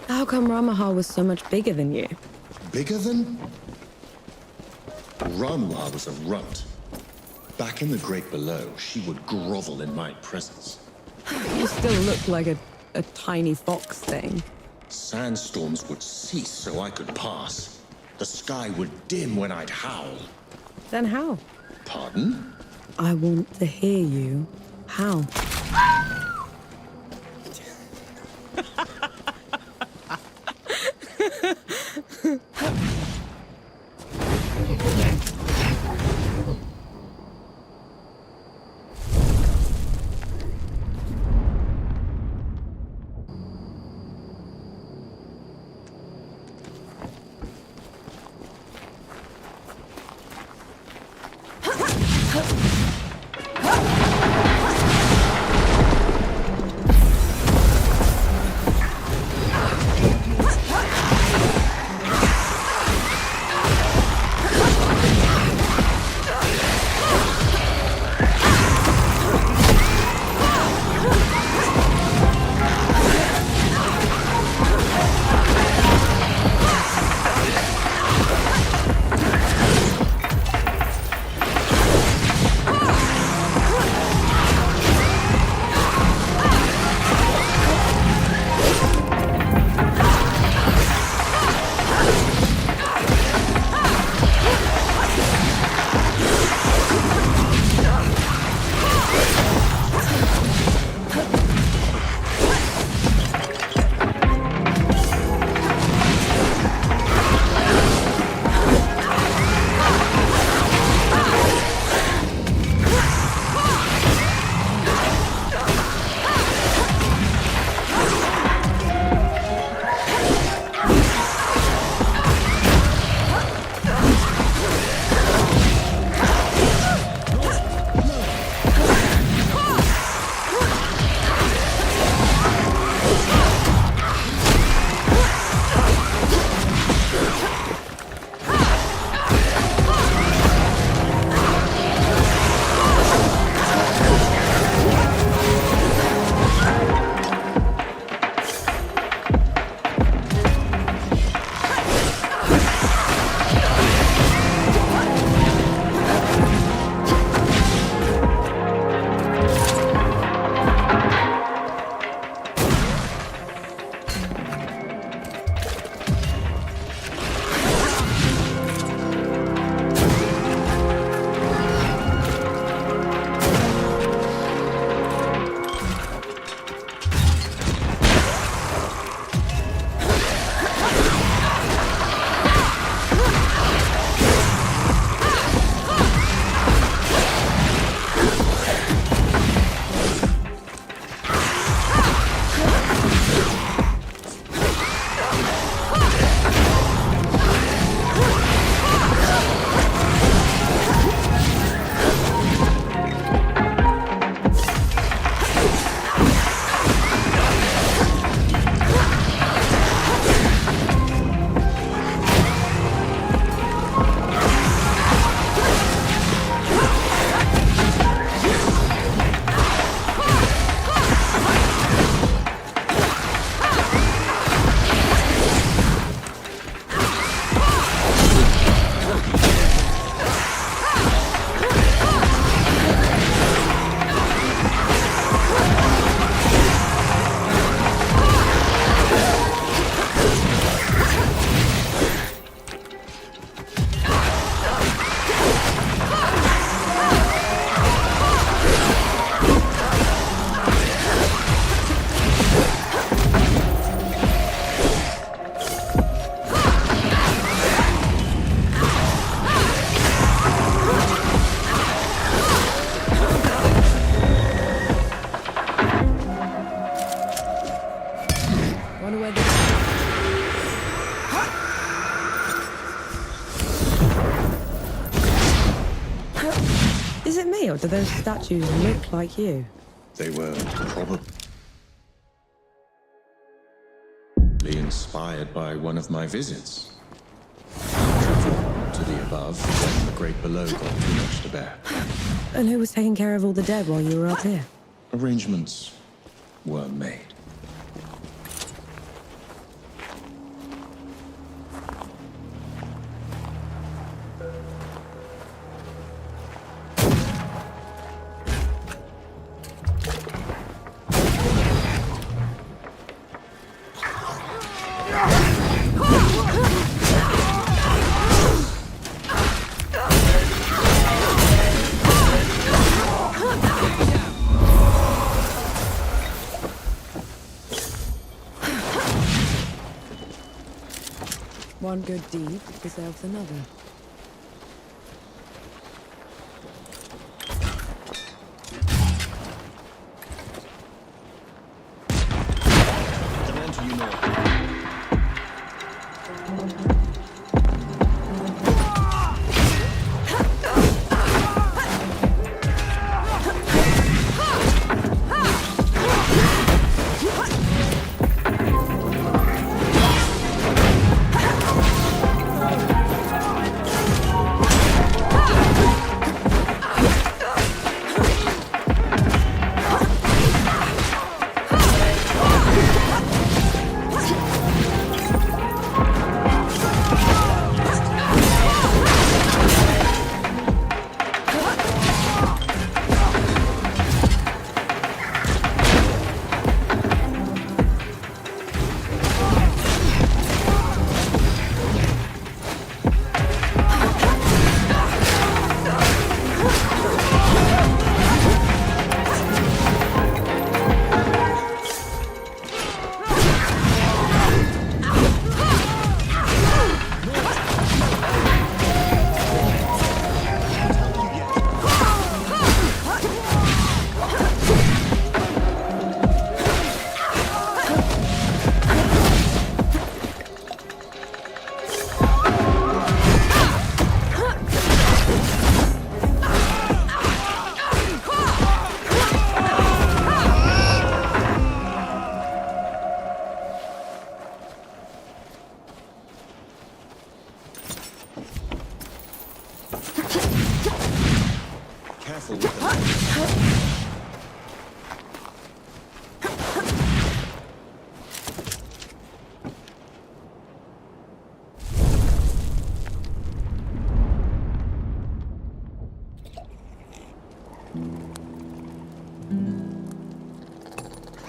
How come Ramahar was so much bigger than you? Bigger than? Ramuha was a runt. Back in the Great Below, she would grovel in my presence. You still look like a tiny fox thing. Sandstorms would cease so I could pass. The sky would dim when I'd howl. Then how? Pardon? I want to hear you. How? Is it me, or do those statues look like you? They were probably inspired by one of my visits. Travel to the above when the great below got too much to bear. And who was taking care of all the dead while you were up here? Arrangements were made. One good deed deserves another. Demand to you, Norvan. Careful with them.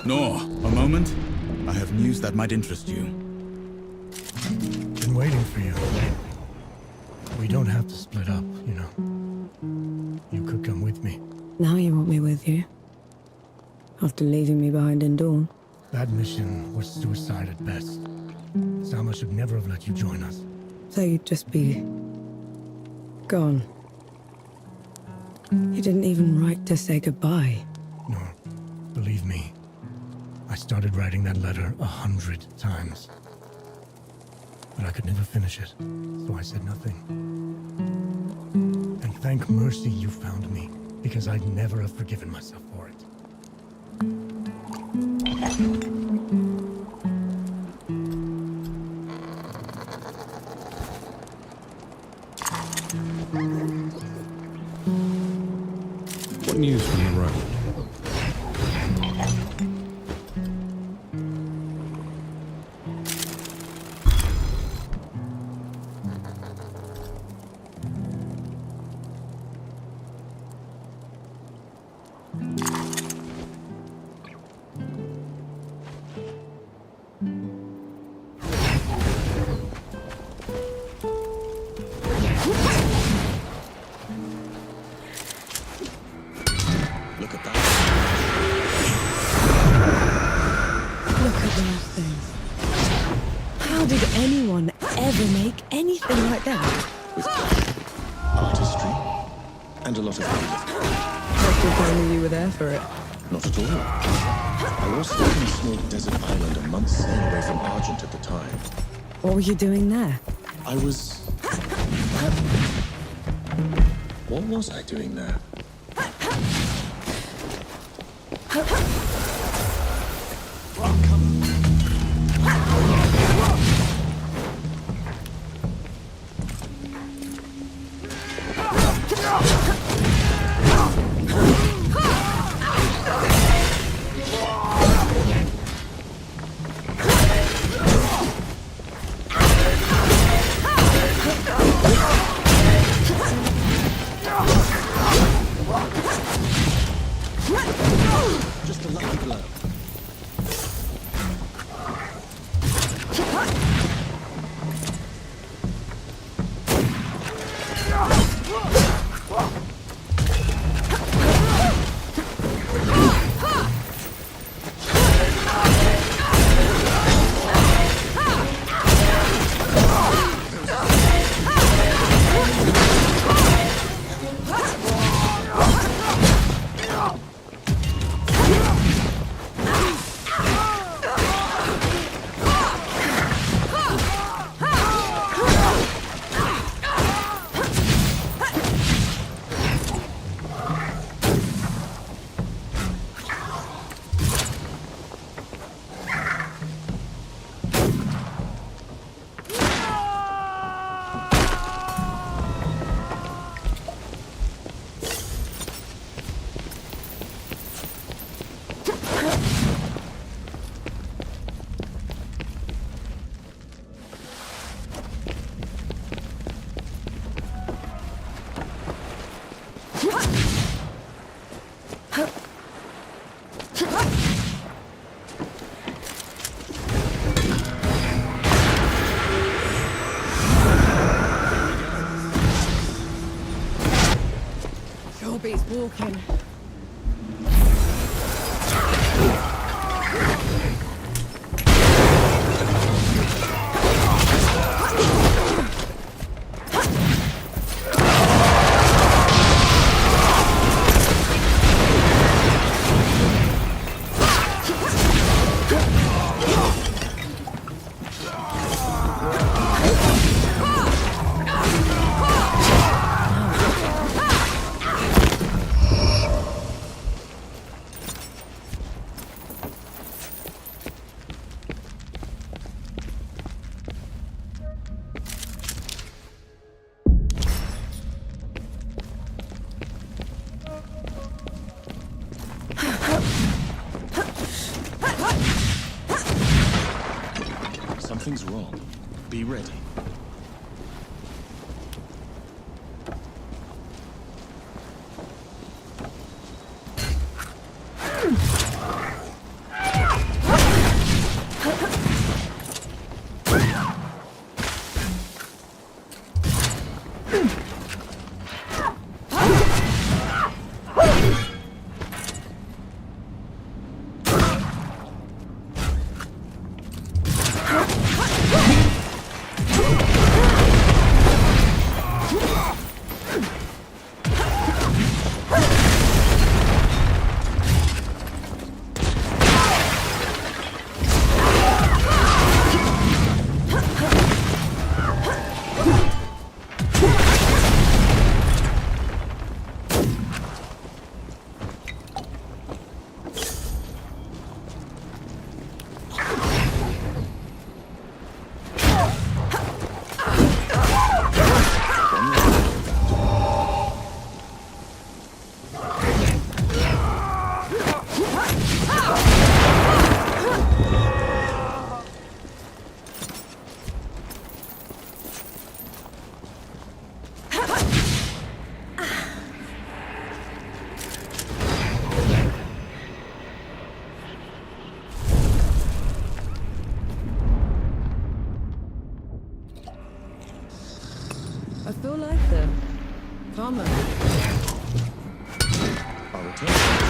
Nor, a moment. I have news that might interest you. Been waiting for you. We don't have to split up, you know. You could come with me. Now you want me with you? After leaving me behind in Dawn? That mission was suicide at best. Salma should never have let you join us. So you'd just be... gone. You didn't even write to say goodbye. No, believe me. I started writing that letter 100 times. But I could never finish it, so I said nothing. And thank mercy you found me, because I'd never have forgiven myself for it. What news from the road? Look at that. Look at those things. How did anyone ever make anything like that? With artistry and a lot of handling. Must have told me you were there for it. Not at all. I was stuck in a small desert island a month's sail away from Argent at the time. What were you doing there? I was... What was I doing there? Just a lucky Something's wrong. Be ready. I feel like them. Calmer. I'll return.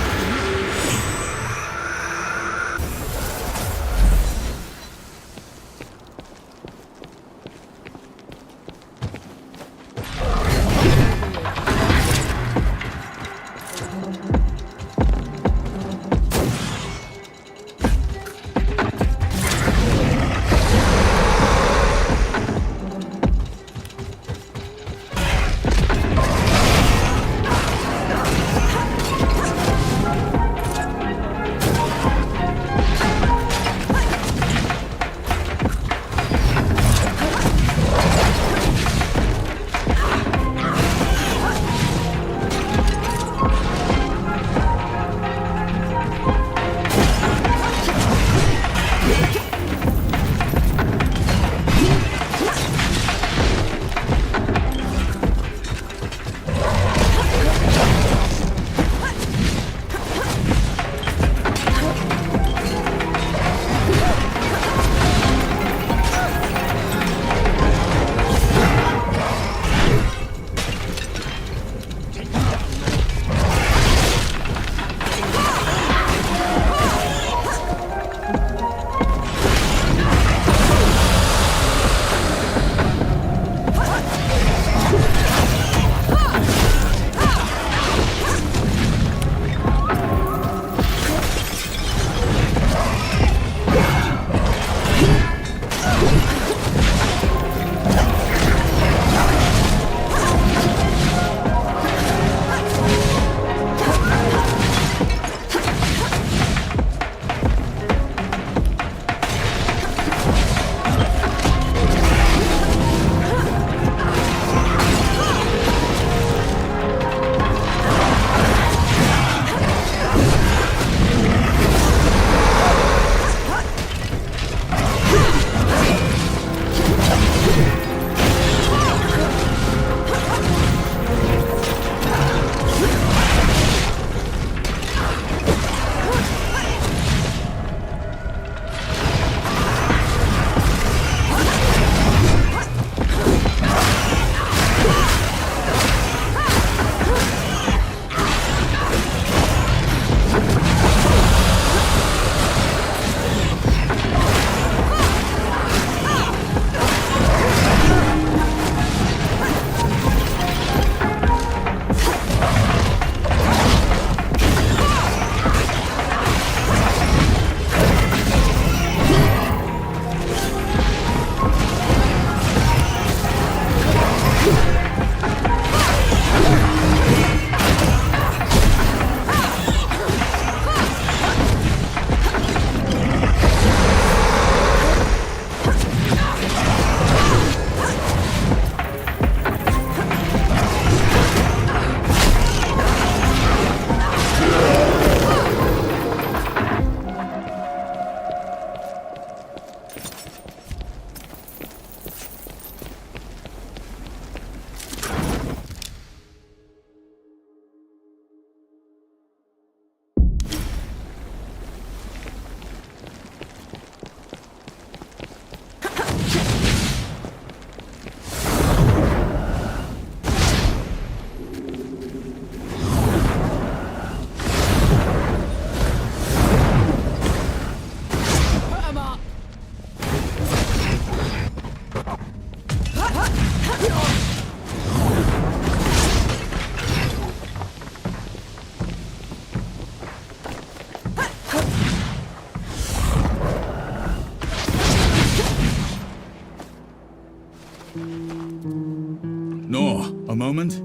moment?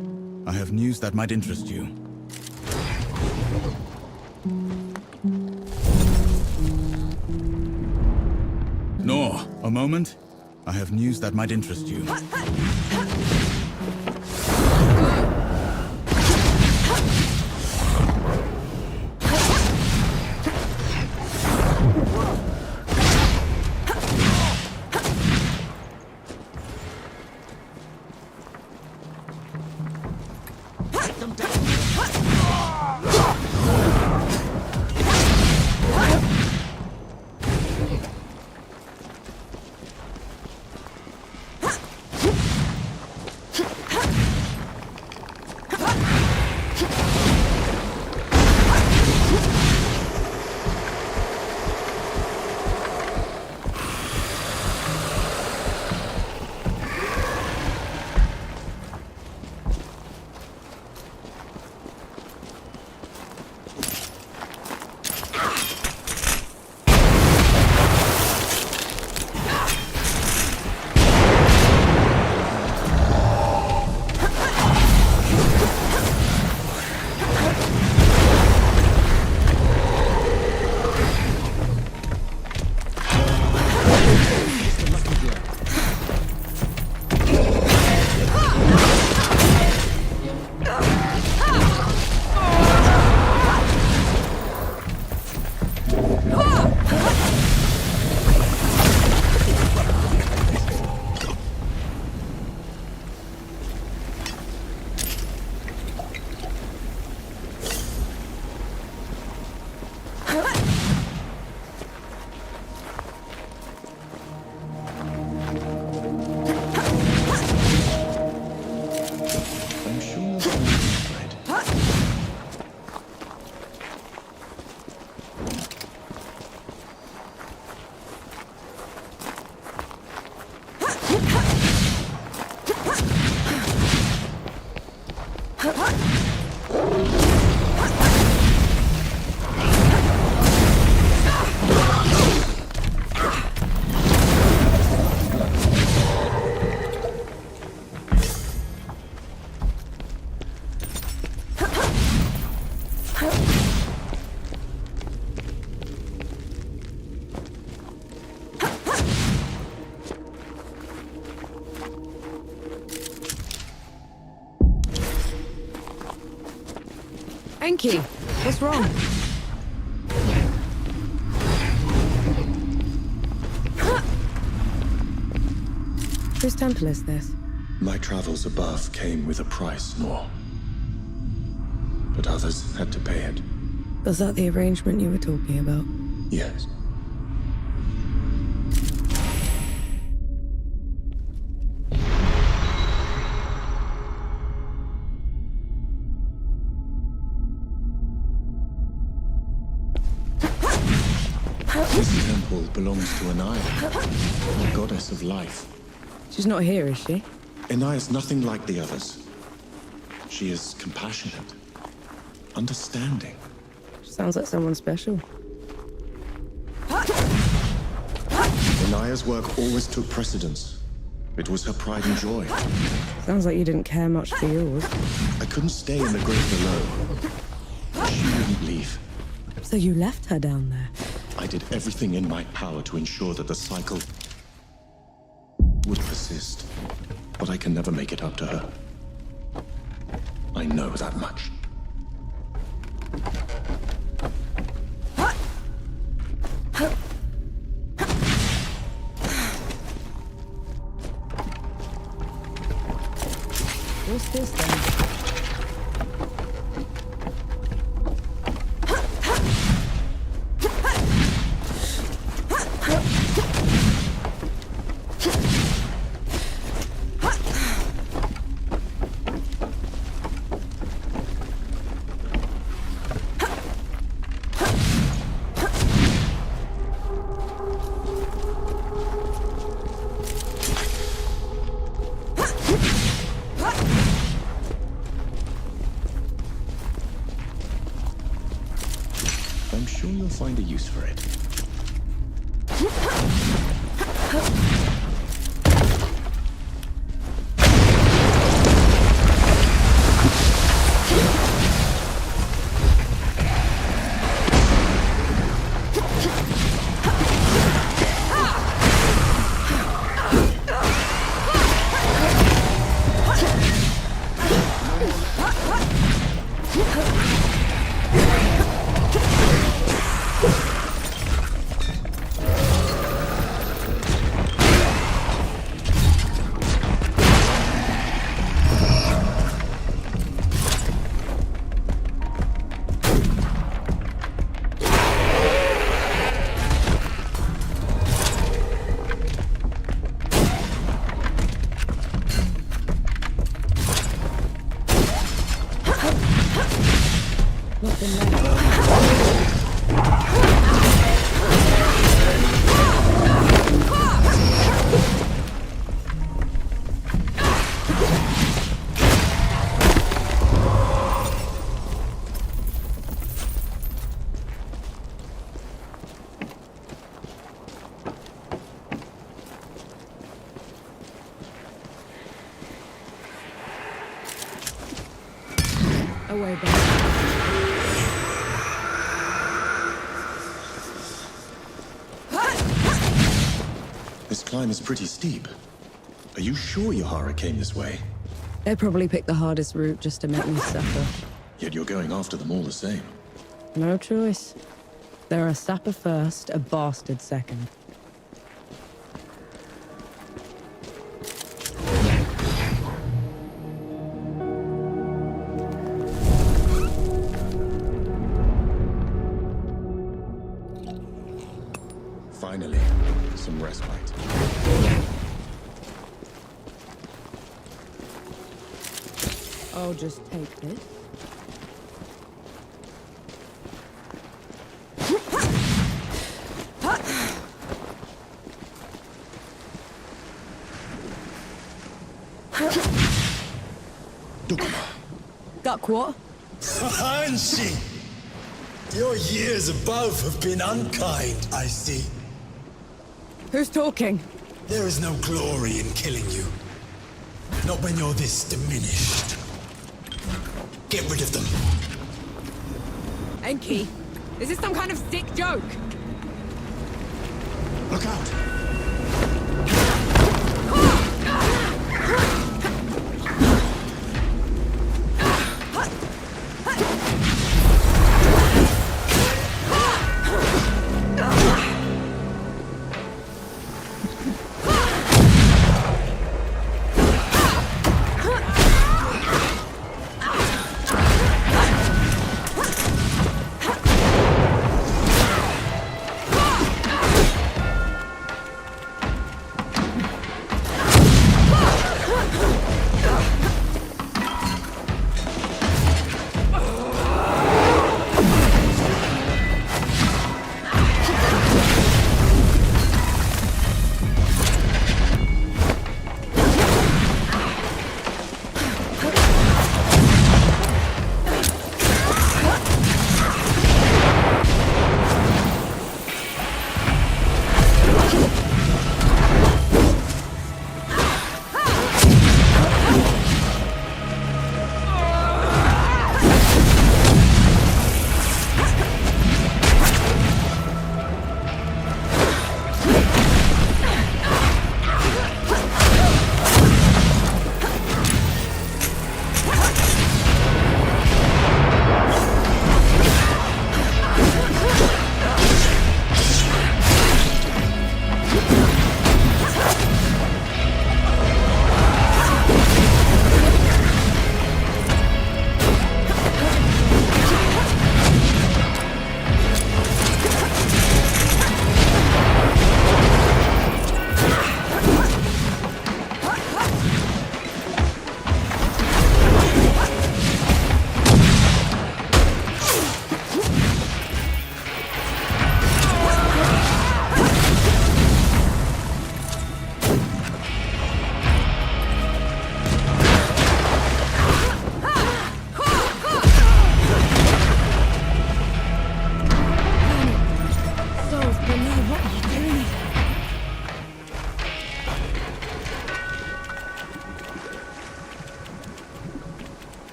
I have news that might interest you. Nor, a moment? I have news that might interest you. Enki, what's wrong? Whose temple is this? My travels above came with a price, Nor. But others had to pay it. Was that the arrangement you were talking about? Yes. This temple belongs to Anaya, the goddess of life. She's not here, is she? Anaya's nothing like the others. She is compassionate, understanding. Sounds like someone special. Anaya's work always took precedence. It was her pride and joy. Sounds like you didn't care much for yours. I couldn't stay in the grave alone. She wouldn't leave. So you left her down there? I did everything in my power to ensure that the cycle would persist. But I can never make it up to her. I know that much. What's this then? I'm sure you'll find a use for it. nothing left. Away, back. This climb is pretty steep. Are you sure Yahara came this way? They probably picked the hardest route just to make me suffer. Yet you're going after them all the same. No choice. They're a sapper first, a bastard second. Finally, some respite. I'll just take this. Duck what? Hanshi! Your years above have been unkind, I see. Who's talking? There is no glory in killing you. Not when you're this diminished. Get rid of them. Enki, is this some kind of sick joke? Look out!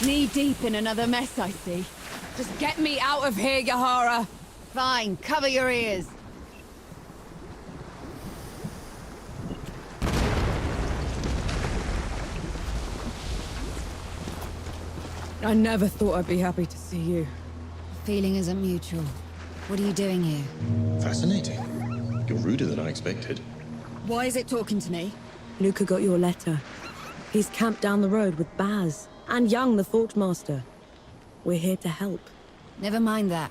Knee-deep in another mess, I see. Just get me out of here, Yahara! Fine, cover your ears. I never thought I'd be happy to see you. Feeling isn't mutual. What are you doing here? Fascinating. You're ruder than I expected. Why is it talking to me? Luca got your letter. He's camped down the road with Baz and Young, the Forge-master. We're here to help. Never mind that.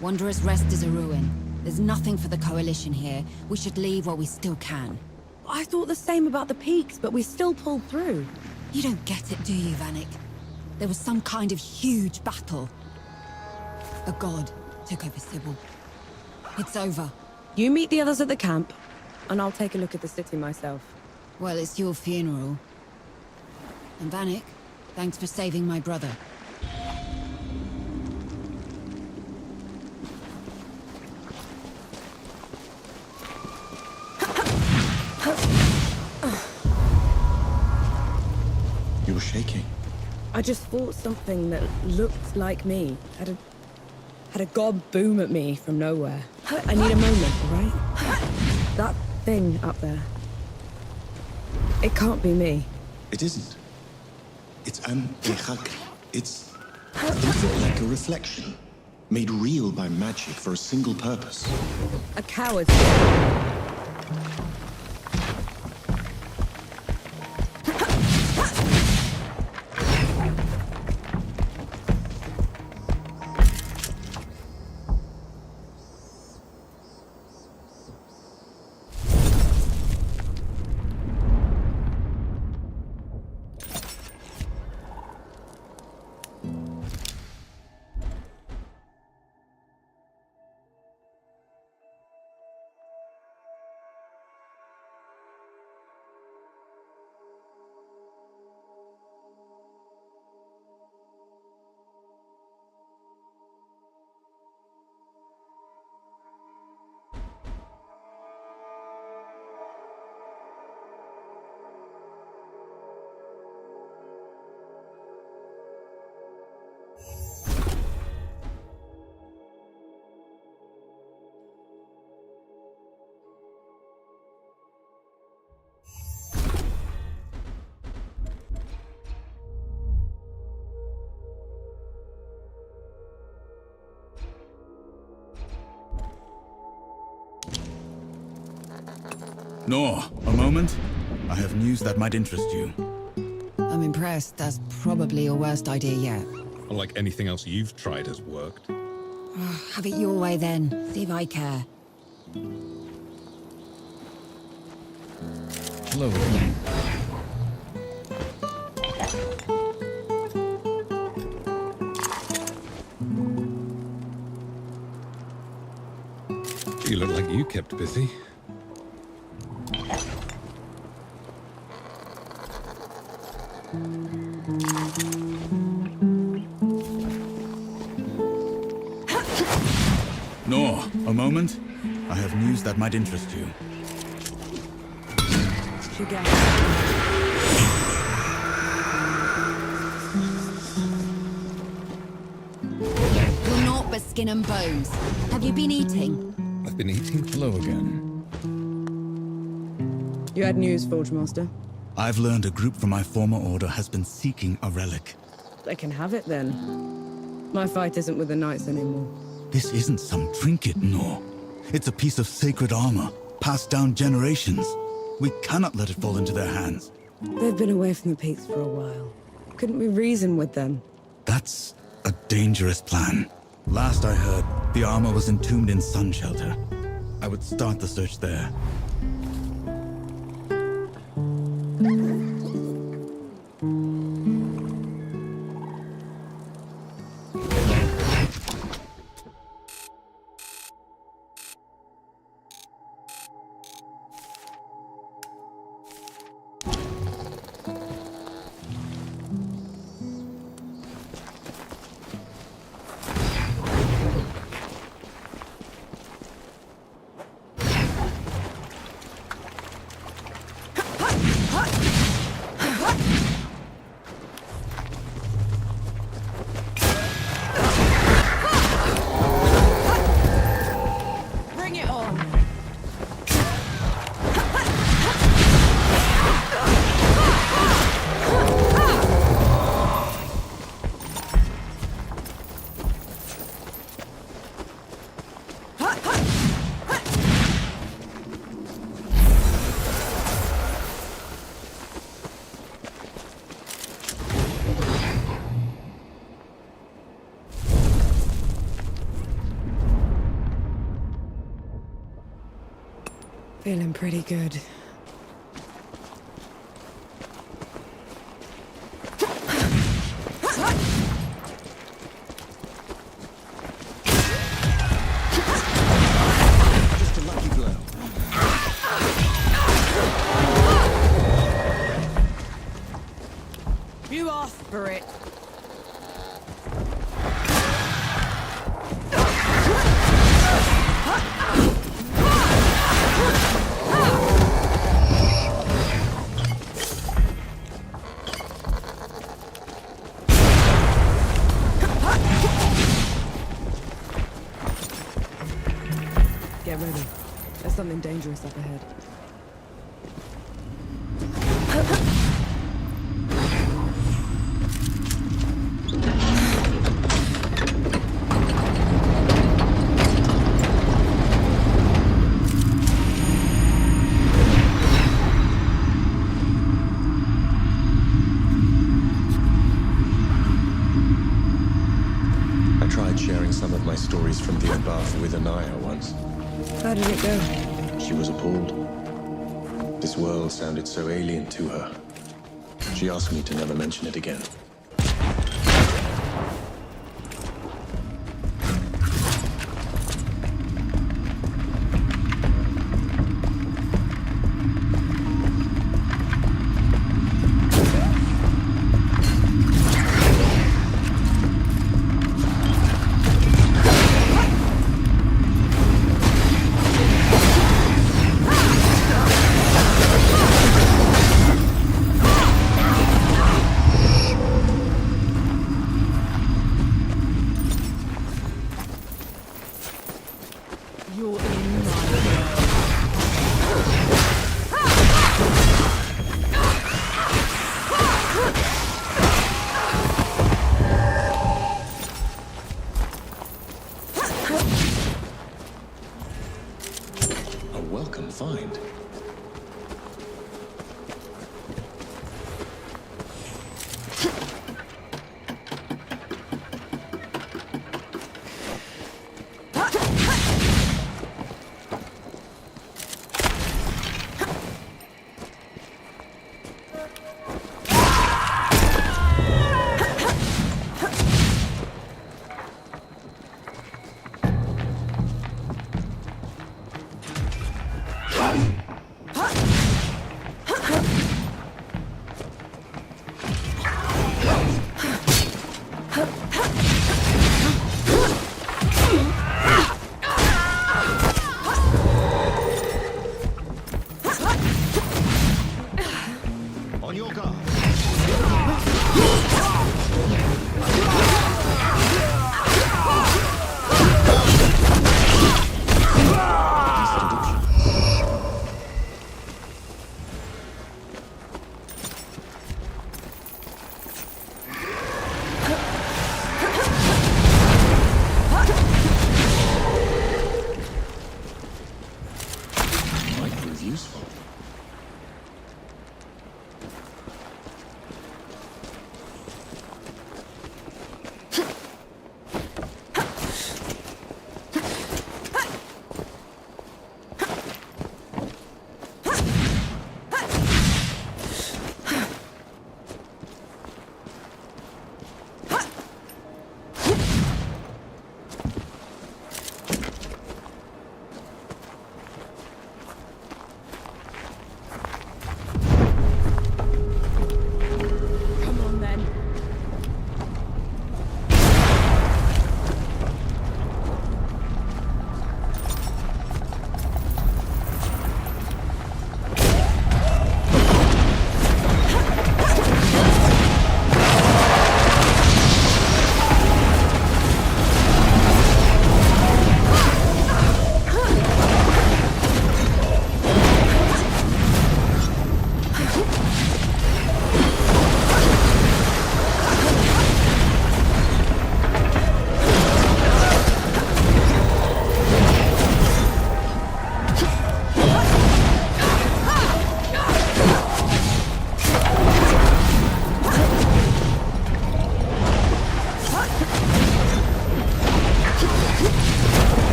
Wanderer's Rest is a ruin. There's nothing for the Coalition here. We should leave while we still can. I thought the same about the peaks, but we still pulled through. You don't get it, do you, Vanek? There was some kind of huge battle. A god took over Sybil. It's over. You meet the others at the camp, and I'll take a look at the city myself. Well, it's your funeral. And Vanek, thanks for saving my brother. You're shaking. I just fought something that looked like me. Had a god boom at me from nowhere. I need a moment, all right? That thing up there. It can't be me. It isn't. It's an Echak. It's think of it like a reflection, made real by magic for a single purpose. A coward. Nor, a moment. I have news that might interest you. I'm impressed. That's probably your worst idea yet. Like anything else you've tried has worked. Have it your way then. See if I care. Hello. You look like you kept busy. Nor, a moment. I have news that might interest you. Sıege. You're naught but skin and bones. Have you been eating? I've been eating. Hello again. You had news, Forge Master? I've learned a group from my former order has been seeking a relic. They can have it then. My fight isn't with the Knights anymore. This isn't some trinket, Nor. It's a piece of sacred armor, passed down generations. We cannot let it fall into their hands. They've been away from the peaks for a while. Couldn't we reason with them? That's a dangerous plan. Last I heard, the armor was entombed in Sun Shelter. I would start the search there. Bring it on! Feeling pretty good. You asked for it. Get ready. There's something dangerous up ahead. I tried sharing some of my stories from the above with Anaya once. How did it go? She was appalled. This world sounded so alien to her. She asked me to never mention it again.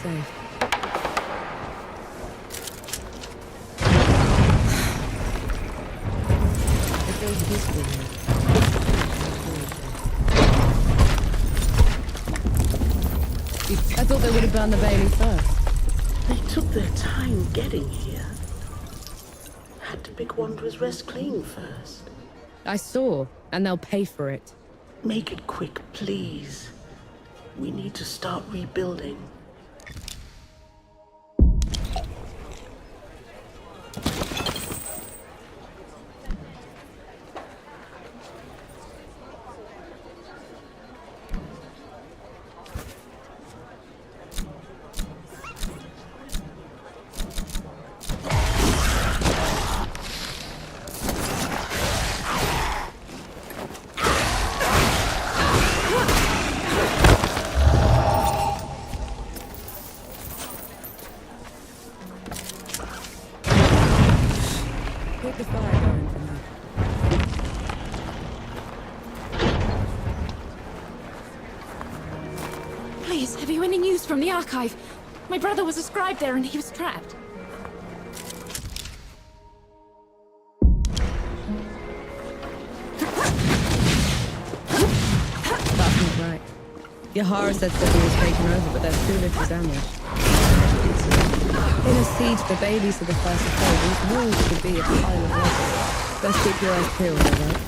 safe. It feels peaceful here. I thought they would have burned the Bailey first. They took their time getting here. Had to pick Wanderer's Rest clean first. I saw, and they'll pay for it. Make it quick, please. We need to start rebuilding. Keep the fire going for me. Please, have you any news from the archive? My brother was a scribe there and he was trapped. That's not right. Yahara said Sıege was taken over, but there's too little damage. In a siege, the babies are the first to fall. These walls could be a pile of rubble. Best keep your eyes peeled, alright?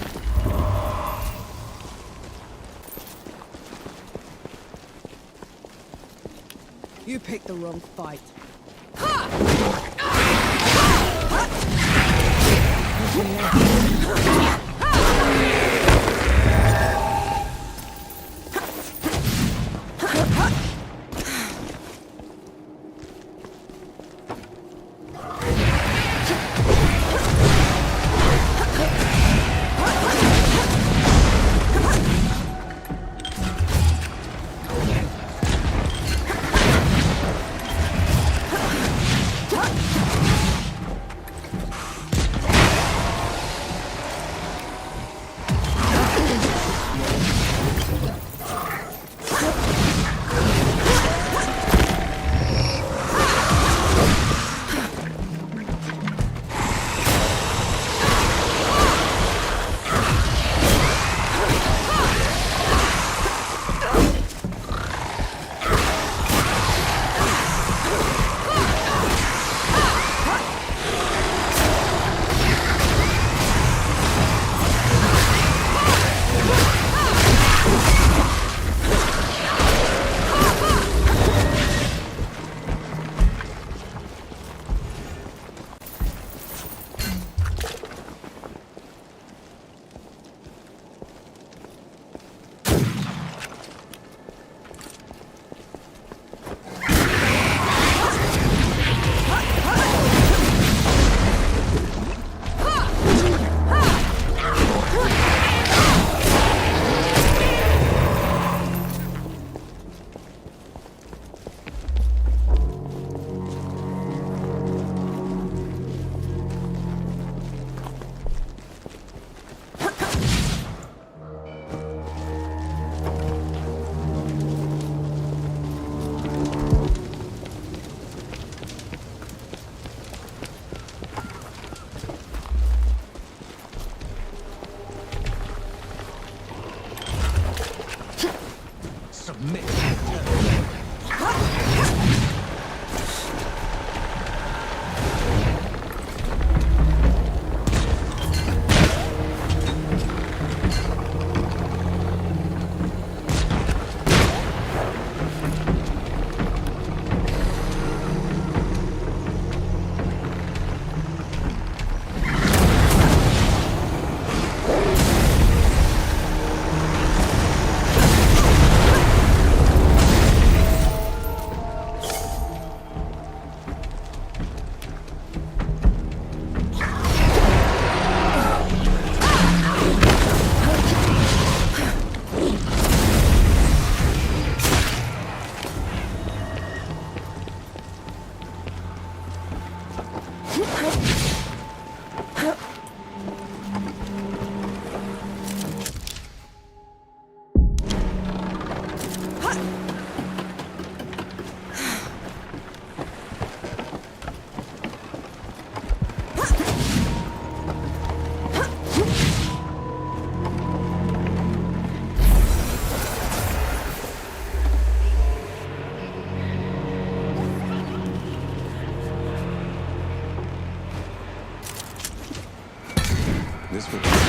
You picked the wrong fight. this will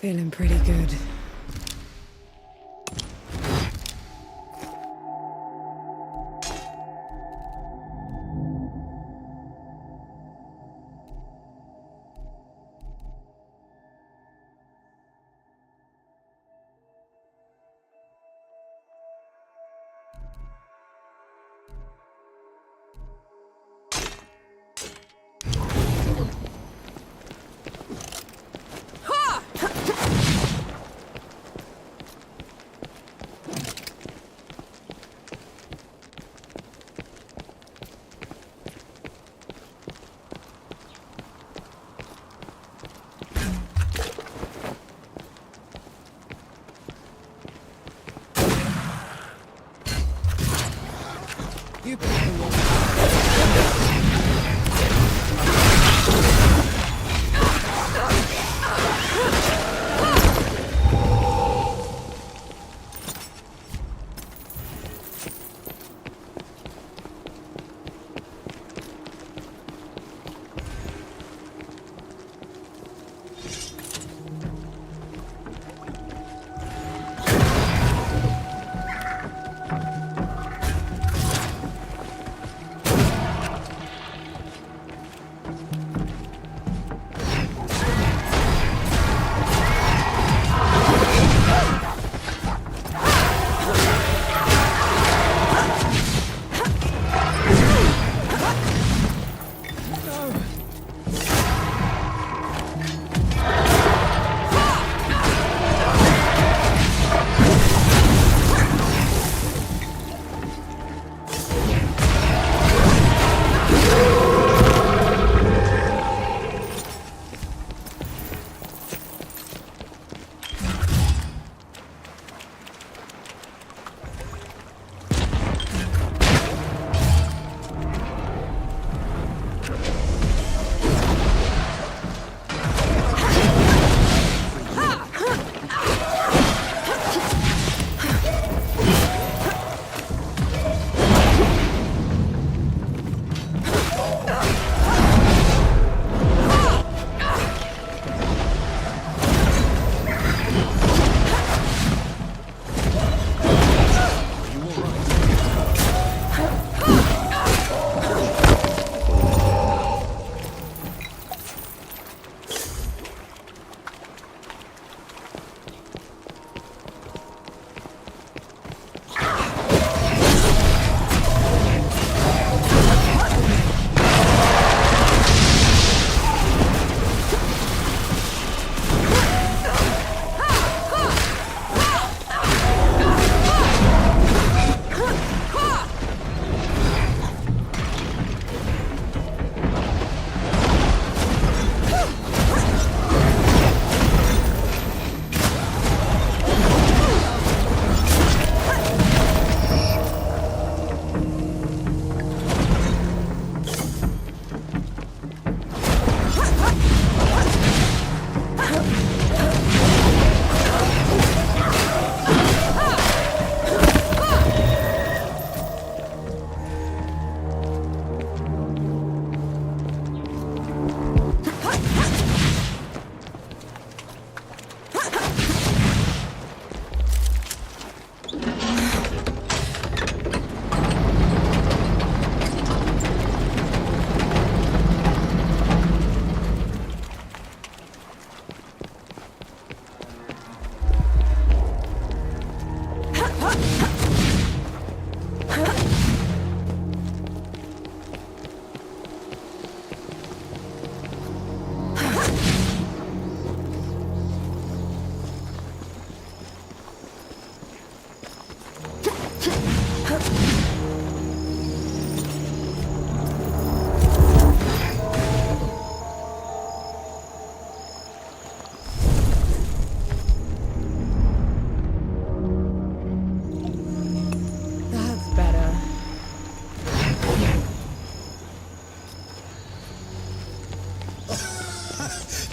Feeling pretty good.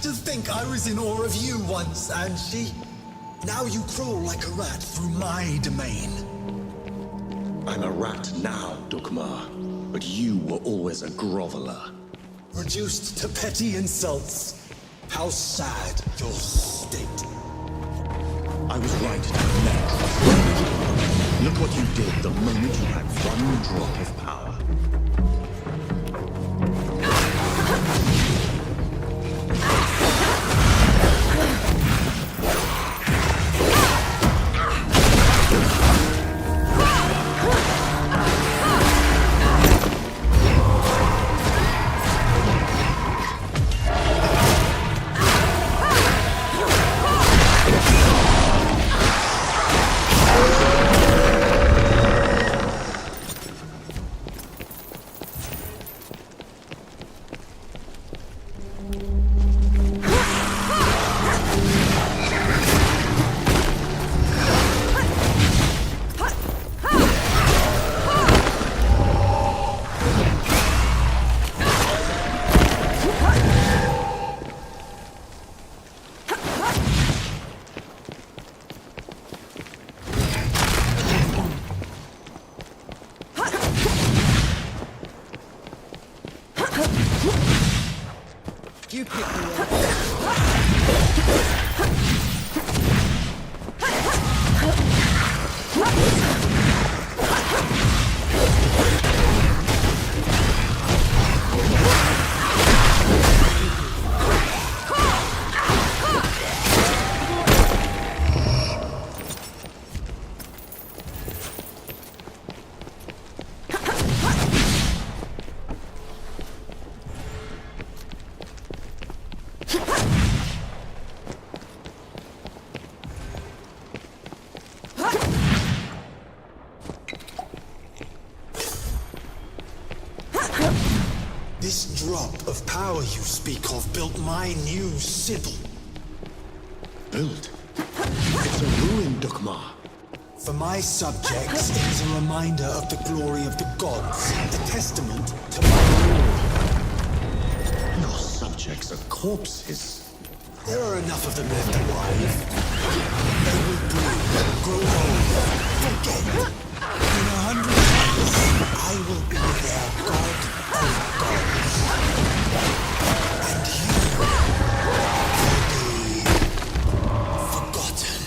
to think I was in awe of you once, Anshi. Now you crawl like a rat through my domain. I'm a rat now, Dukmar, but you were always a groveler. Reduced to petty insults. How sad your state. I was right to have never trusted you. Look what you did the moment you had one drop of power. You pick me up. This drop of power you speak of built my new Sybil. Built? It's a ruin, Dukmar. For my subjects, it is a reminder of the glory of the gods, the testament to my rule. Your subjects are corpses. There are enough of them left alive. They will breed, grow old, forget. In 100 years, I will be their god of gods. And you will be forgotten.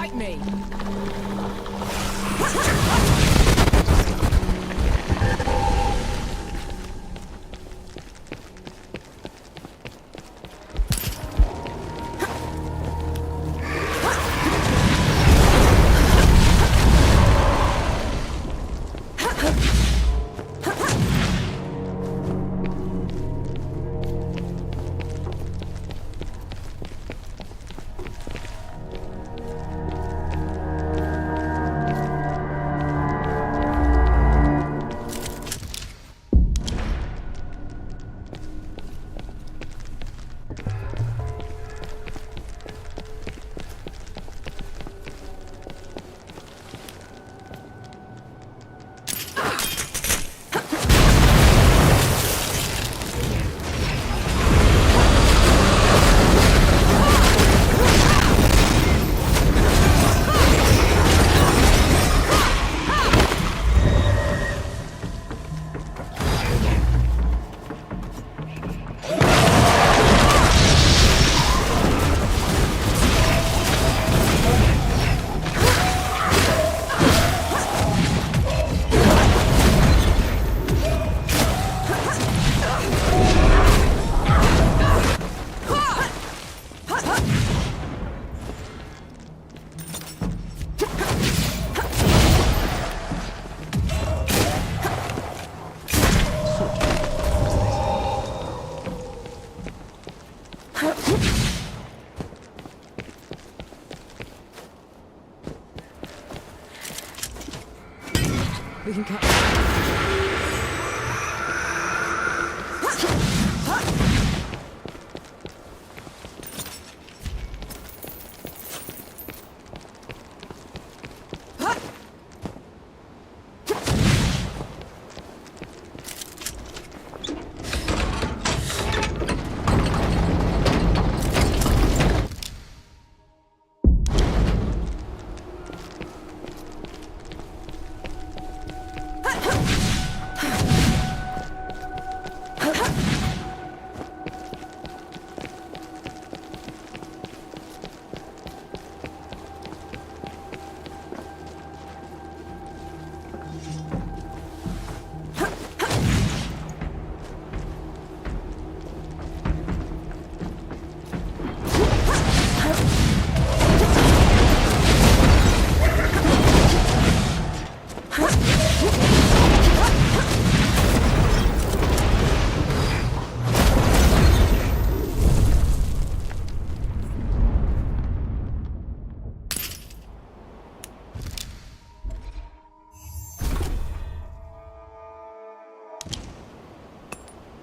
fight me! We can cut.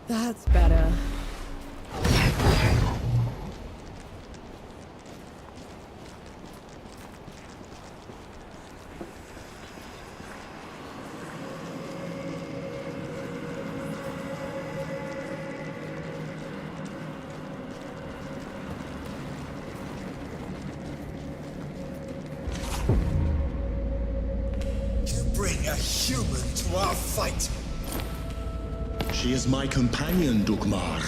That's better. You bring a human to our fight. She is my companion, Dugmar.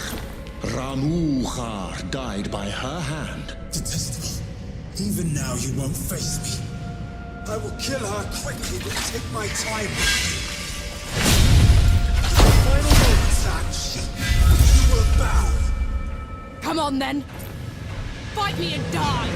Ramuhar died by her hand. Detestable. Even now you won't face me. I will kill her quickly, but take my time. The final moments, Ash. You will bow. Come on then! Fight me and die!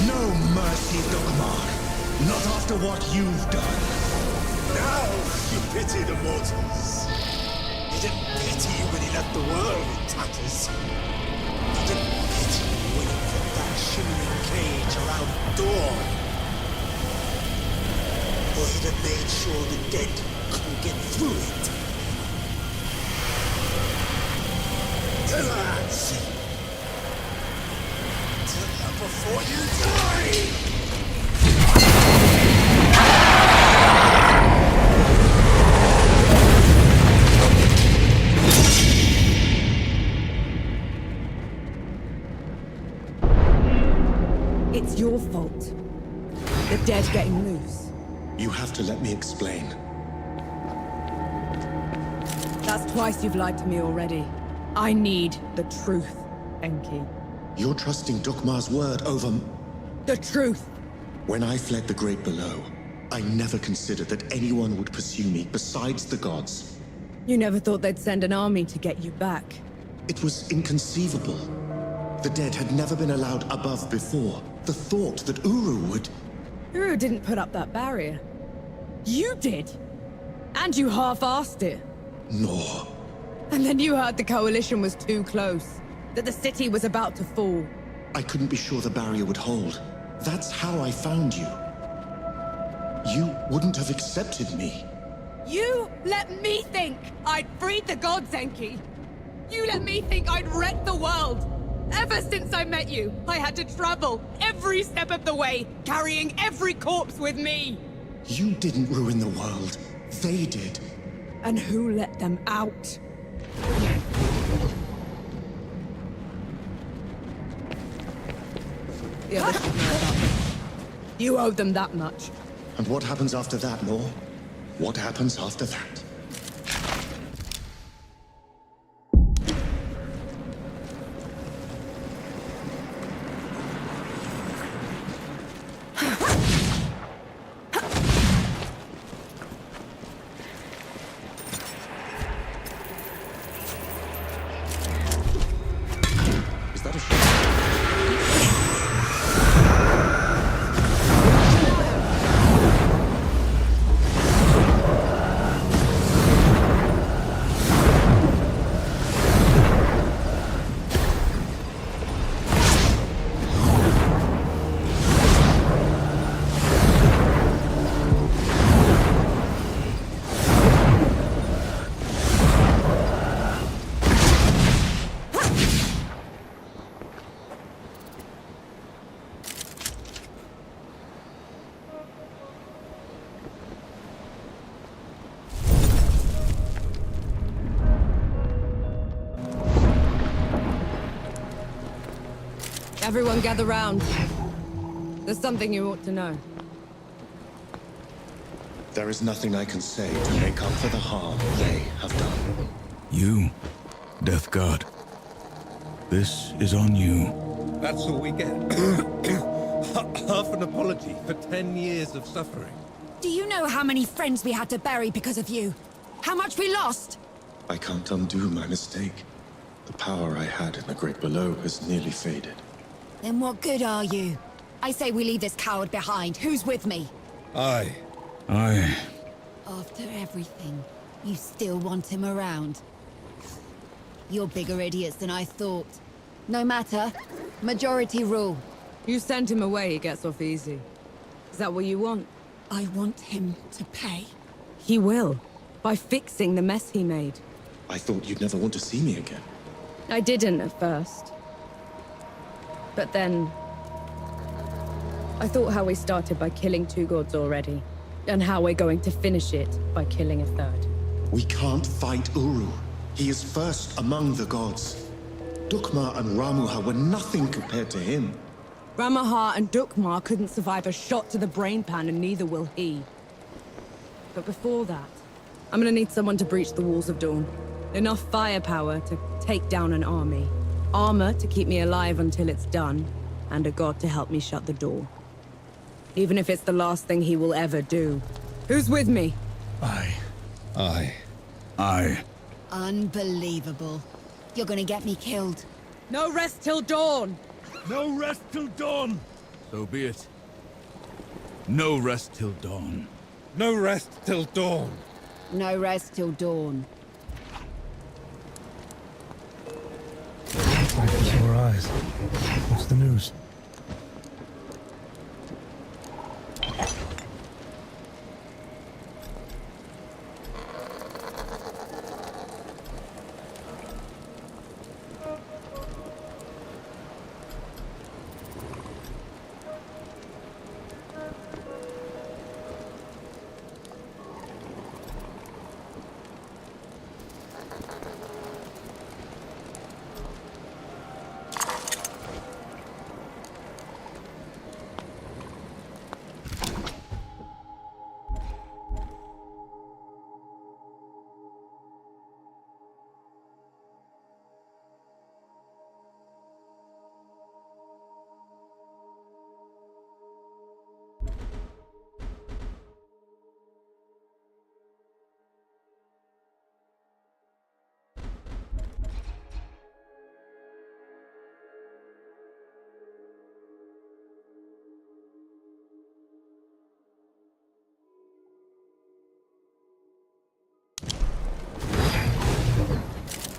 No mercy, Dogmar. Not after what you've done. Now you pity the mortals. He didn't pity you when he left the world in tatters. He didn't pity you when he put that shimmering cage around Dawn. Or he'd have made sure the dead couldn't get through it. Tell her, Nancy. Tell her before you die! It's your fault. The dead getting loose. You have to let me explain. That's twice you've lied to me already. I need the truth, Enki. You're trusting Dukmar's word over... The truth! When I fled the Great Below, I never considered that anyone would pursue me besides the gods. You never thought they'd send an army to get you back. It was inconceivable. The dead had never been allowed above before. The thought that Uru would... Uru didn't put up that barrier. You did! And you half-assed it. No. And then you heard the Coalition was too close. That the city was about to fall. I couldn't be sure the barrier would hold. That's how I found you. You wouldn't have accepted me. You let me think I'd freed the gods, Enki. You let me think I'd wrecked the world. Ever since I met you, I had to travel every step of the way, carrying every corpse with me. You didn't ruin the world. They did. And who let them out? The others should know about them. You owed them that much. And what happens after that, Nor? What happens after that? Everyone gather round. There's something you ought to know. There is nothing I can say to make up for the harm they have done. You, Death God. This is on you. That's all we get. Half an apology for 10 years of suffering. Do you know how many friends we had to bury because of you? How much we lost? I can't undo my mistake. The power I had in the Great Below has nearly faded. Then what good are you? I say we leave this coward behind. Who's with me? Aye. After everything, you still want him around. You're bigger idiots than I thought. No matter. Majority rule. You send him away, he gets off easy. Is that what you want? I want him to pay. He will. By fixing the mess he made. I thought you'd never want to see me again. I didn't at first. But then... I thought how we started by killing 2 gods already. And how we're going to finish it by killing a 3rd. We can't fight Uru. He is first among the gods. Dukmar and Ramuha were nothing compared to him. Ramuha and Dukmar couldn't survive a shot to the brain pan, and neither will he. But before that, I'm gonna need someone to breach the walls of Dawn. Enough firepower to take down an army. Armor to keep me alive until it's done. And a god to help me shut the door. Even if it's the last thing he will ever do. Who's with me? Aye. Unbelievable. You're gonna get me killed. No rest till dawn! No rest till dawn! So be it. No rest till dawn. No rest till dawn. No rest till dawn. Looks like sore eyes. What's the news?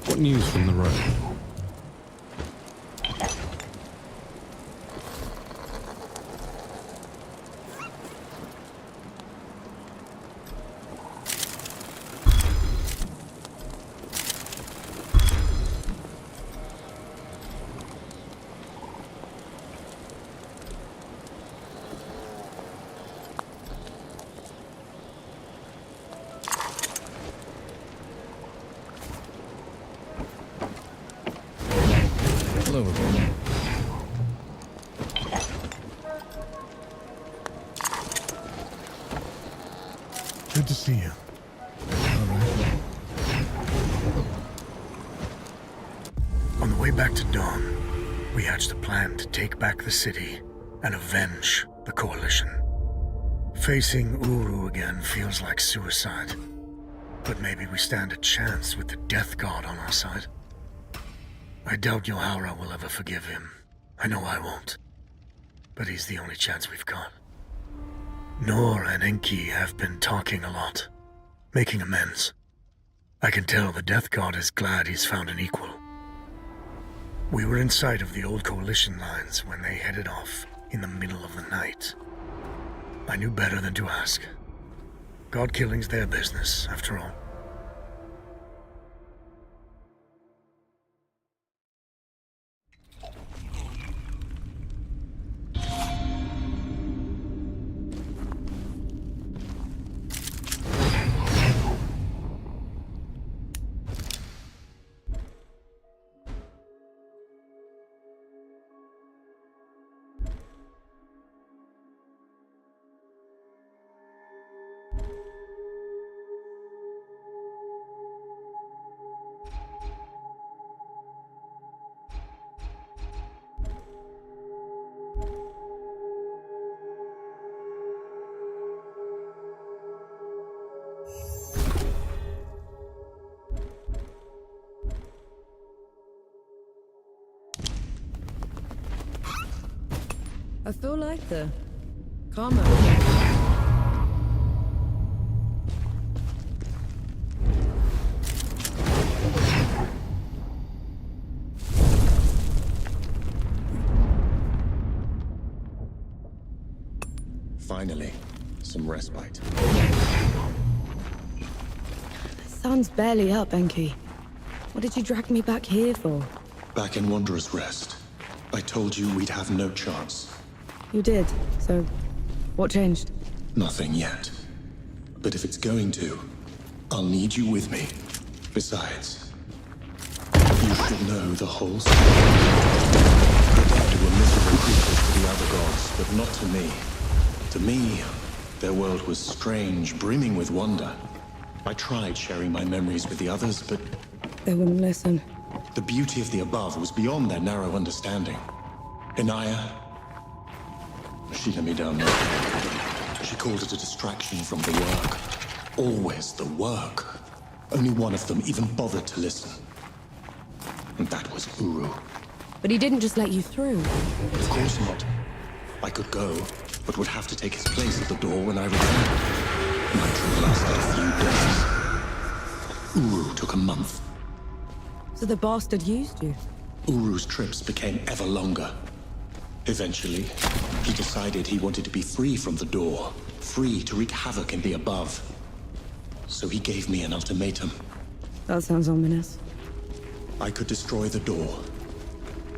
What news from the road? Hello again. Good to see you. All right. On the way back to Dawn, we hatched a plan to take back the city and avenge the Coalition. Facing Uru again feels like suicide, but maybe we stand a chance with the Death God on our side. I doubt Yohara will ever forgive him. I know I won't. But he's the only chance we've got. Nor and Enki have been talking a lot, making amends. I can tell the Death God is glad he's found an equal. We were in sight of the old Coalition lines when they headed off in the middle of the night. I knew better than to ask. God killing's their business, after all. I feel like the karma. Finally, some respite. The sun's barely up, Enki. What did you drag me back here for? Back in Wanderer's Rest, I told you we'd have no chance. You did, so what changed? Nothing yet. But if it's going to, I'll need you with me. Besides, you should know the whole story. The dead were miserable creatures to the other gods, but not to me. To me, their world was strange, brimming with wonder. I tried sharing my memories with the others, but They wouldn't listen. the beauty of the above was beyond their narrow understanding. Inaya, she let me down. She called it a distraction from the work. Always the work. Only one of them even bothered to listen. And that was Uru. But he didn't just let you through. Of course not. I could go, but would have to take his place at the door when I returned. My trip lasted a few days. Uru took a month. So the bastard used you? Uru's trips became ever longer. Eventually, he decided he wanted to be free from the door, free to wreak havoc in the above. So he gave me an ultimatum. That sounds ominous. I could destroy the door,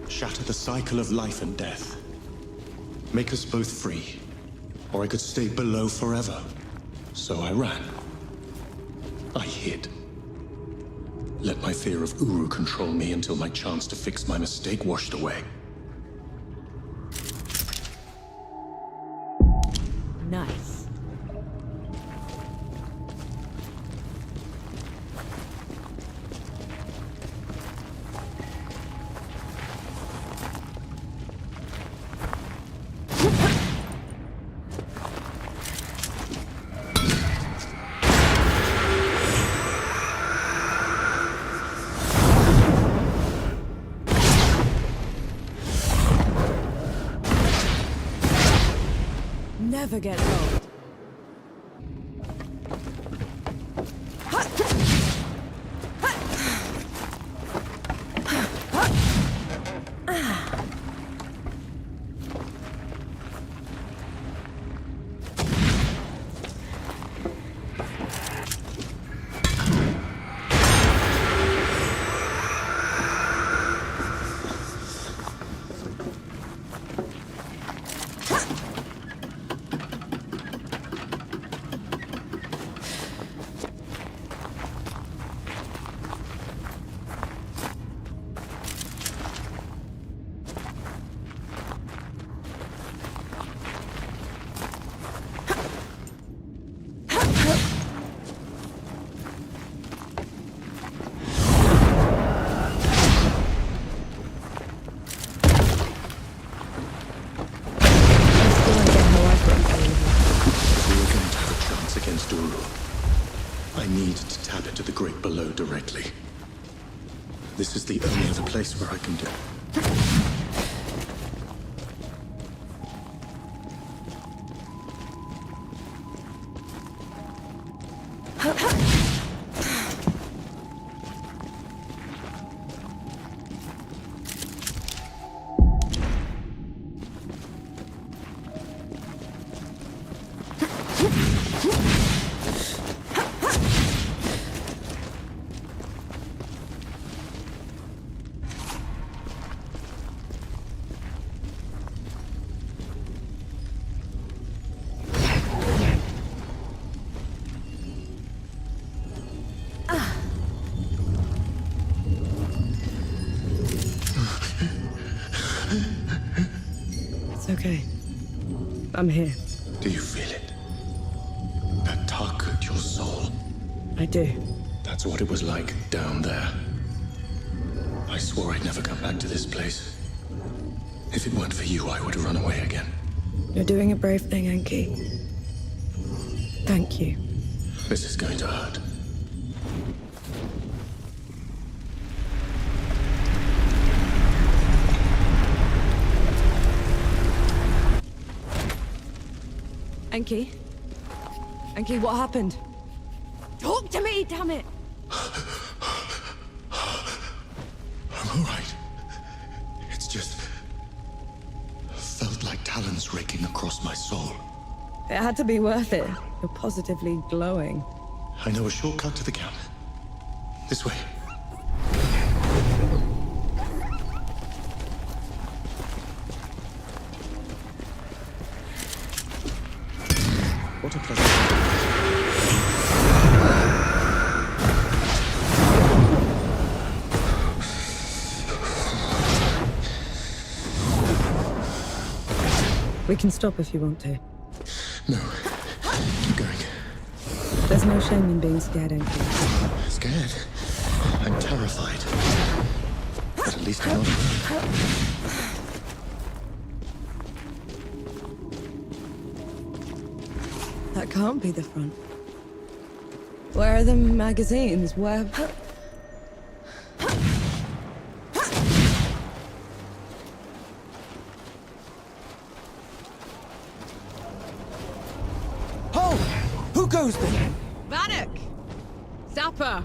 shatter the cycle of life and death, make us both free, or I could stay below forever. So I ran. I hid. Let my fear of Uru control me until my chance to fix my mistake washed away. Nice. Never get old. I need to tap into the great below directly. This is the only other place where I can do it. It's okay. I'm here. Do you feel it? That tug at your soul? I do. That's what it was like down there. I swore I'd never come back to this place. If it weren't for you, I would have run away again. You're doing a brave thing, Enki. Thank you. This is going to hurt. Enki? Enki, what happened? Talk to me, damn it! I'm all right. It's just... felt like talons raking across my soul. It had to be worth it. You're positively glowing. I know a shortcut to the camp. This way. What a pleasant... We can stop if you want to. No. Keep going. There's no shame in being scared, Enki. Scared? I'm terrified. But at least I'm not alone. That can't be the front. Where are the magazines? Where... goes then? Vanek! Zapper!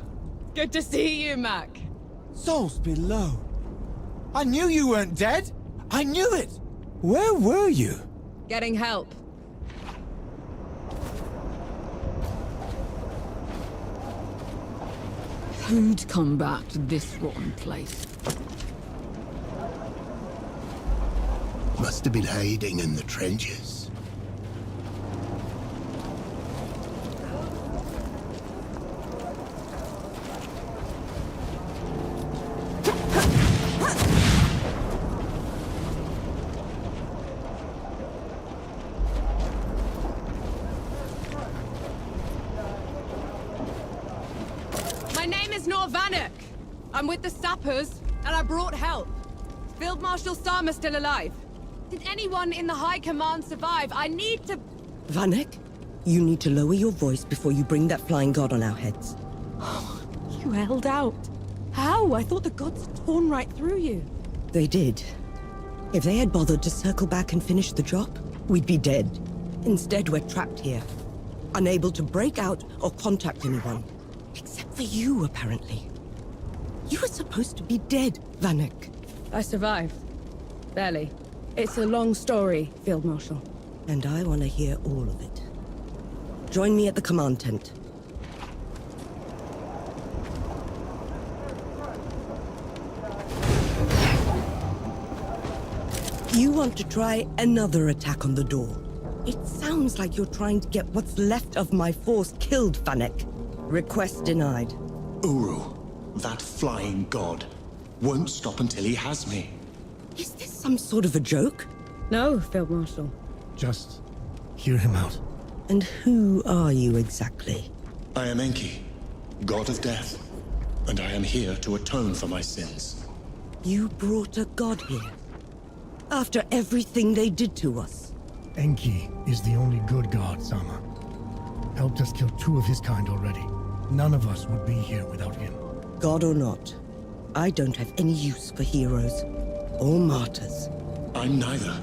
Good to see you, Mac. Souls below. I knew you weren't dead. I knew it. Where were you? Getting help. Who'd come back to this rotten place? Must have been hiding in the trenches. My name is Norvan. I'm with the sappers, and I brought help. Field Marshal Sama still alive. Did anyone in the High Command survive? I need to... Vanek, you need to lower your voice before you bring that flying god on our heads. You held out. How? I thought the gods had torn right through you. They did. If they had bothered to circle back and finish the job, we'd be dead. Instead, we're trapped here. Unable to break out or contact anyone. Except for you, apparently. You were supposed to be dead, Vanek. I survived. Barely. It's a long story, Field Marshal. And I want to hear all of it. Join me at the command tent. You want to try another attack on the door. It sounds like you're trying to get what's left of my force killed, Vanek. Request denied. Uru, that flying god, won't stop until he has me. Is this some sort of a joke? No, Field Marshal. Just hear him out. And who are you exactly? I am Enki, god of death, and I am here to atone for my sins. You brought a god here? After everything they did to us? Enki is the only good god, Sama. Helped us kill 2 of his kind already. None of us would be here without him. God or not, I don't have any use for heroes or martyrs. I'm neither.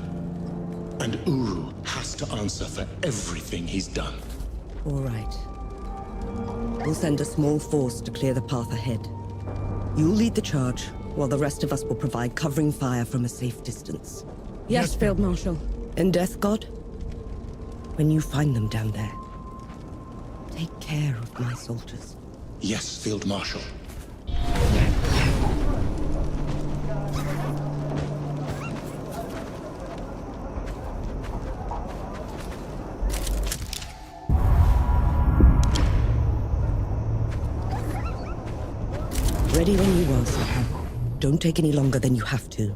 And Uru has to answer for everything he's done. All right. We'll send a small force to clear the path ahead. You'll lead the charge, while the rest of us will provide covering fire from a safe distance. Yes, Field Marshal. And Death God? When you find them down there, take care of my soldiers. Yes, Field Marshal. Ready when you are, Saka. Don't take any longer than you have to.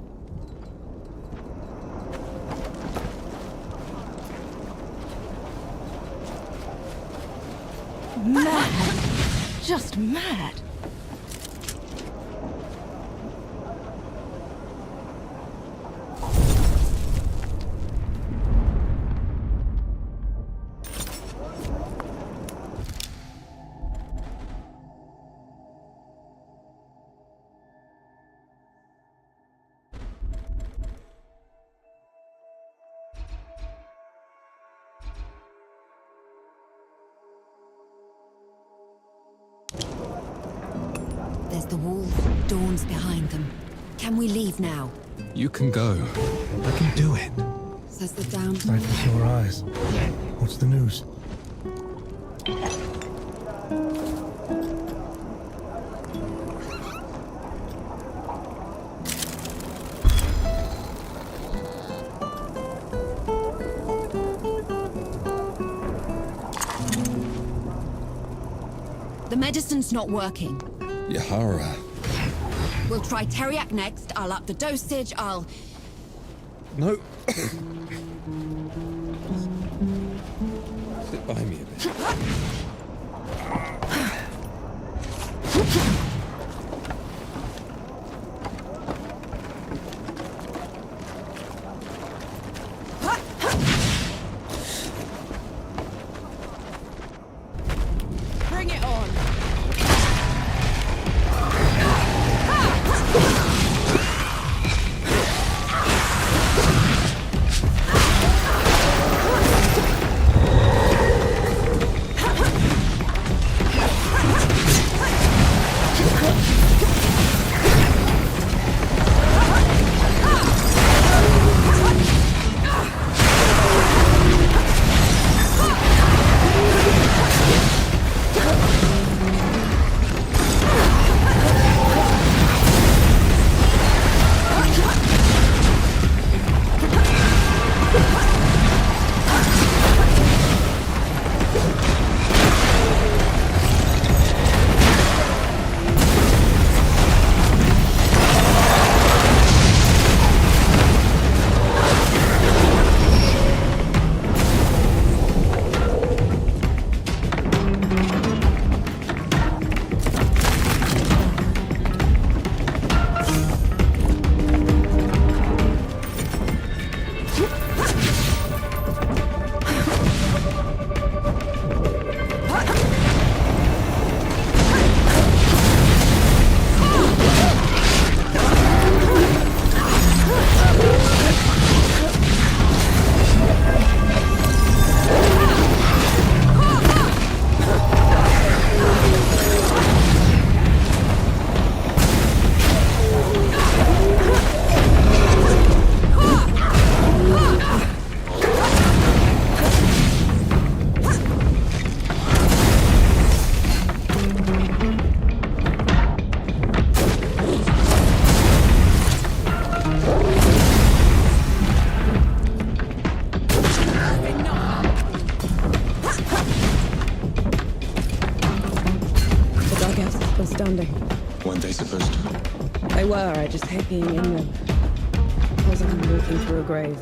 Mad. Just mad. There's the wall. Dawn's behind them. Can we leave now? You can go. I can do it. Says the dam. Sight for sore eyes. What's the news? The medicine's not working. Yahara. We'll try Teriak next. I'll up the dosage. I'll... No. Sit by me a bit. Bring it on. landing. Weren't they supposed to? They were, I just hate being in them. Feels like I'm walking through a grave.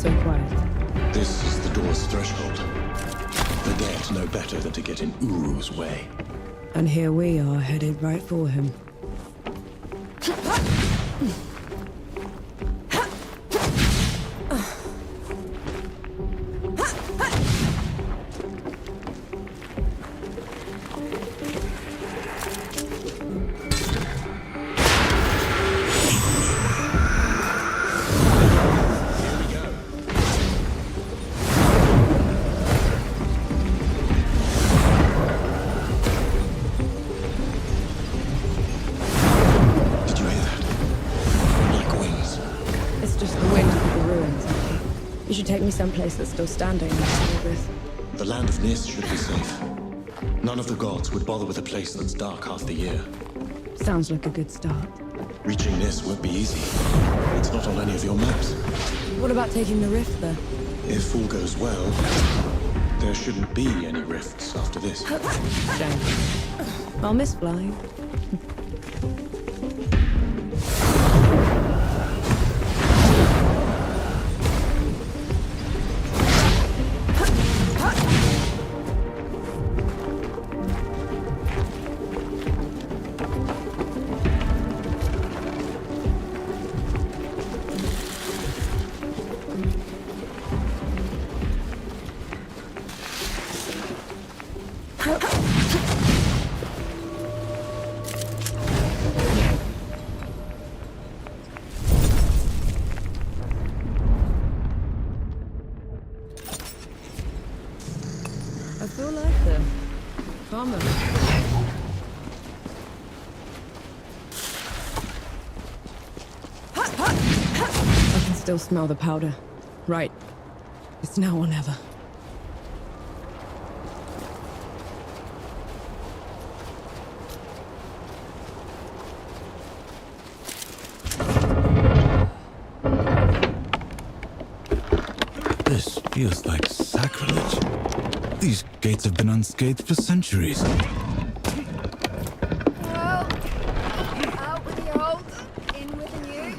so quiet? This is the door's threshold. The dead know better than to get in Uru's way. And here we are, headed right for him. You should take me someplace that's still standing after all this. The land of Nis should be safe. None of the gods would bother with a place that's dark half the year. Sounds like a good start. Reaching Nis won't be easy. It's not on any of your maps. What about taking the rift, though? If all goes well, there shouldn't be any rifts after this. Shame. I'll miss flying. I feel like them. Farmer. I can still smell the powder. Right. It's now or never. This feels like sacrilege. These gates have been unscathed for centuries. Well, out with the old, in with the new.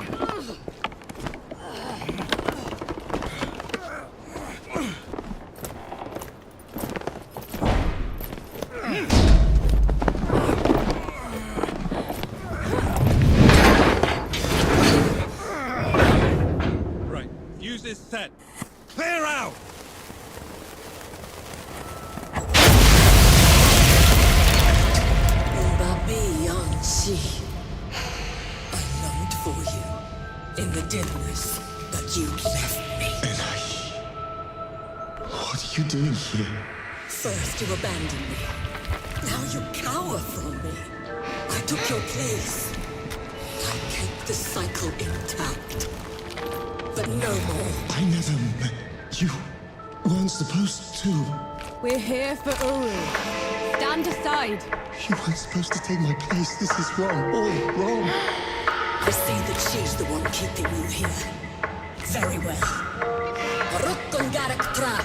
Right, fuse is set. Clear out! I longed for you in the dimness, but you left me. What are you doing here? First you abandoned me. Now you cower from me. I took your place. I kept the cycle intact. But no more. I never... You weren't supposed to. We're here for Uru. Stand aside. You weren't supposed to take my place. This is wrong. All wrong. I see that she's the one keeping you here. Very well. Rukun Garak Tra.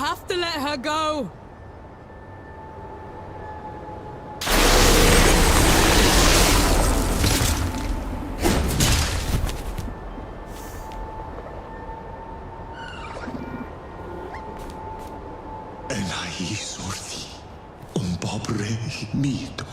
have to let her go! Elai sorti, pobre mito.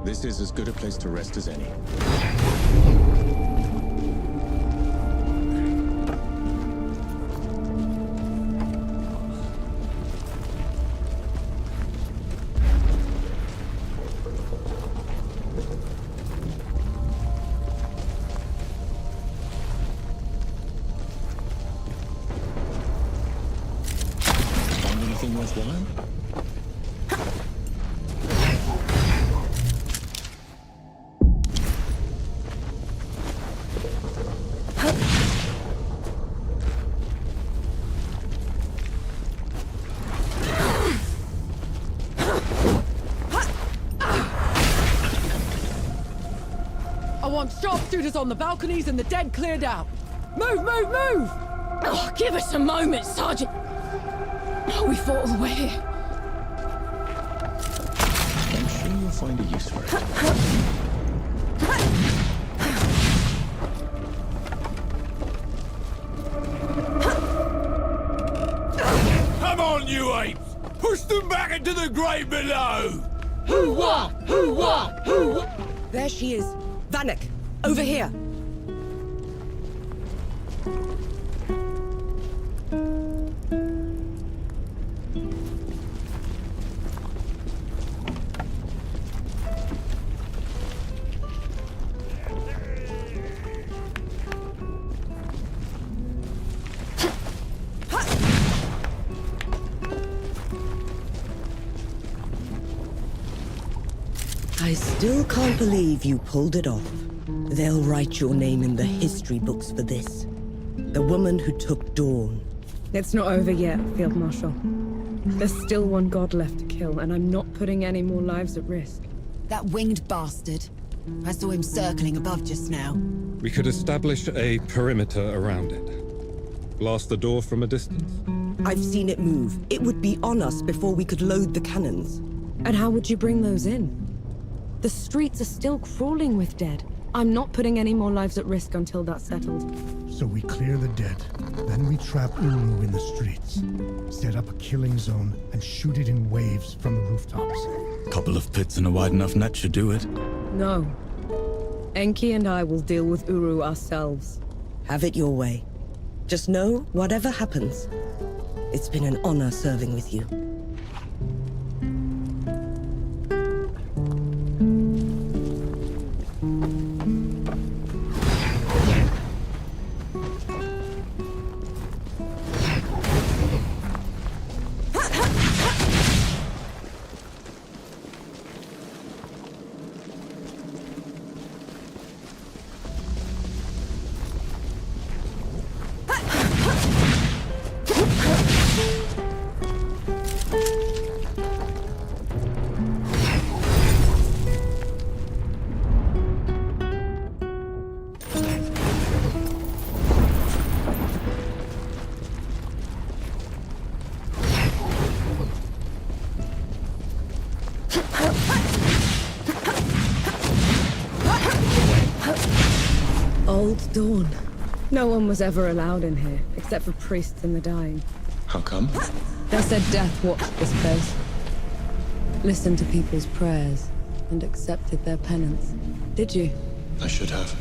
This is as good a place to rest as any. Find anything worthwhile? I want sharpshooters on the balconies and the dead cleared out. Move, move, move! Oh, give us a moment, Sergeant. Oh, we fought all the way here. I'm sure you'll find a use for it. Come on, you apes! Push them back into the grave below! Hoo-wah! Hoo-wah! Hoo-wah! There she is. Vanek, over here. I still can't believe you pulled it off. They'll write your name in the history books for this. The woman who took Dawn. It's not over yet, Field Marshal. There's still one god left to kill, and I'm not putting any more lives at risk. That winged bastard. I saw him circling above just now. We could establish a perimeter around it. Blast the door from a distance. I've seen it move. It would be on us before we could load the cannons. And how would you bring those in? The streets are still crawling with dead. I'm not putting any more lives at risk until that's settled. So we clear the dead. Then we trap Uru in the streets. Set up a killing zone and shoot it in waves from the rooftops. Couple of pits and a wide enough net should do it. No. Enki and I will deal with Uru ourselves. Have it your way. Just know, whatever happens, it's been an honor serving with you. Old Dawn. No one was ever allowed in here, except for priests and the dying. How come? They said death watched this place. Listened to people's prayers and accepted their penance. Did you? I should have.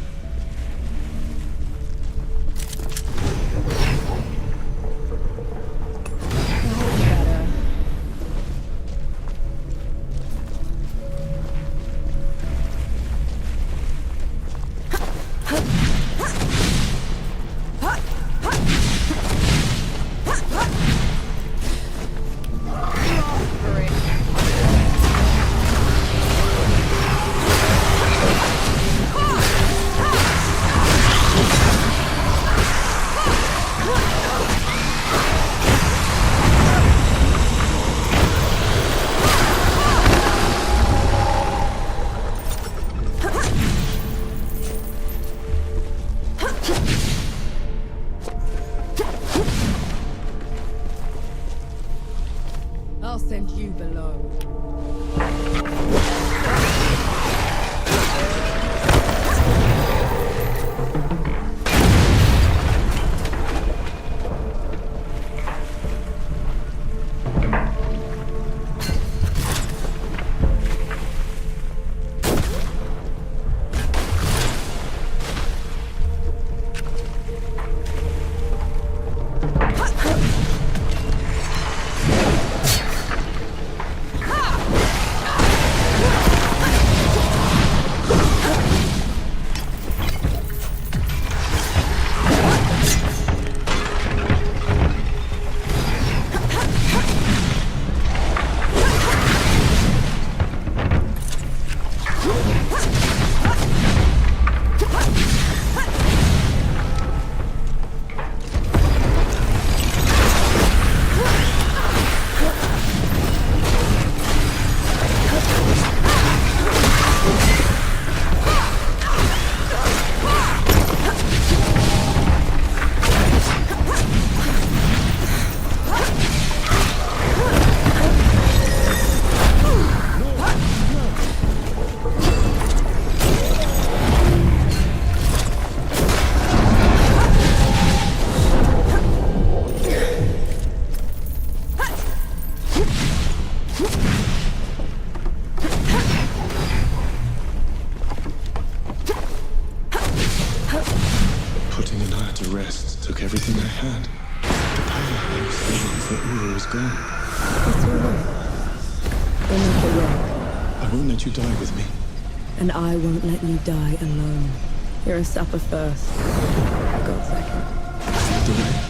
I'll send you below. Putting Anaya to rest took everything I had. The power I was saving for Uru is gone. It's all right. We'll make it work. I won't let you die with me. And I won't let you die alone. You're a supper first. God second. Lead the way.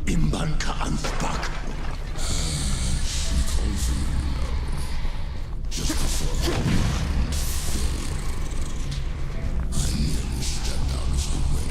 Imban ka anspak. Just before I nearly stepped out of the way.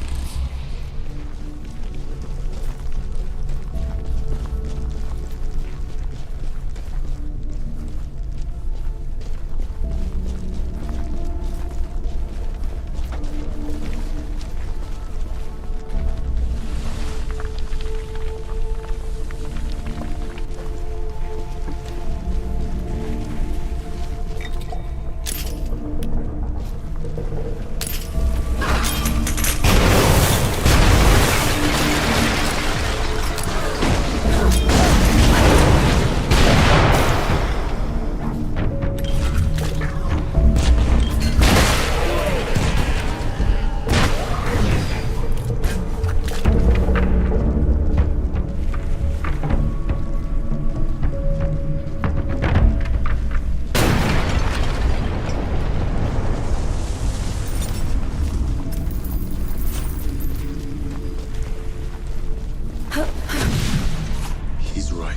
He's right.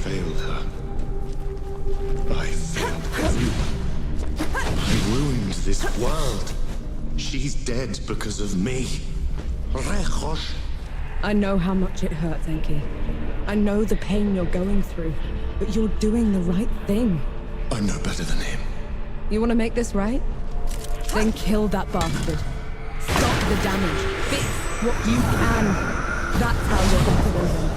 Failed her. I failed everyone. I ruined this world. She's dead because of me. Rechosh. I know how much it hurts, Enki. I know the pain you're going through, but you're doing the right thing. I'm no better than him. You want to make this right? Then kill that bastard. Stop the damage. Fix what you can. That's how you're going to win him.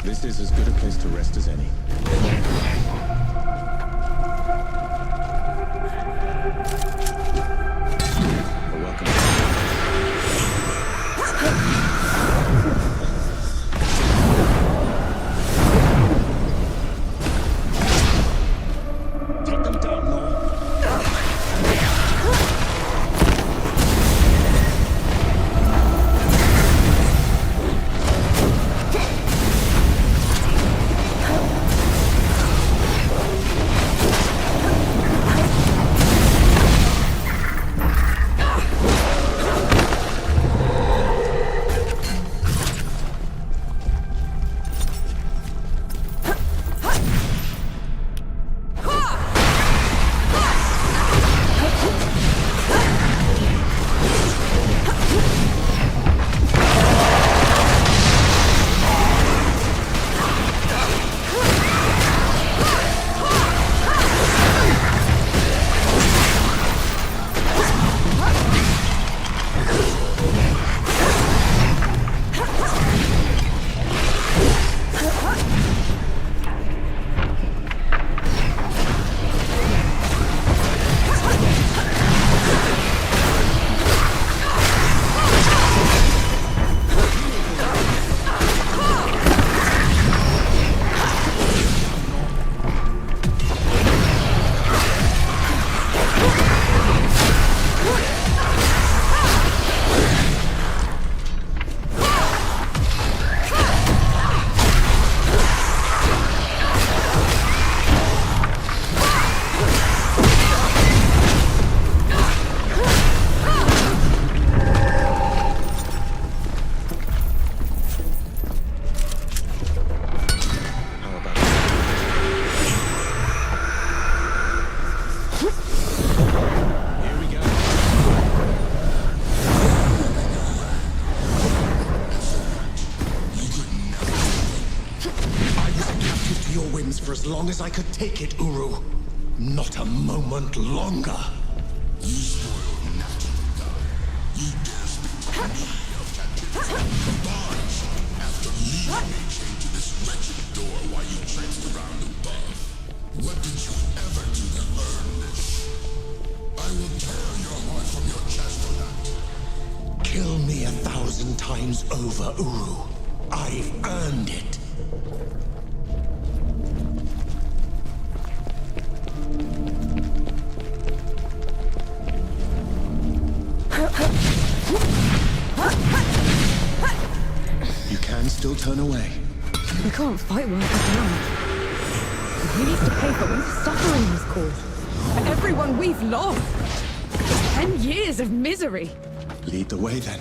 This is as good a place to rest as any. Welcome. Take them down, Lord. for as long as I could take it, Uru. Not a moment longer. You spoiled natural God. You dare speak to me of captivity. Barge, after leaving me, came to this wretched door while you traipsed around above. What did you ever do to earn this? I will tear your heart from your chest for that. Kill me 1,000 times over, Uru. I've earned it. You can still turn away. We can't fight while he's down. He needs to pay for all the suffering he's caused. For everyone we've lost. 10 years of misery. Lead the way, then.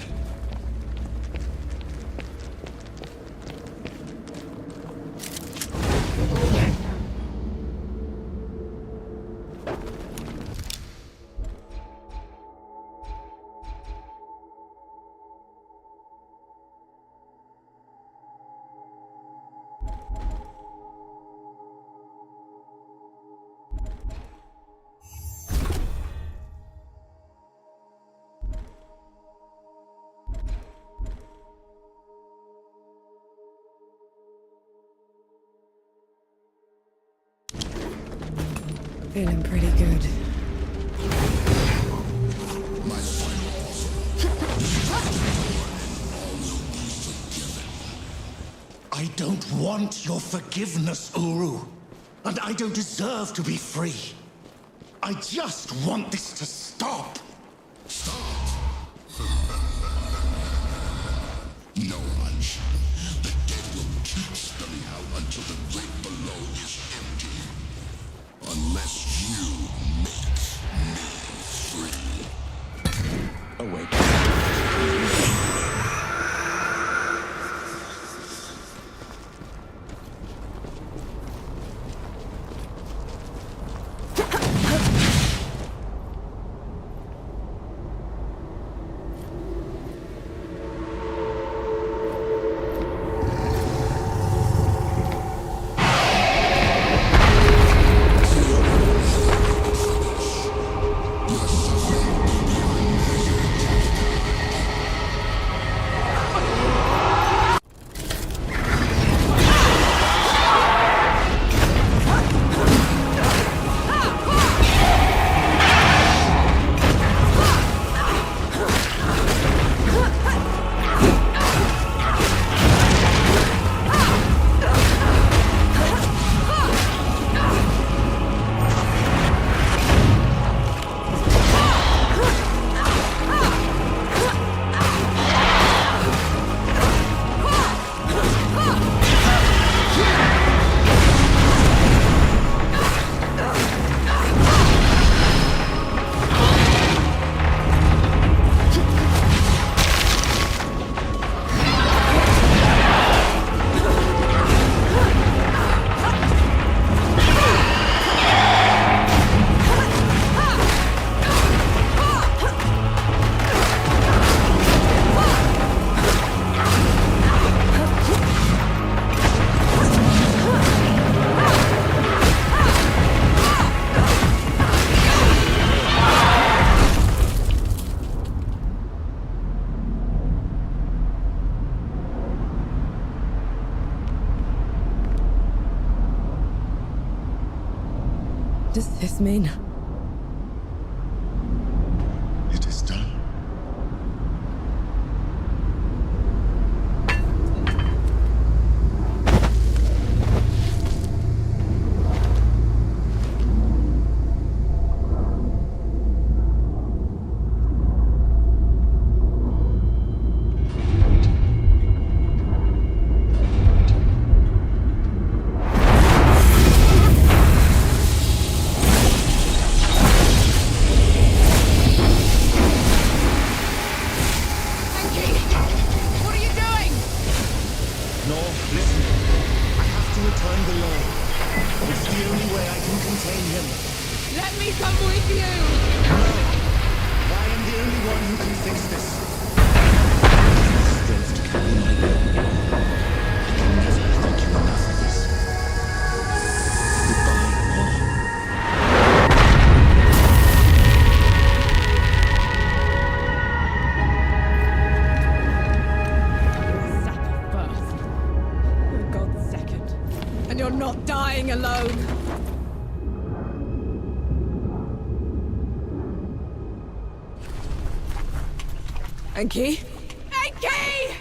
Feeling pretty good. I don't want your forgiveness, Uru. And I don't deserve to be free. I just want this to stop. No much. The dead will keep spilling out until the grave below is empty. Unless you make me free. Awake. Does this mean? It is done. not dying alone! Enki? Enki!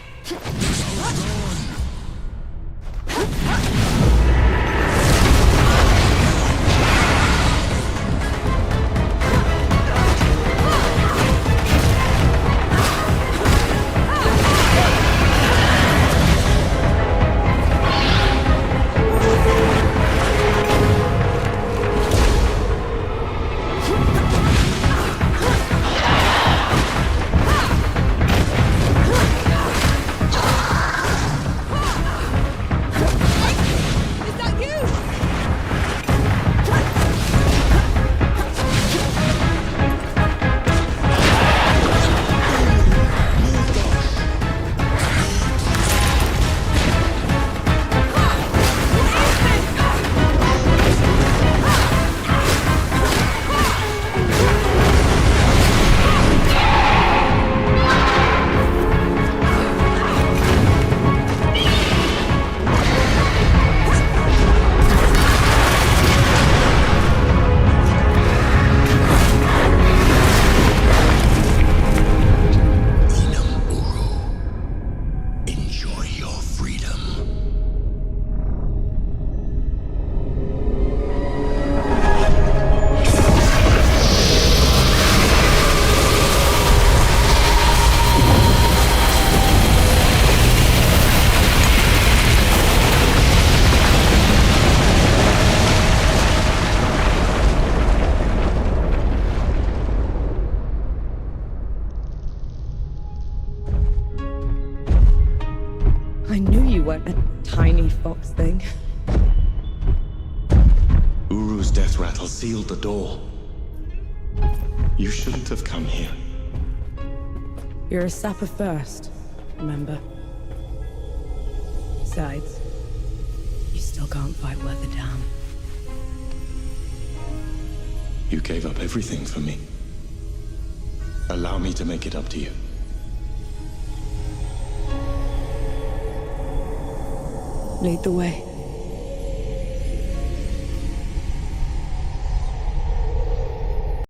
I knew you weren't a tiny fox thing. Uru's death rattle sealed the door. You shouldn't have come here. You're a sapper first, remember? Besides, you still can't fight worth a damn. You gave up everything for me. Allow me to make it up to you. Lead the way.